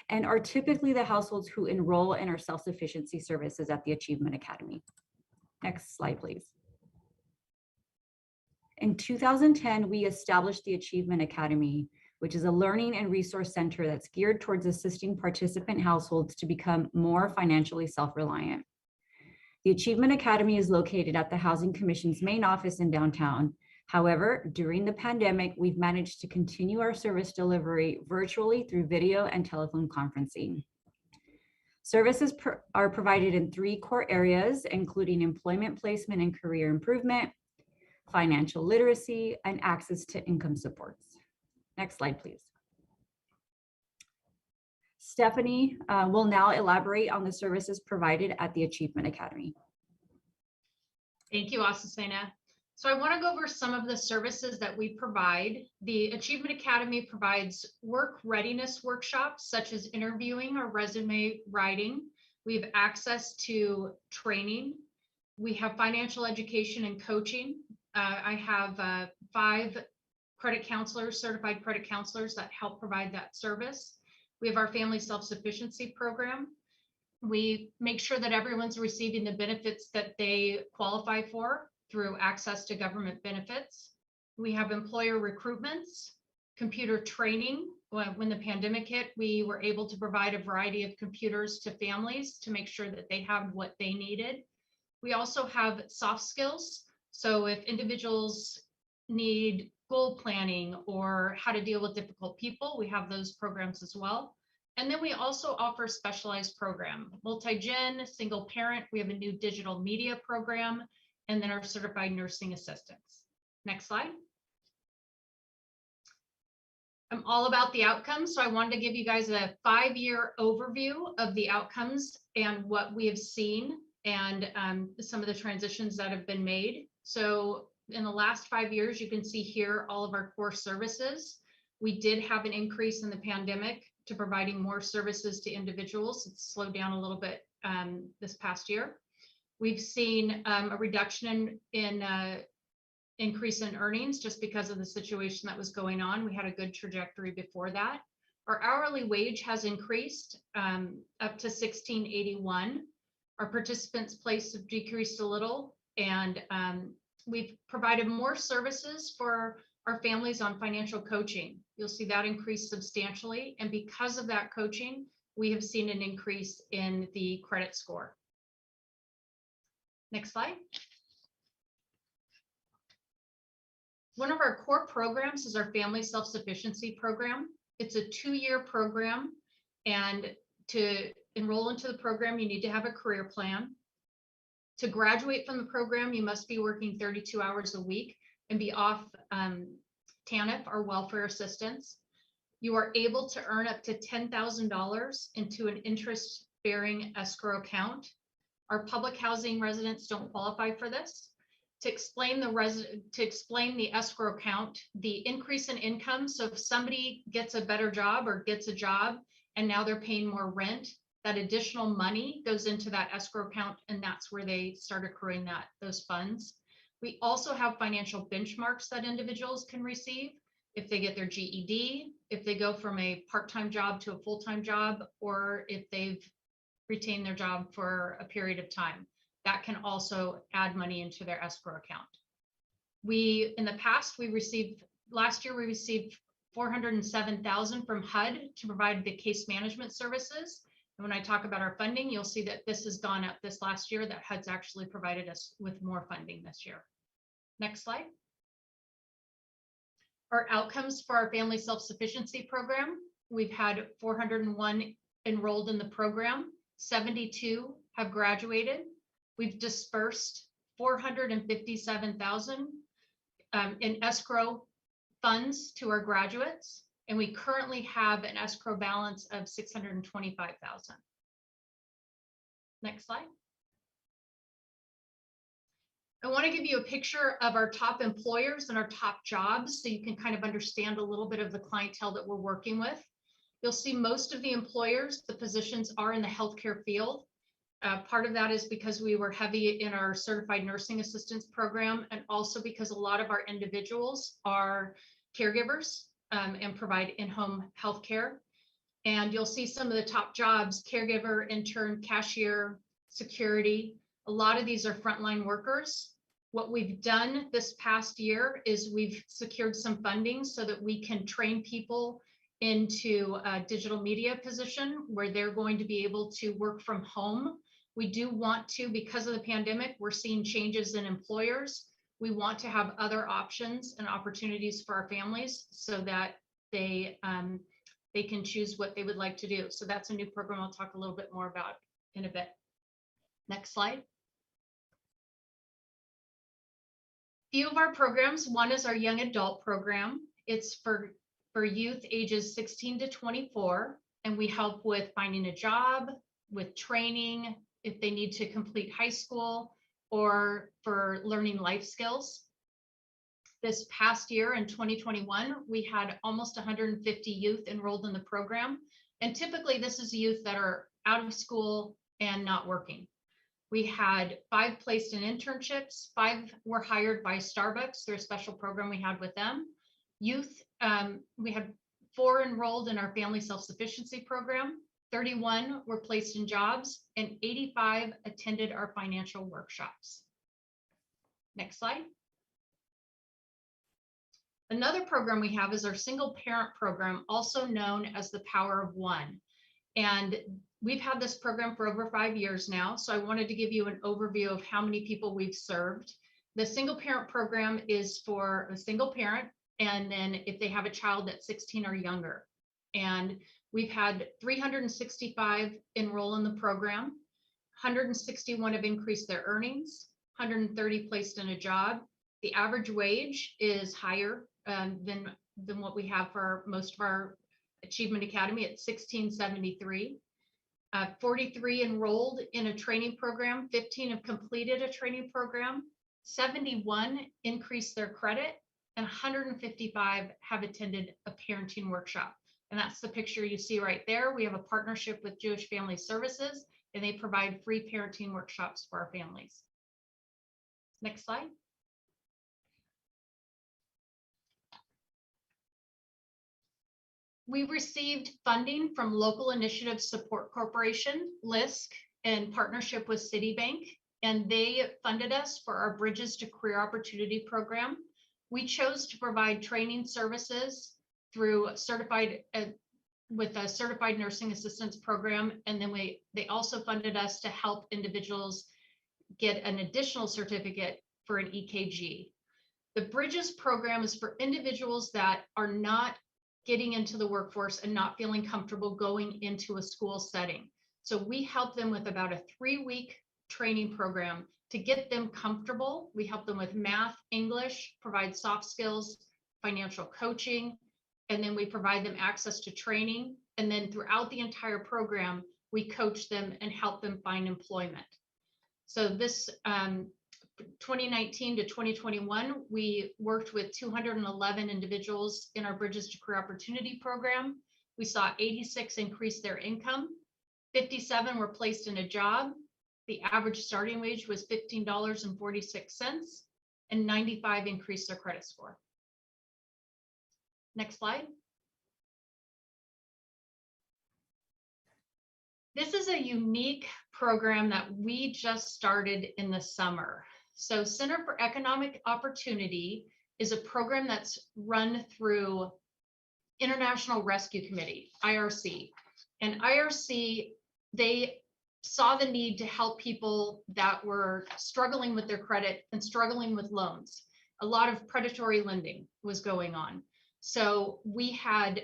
and are typically the households who enroll in our self-sufficiency services at the Achievement Academy. Next slide, please. In 2010, we established the Achievement Academy, which is a learning and resource center that's geared towards assisting participant households to become more financially self-reliant. The Achievement Academy is located at the Housing Commission's main office in downtown. However, during the pandemic, we've managed to continue our service delivery virtually through video and telephone conferencing. Services are provided in 3 core areas, including employment placement and career improvement, financial literacy, and access to income supports. Next slide, please. Stephanie will now elaborate on the services provided at the Achievement Academy. Thank you, Azucena. So I want to go over some of the services that we provide. The Achievement Academy provides work readiness workshops, such as interviewing or resume writing. We have access to training. We have financial education and coaching. I have 5 credit counselors, certified credit counselors, that help provide that service. We have our family self-sufficiency program. We make sure that everyone's receiving the benefits that they qualify for through access to government benefits. We have employer recruitments, computer training. When the pandemic hit, we were able to provide a variety of computers to families to make sure that they have what they needed. We also have soft skills. So if individuals need goal planning or how to deal with difficult people, we have those programs as well. And then we also offer specialized program, multi-gen, single parent. We have a new digital media program, and then our certified nursing assistants. Next slide. I'm all about the outcomes. So I wanted to give you guys a 5-year overview of the outcomes and what we have seen, and some of the transitions that have been made. So in the last 5 years, you can see here all of our core services. We did have an increase in the pandemic to providing more services to individuals. It's slowed down a little bit this past year. We've seen a reduction in increase in earnings just because of the situation that was going on. We had a good trajectory before that. Our hourly wage has increased up to $16.81. Our participants' place have decreased a little, and we've provided more services for our families on financial coaching. You'll see that increase substantially. And because of that coaching, we have seen an increase in the credit score. Next slide. One of our core programs is our family self-sufficiency program. It's a 2-year program, and to enroll into the program, you need to have a career plan. To graduate from the program, you must be working 32 hours a week and be off TANF, or welfare assistance. You are able to earn up to $10,000 into an interest-bearing escrow account. Our public housing residents don't qualify for this. To explain the escrow account, the increase in income. So if somebody gets a better job or gets a job and now they're paying more rent, that additional money goes into that escrow account, and that's where they start accruing those funds. We also have financial benchmarks that individuals can receive if they get their GED, if they go from a part-time job to a full-time job, or if they've retained their job for a period of time. That can also add money into their escrow account. In the past, last year we received $407,000 from HUD to provide the case management services. And when I talk about our funding, you'll see that this has gone up this last year, that HUD's actually provided us with more funding this year. Next slide. Our outcomes for our family self-sufficiency program. We've had 401 enrolled in the program. 72 have graduated. We've dispersed $457,000 in escrow funds to our graduates, and we currently have an escrow balance of $625,000. Next slide. I want to give you a picture of our top employers and our top jobs so you can kind of understand a little bit of the clientele that we're working with. You'll see most of the employers, the positions are in the healthcare field. Part of that is because we were heavy in our certified nursing assistance program, and also because a lot of our individuals are caregivers and provide in-home healthcare. And you'll see some of the top jobs: caregiver, intern, cashier, security. A lot of these are frontline workers. What we've done this past year is we've secured some funding so that we can train people into a digital media position where they're going to be able to work from home. We do want to, because of the pandemic, we're seeing changes in employers. We want to have other options and opportunities for our families so that they can choose what they would like to do. So that's a new program I'll talk a little bit more about in a bit. Next slide. Few of our programs. One is our young adult program. It's for youth ages 16 to 24, and we help with finding a job, with training, if they need to complete high school, or for learning life skills. This past year in 2021, we had almost 150 youth enrolled in the program. And typically this is youth that are out of school and not working. We had 5 placed in internships, 5 were hired by Starbucks through a special program we had with them. Youth, we had 4 enrolled in our family self-sufficiency program, 31 were placed in jobs, and 85 attended our financial workshops. Next slide. Another program we have is our single parent program, also known as the Power of One. And we've had this program for over 5 years now. So I wanted to give you an overview of how many people we've served. The single parent program is for a single parent, and then if they have a child that's 16 or younger. And we've had 365 enroll in the program. 161 have increased their earnings, 130 placed in a job. The average wage is higher than what we have for most of our Achievement Academy at $16.73. 43 enrolled in a training program, 15 have completed a training program, 71 increased their credit, and 155 have attended a parenting workshop. And that's the picture you see right there. We have a partnership with Jewish Family Services, and they provide free parenting workshops for our families. Next slide. We received funding from Local Initiative Support Corporation, LISC, in partnership with Citibank, and they funded us for our Bridges to Career Opportunity program. We chose to provide training services through with a certified nursing assistance program, and then they also funded us to help individuals get an additional certificate for an EKG. The Bridges program is for individuals that are not getting into the workforce and not feeling comfortable going into a school setting. So we help them with about a 3-week training program to get them comfortable. We help them with math, English, provide soft skills, financial coaching, and then we provide them access to training. And then throughout the entire program, we coach them and help them find employment. So this 2019 to 2021, we worked with 211 individuals in our Bridges to Career Opportunity program. We saw 86 increase their income, 57 were placed in a job. The average starting wage was $15.46, and 95 increased their credit score. Next slide. This is a unique program that we just started in the summer. So Center for Economic Opportunity is a program that's run through International Rescue Committee, IRC. And IRC, they saw the need to help people that were struggling with their credit and struggling with loans. A lot of predatory lending was going on. So we had,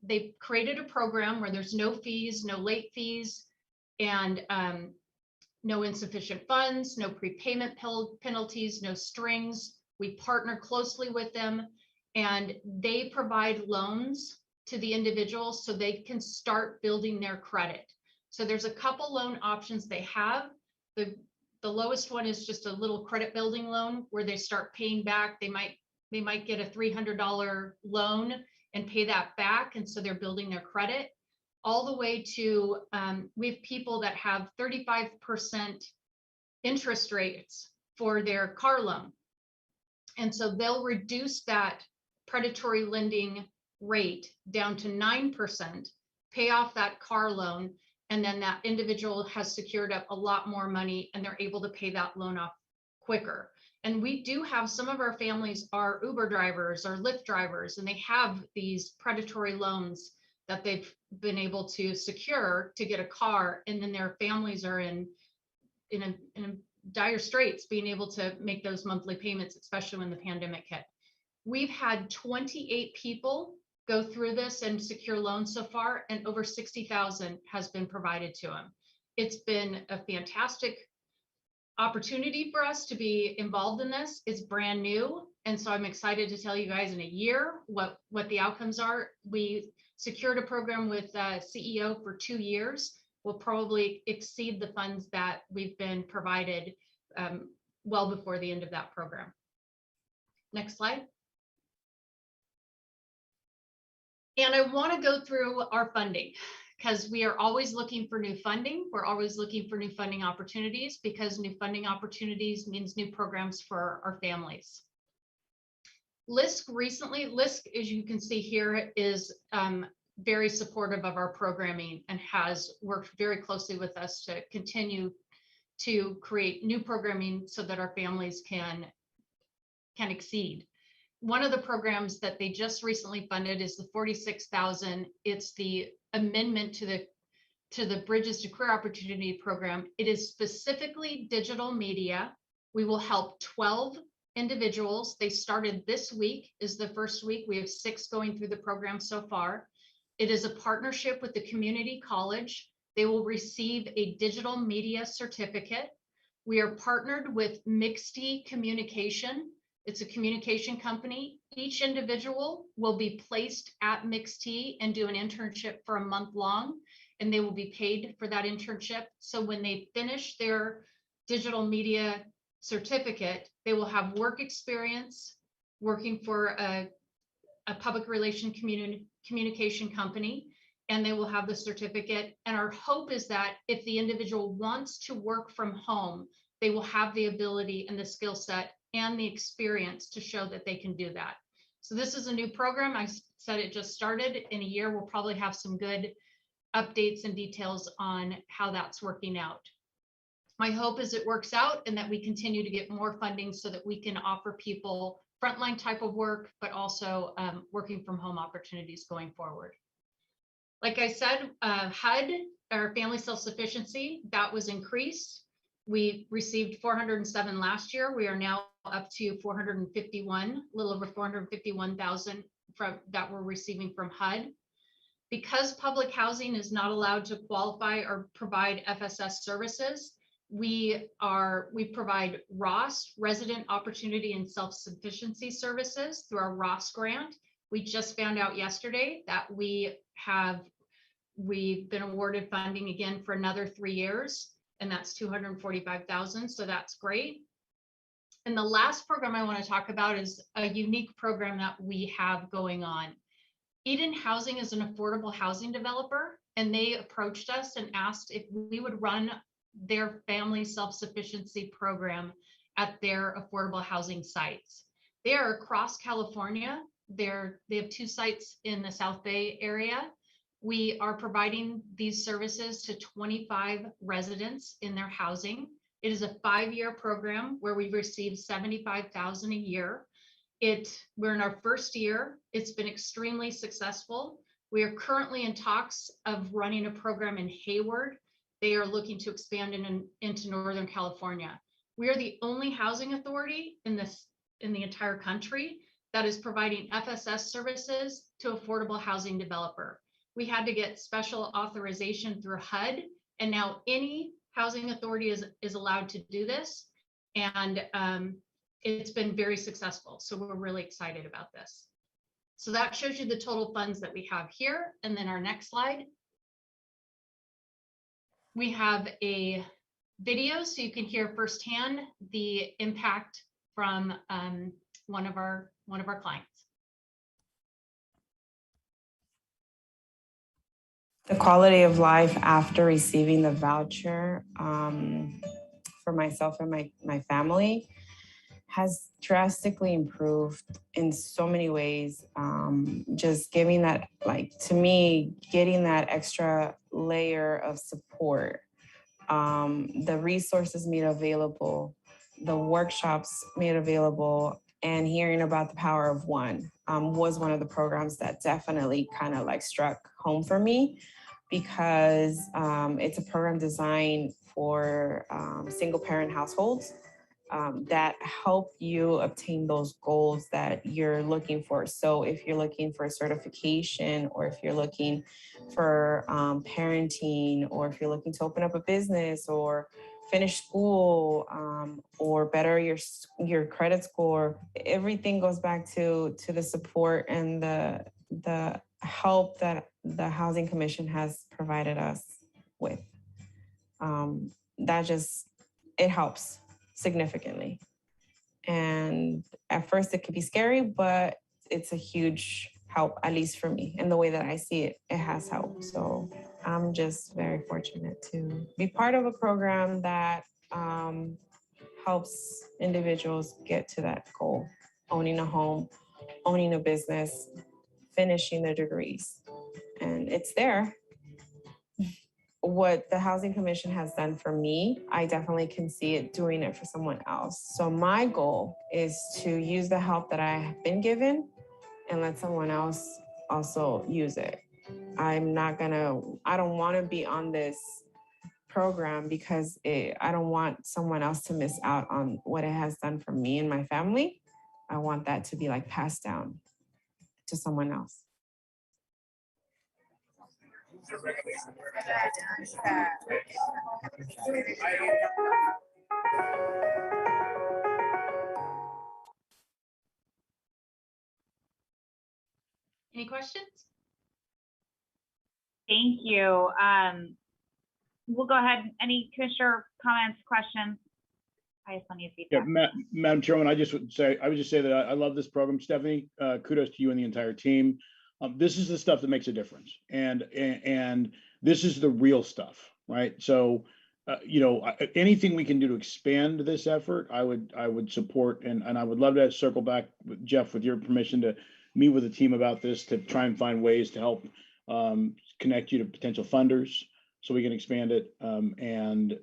they created a program where there's no fees, no late fees, and no insufficient funds, no prepayment penalties, no strings. We partner closely with them, and they provide loans to the individuals so they can start building their credit. So there's a couple loan options they have. The lowest one is just a little credit building loan where they start paying back. They might get a $300 loan and pay that back. And so they're building their credit, all the way to, we have people that have 35% interest rates for their car loan. And so they'll reduce that predatory lending rate down to 9%, pay off that car loan, and then that individual has secured up a lot more money and they're able to pay that loan off quicker. And we do have some of our families are Uber drivers or Lyft drivers, and they have these predatory loans that they've been able to secure to get a car, and then their families are in dire straits being able to make those monthly payments, especially when the pandemic hit. We've had 28 people go through this and secure loans so far, and over 60,000 has been provided to them. It's been a fantastic opportunity for us to be involved in this. It's brand new, and so I'm excited to tell you guys in a year what the outcomes are. We secured a program with CEO for 2 years. We'll probably exceed the funds that we've been provided well before the end of that program. Next slide. And I want to go through our funding, because we are always looking for new funding. We're always looking for new funding opportunities, because new funding opportunities means new programs for our families. LISC recently, LISC, as you can see here, is very supportive of our programming and has worked very closely with us to continue to create new programming so that our families can exceed. One of the programs that they just recently funded is the 46,000. It's the amendment to the Bridges to Career Opportunity program. It is specifically digital media. We will help 12 individuals. They started this week, is the first week. We have 6 going through the program so far. It is a partnership with the community college. They will receive a digital media certificate. We are partnered with Mixed Communication. It's a communication company. Each individual will be placed at Mixed and do an internship for a month long, and they will be paid for that internship. So when they finish their digital media certificate, they will have work experience working for a public relation communication company, and they will have the certificate. And our hope is that if the individual wants to work from home, they will have the ability and the skill set and the experience to show that they can do that. So this is a new program. I said it just started. In a year, we'll probably have some good updates and details on how that's working out. My hope is it works out and that we continue to get more funding so that we can offer people frontline type of work, but also working from home opportunities going forward. Like I said, HUD, our family self-sufficiency, that was increased. We received 407 last year. We are now up to 451, a little over 451,000 that we're receiving from HUD. Because public housing is not allowed to qualify or provide FSS services, we provide ROS, Resident Opportunity and Self-Sufficiency Services, through our ROS grant. We just found out yesterday that we've been awarded funding again for another 3 years. and that's 245,000. So that's great. And the last program I want to talk about is a unique program that we have going on. Eden Housing is an affordable housing developer, and they approached us and asked if we would run their family self-sufficiency program at their affordable housing sites. They are across California. They have 2 sites in the South Bay area. We are providing these services to 25 residents in their housing. It is a 5-year program where we've received $75,000 a year. We're in our first year. It's been extremely successful. We are currently in talks of running a program in Hayward. They are looking to expand into Northern California. We are the only housing authority in the entire country that is providing FSS services to affordable housing developer. We had to get special authorization through HUD, and now any housing authority is allowed to do this. And it's been very successful. So we're really excited about this. So that shows you the total funds that we have here. And then our next slide. We have a video so you can hear firsthand the impact from one of our clients. The quality of life after receiving the voucher for myself and my family has drastically improved in so many ways. Just giving that, to me, getting that extra layer of support, the resources made available, the workshops made available, and hearing about the power of one was one of the programs that definitely kind of struck home for me, because it's a program designed for single parent households that help you obtain those goals that you're looking for. So if you're looking for a certification, or if you're looking for parenting, or if you're looking to open up a business or finish school, or better your credit score, everything goes back to the support and the help that the Housing Commission has provided us with. It helps significantly. And at first it could be scary, but it's a huge help, at least for me. And the way that I see it, it has helped. So I'm just very fortunate to be part of a program that helps individuals get to that goal, owning a home, owning a business, finishing their degrees. And it's there. What the Housing Commission has done for me, I definitely can see it doing it for someone else. So my goal is to use the help that I have been given and let someone else also use it. I don't want to be on this program because I don't want someone else to miss out on what it has done for me and my family. I want that to be passed down to someone else. Any questions? Thank you. We'll go ahead. Any commissioner comments, questions? I just want you to feedback. Yeah, Madam Chairman, I would just say that I love this program, Stephanie. Kudos to you and the entire team. This is the stuff that makes a difference, and this is the real stuff, right? So, anything we can do to expand this effort, I would support, and I would love to circle back with Jeff, with your permission, to meet with the team about this, to try and find ways to help connect you to potential funders so we can expand it, and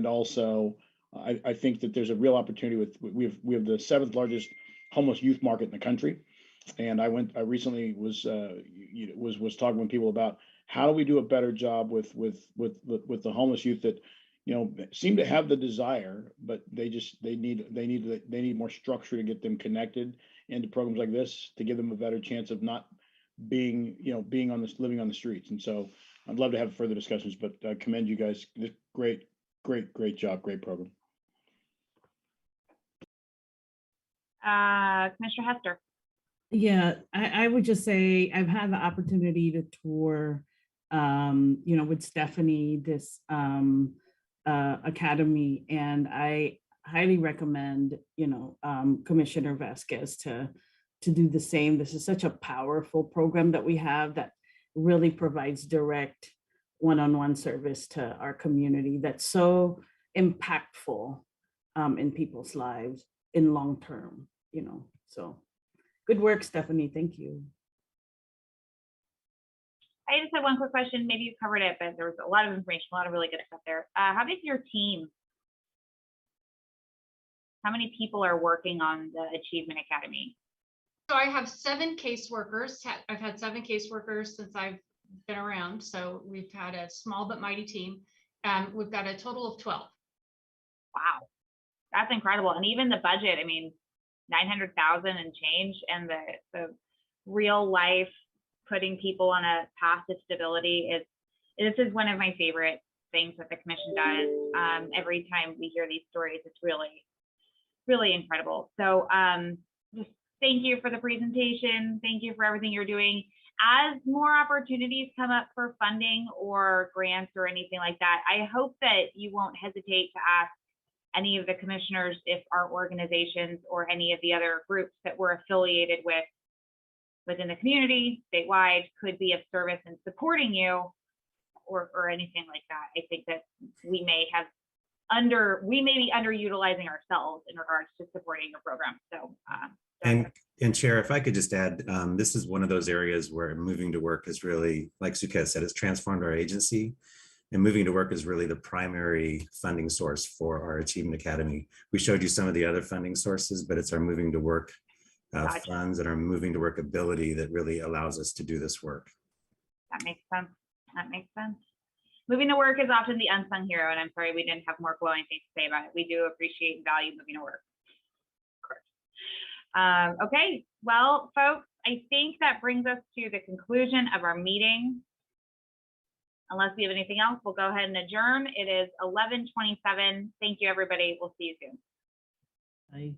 also I think that there's a real opportunity we have the 7th largest homeless youth market in the country. And I recently was talking with people about how do we do a better job with the homeless youth that seem to have the desire, but they need more structure to get them connected into programs like this, to give them a better chance of not living on the streets. And so I'd love to have further discussions, but I commend you guys. Great job, great program. Commissioner Hester. Yeah, I would just say I've had the opportunity to tour, with Stephanie, this Academy, and I highly recommend, Commissioner Vasquez to do the same. This is such a powerful program that we have that really provides direct one-on-one service to our community that's so impactful in people's lives in long term, so good work, Stephanie. Thank you. I just had one quick question. Maybe you covered it, but there was a lot of information, a lot of really good stuff there. How big is your team? How many people are working on the Achievement Academy? So I have 7 caseworkers. I've had 7 caseworkers since I've been around. So we've had a small but mighty team. We've got a total of 12. Wow, that's incredible. And even the budget, I mean, 900,000 and change, and the real life putting people on a path to stability this is one of my favorite things that the commission does. Every time we hear these stories, it's really, really incredible. So just thank you for the presentation. Thank you for everything you're doing. As more opportunities come up for funding or grants or anything like that, I hope that you won't hesitate to ask any of the commissioners if our organizations or any of the other groups that we're affiliated with within the community statewide could be of service in supporting you or anything like that. I think that we may be underutilizing ourselves in regards to supporting your program. So and Chair, if I could just add, this is one of those areas where moving to work is really, like Suket said, it's transformed our agency. And moving to work is really the primary funding source for our Achievement Academy. We showed you some of the other funding sources, but it's our moving to work funds and our moving to work ability that really allows us to do this work. That makes sense. That makes sense. Moving to work is often the unsung hero, and I'm sorry we didn't have more glowing things to say about it. We do appreciate and value moving to work. Of course. Okay, well, folks, I think that brings us to the conclusion of our meeting. Unless we have anything else, we'll go ahead and adjourn. It is 11:27. Thank you, everybody. We'll see you soon. Bye.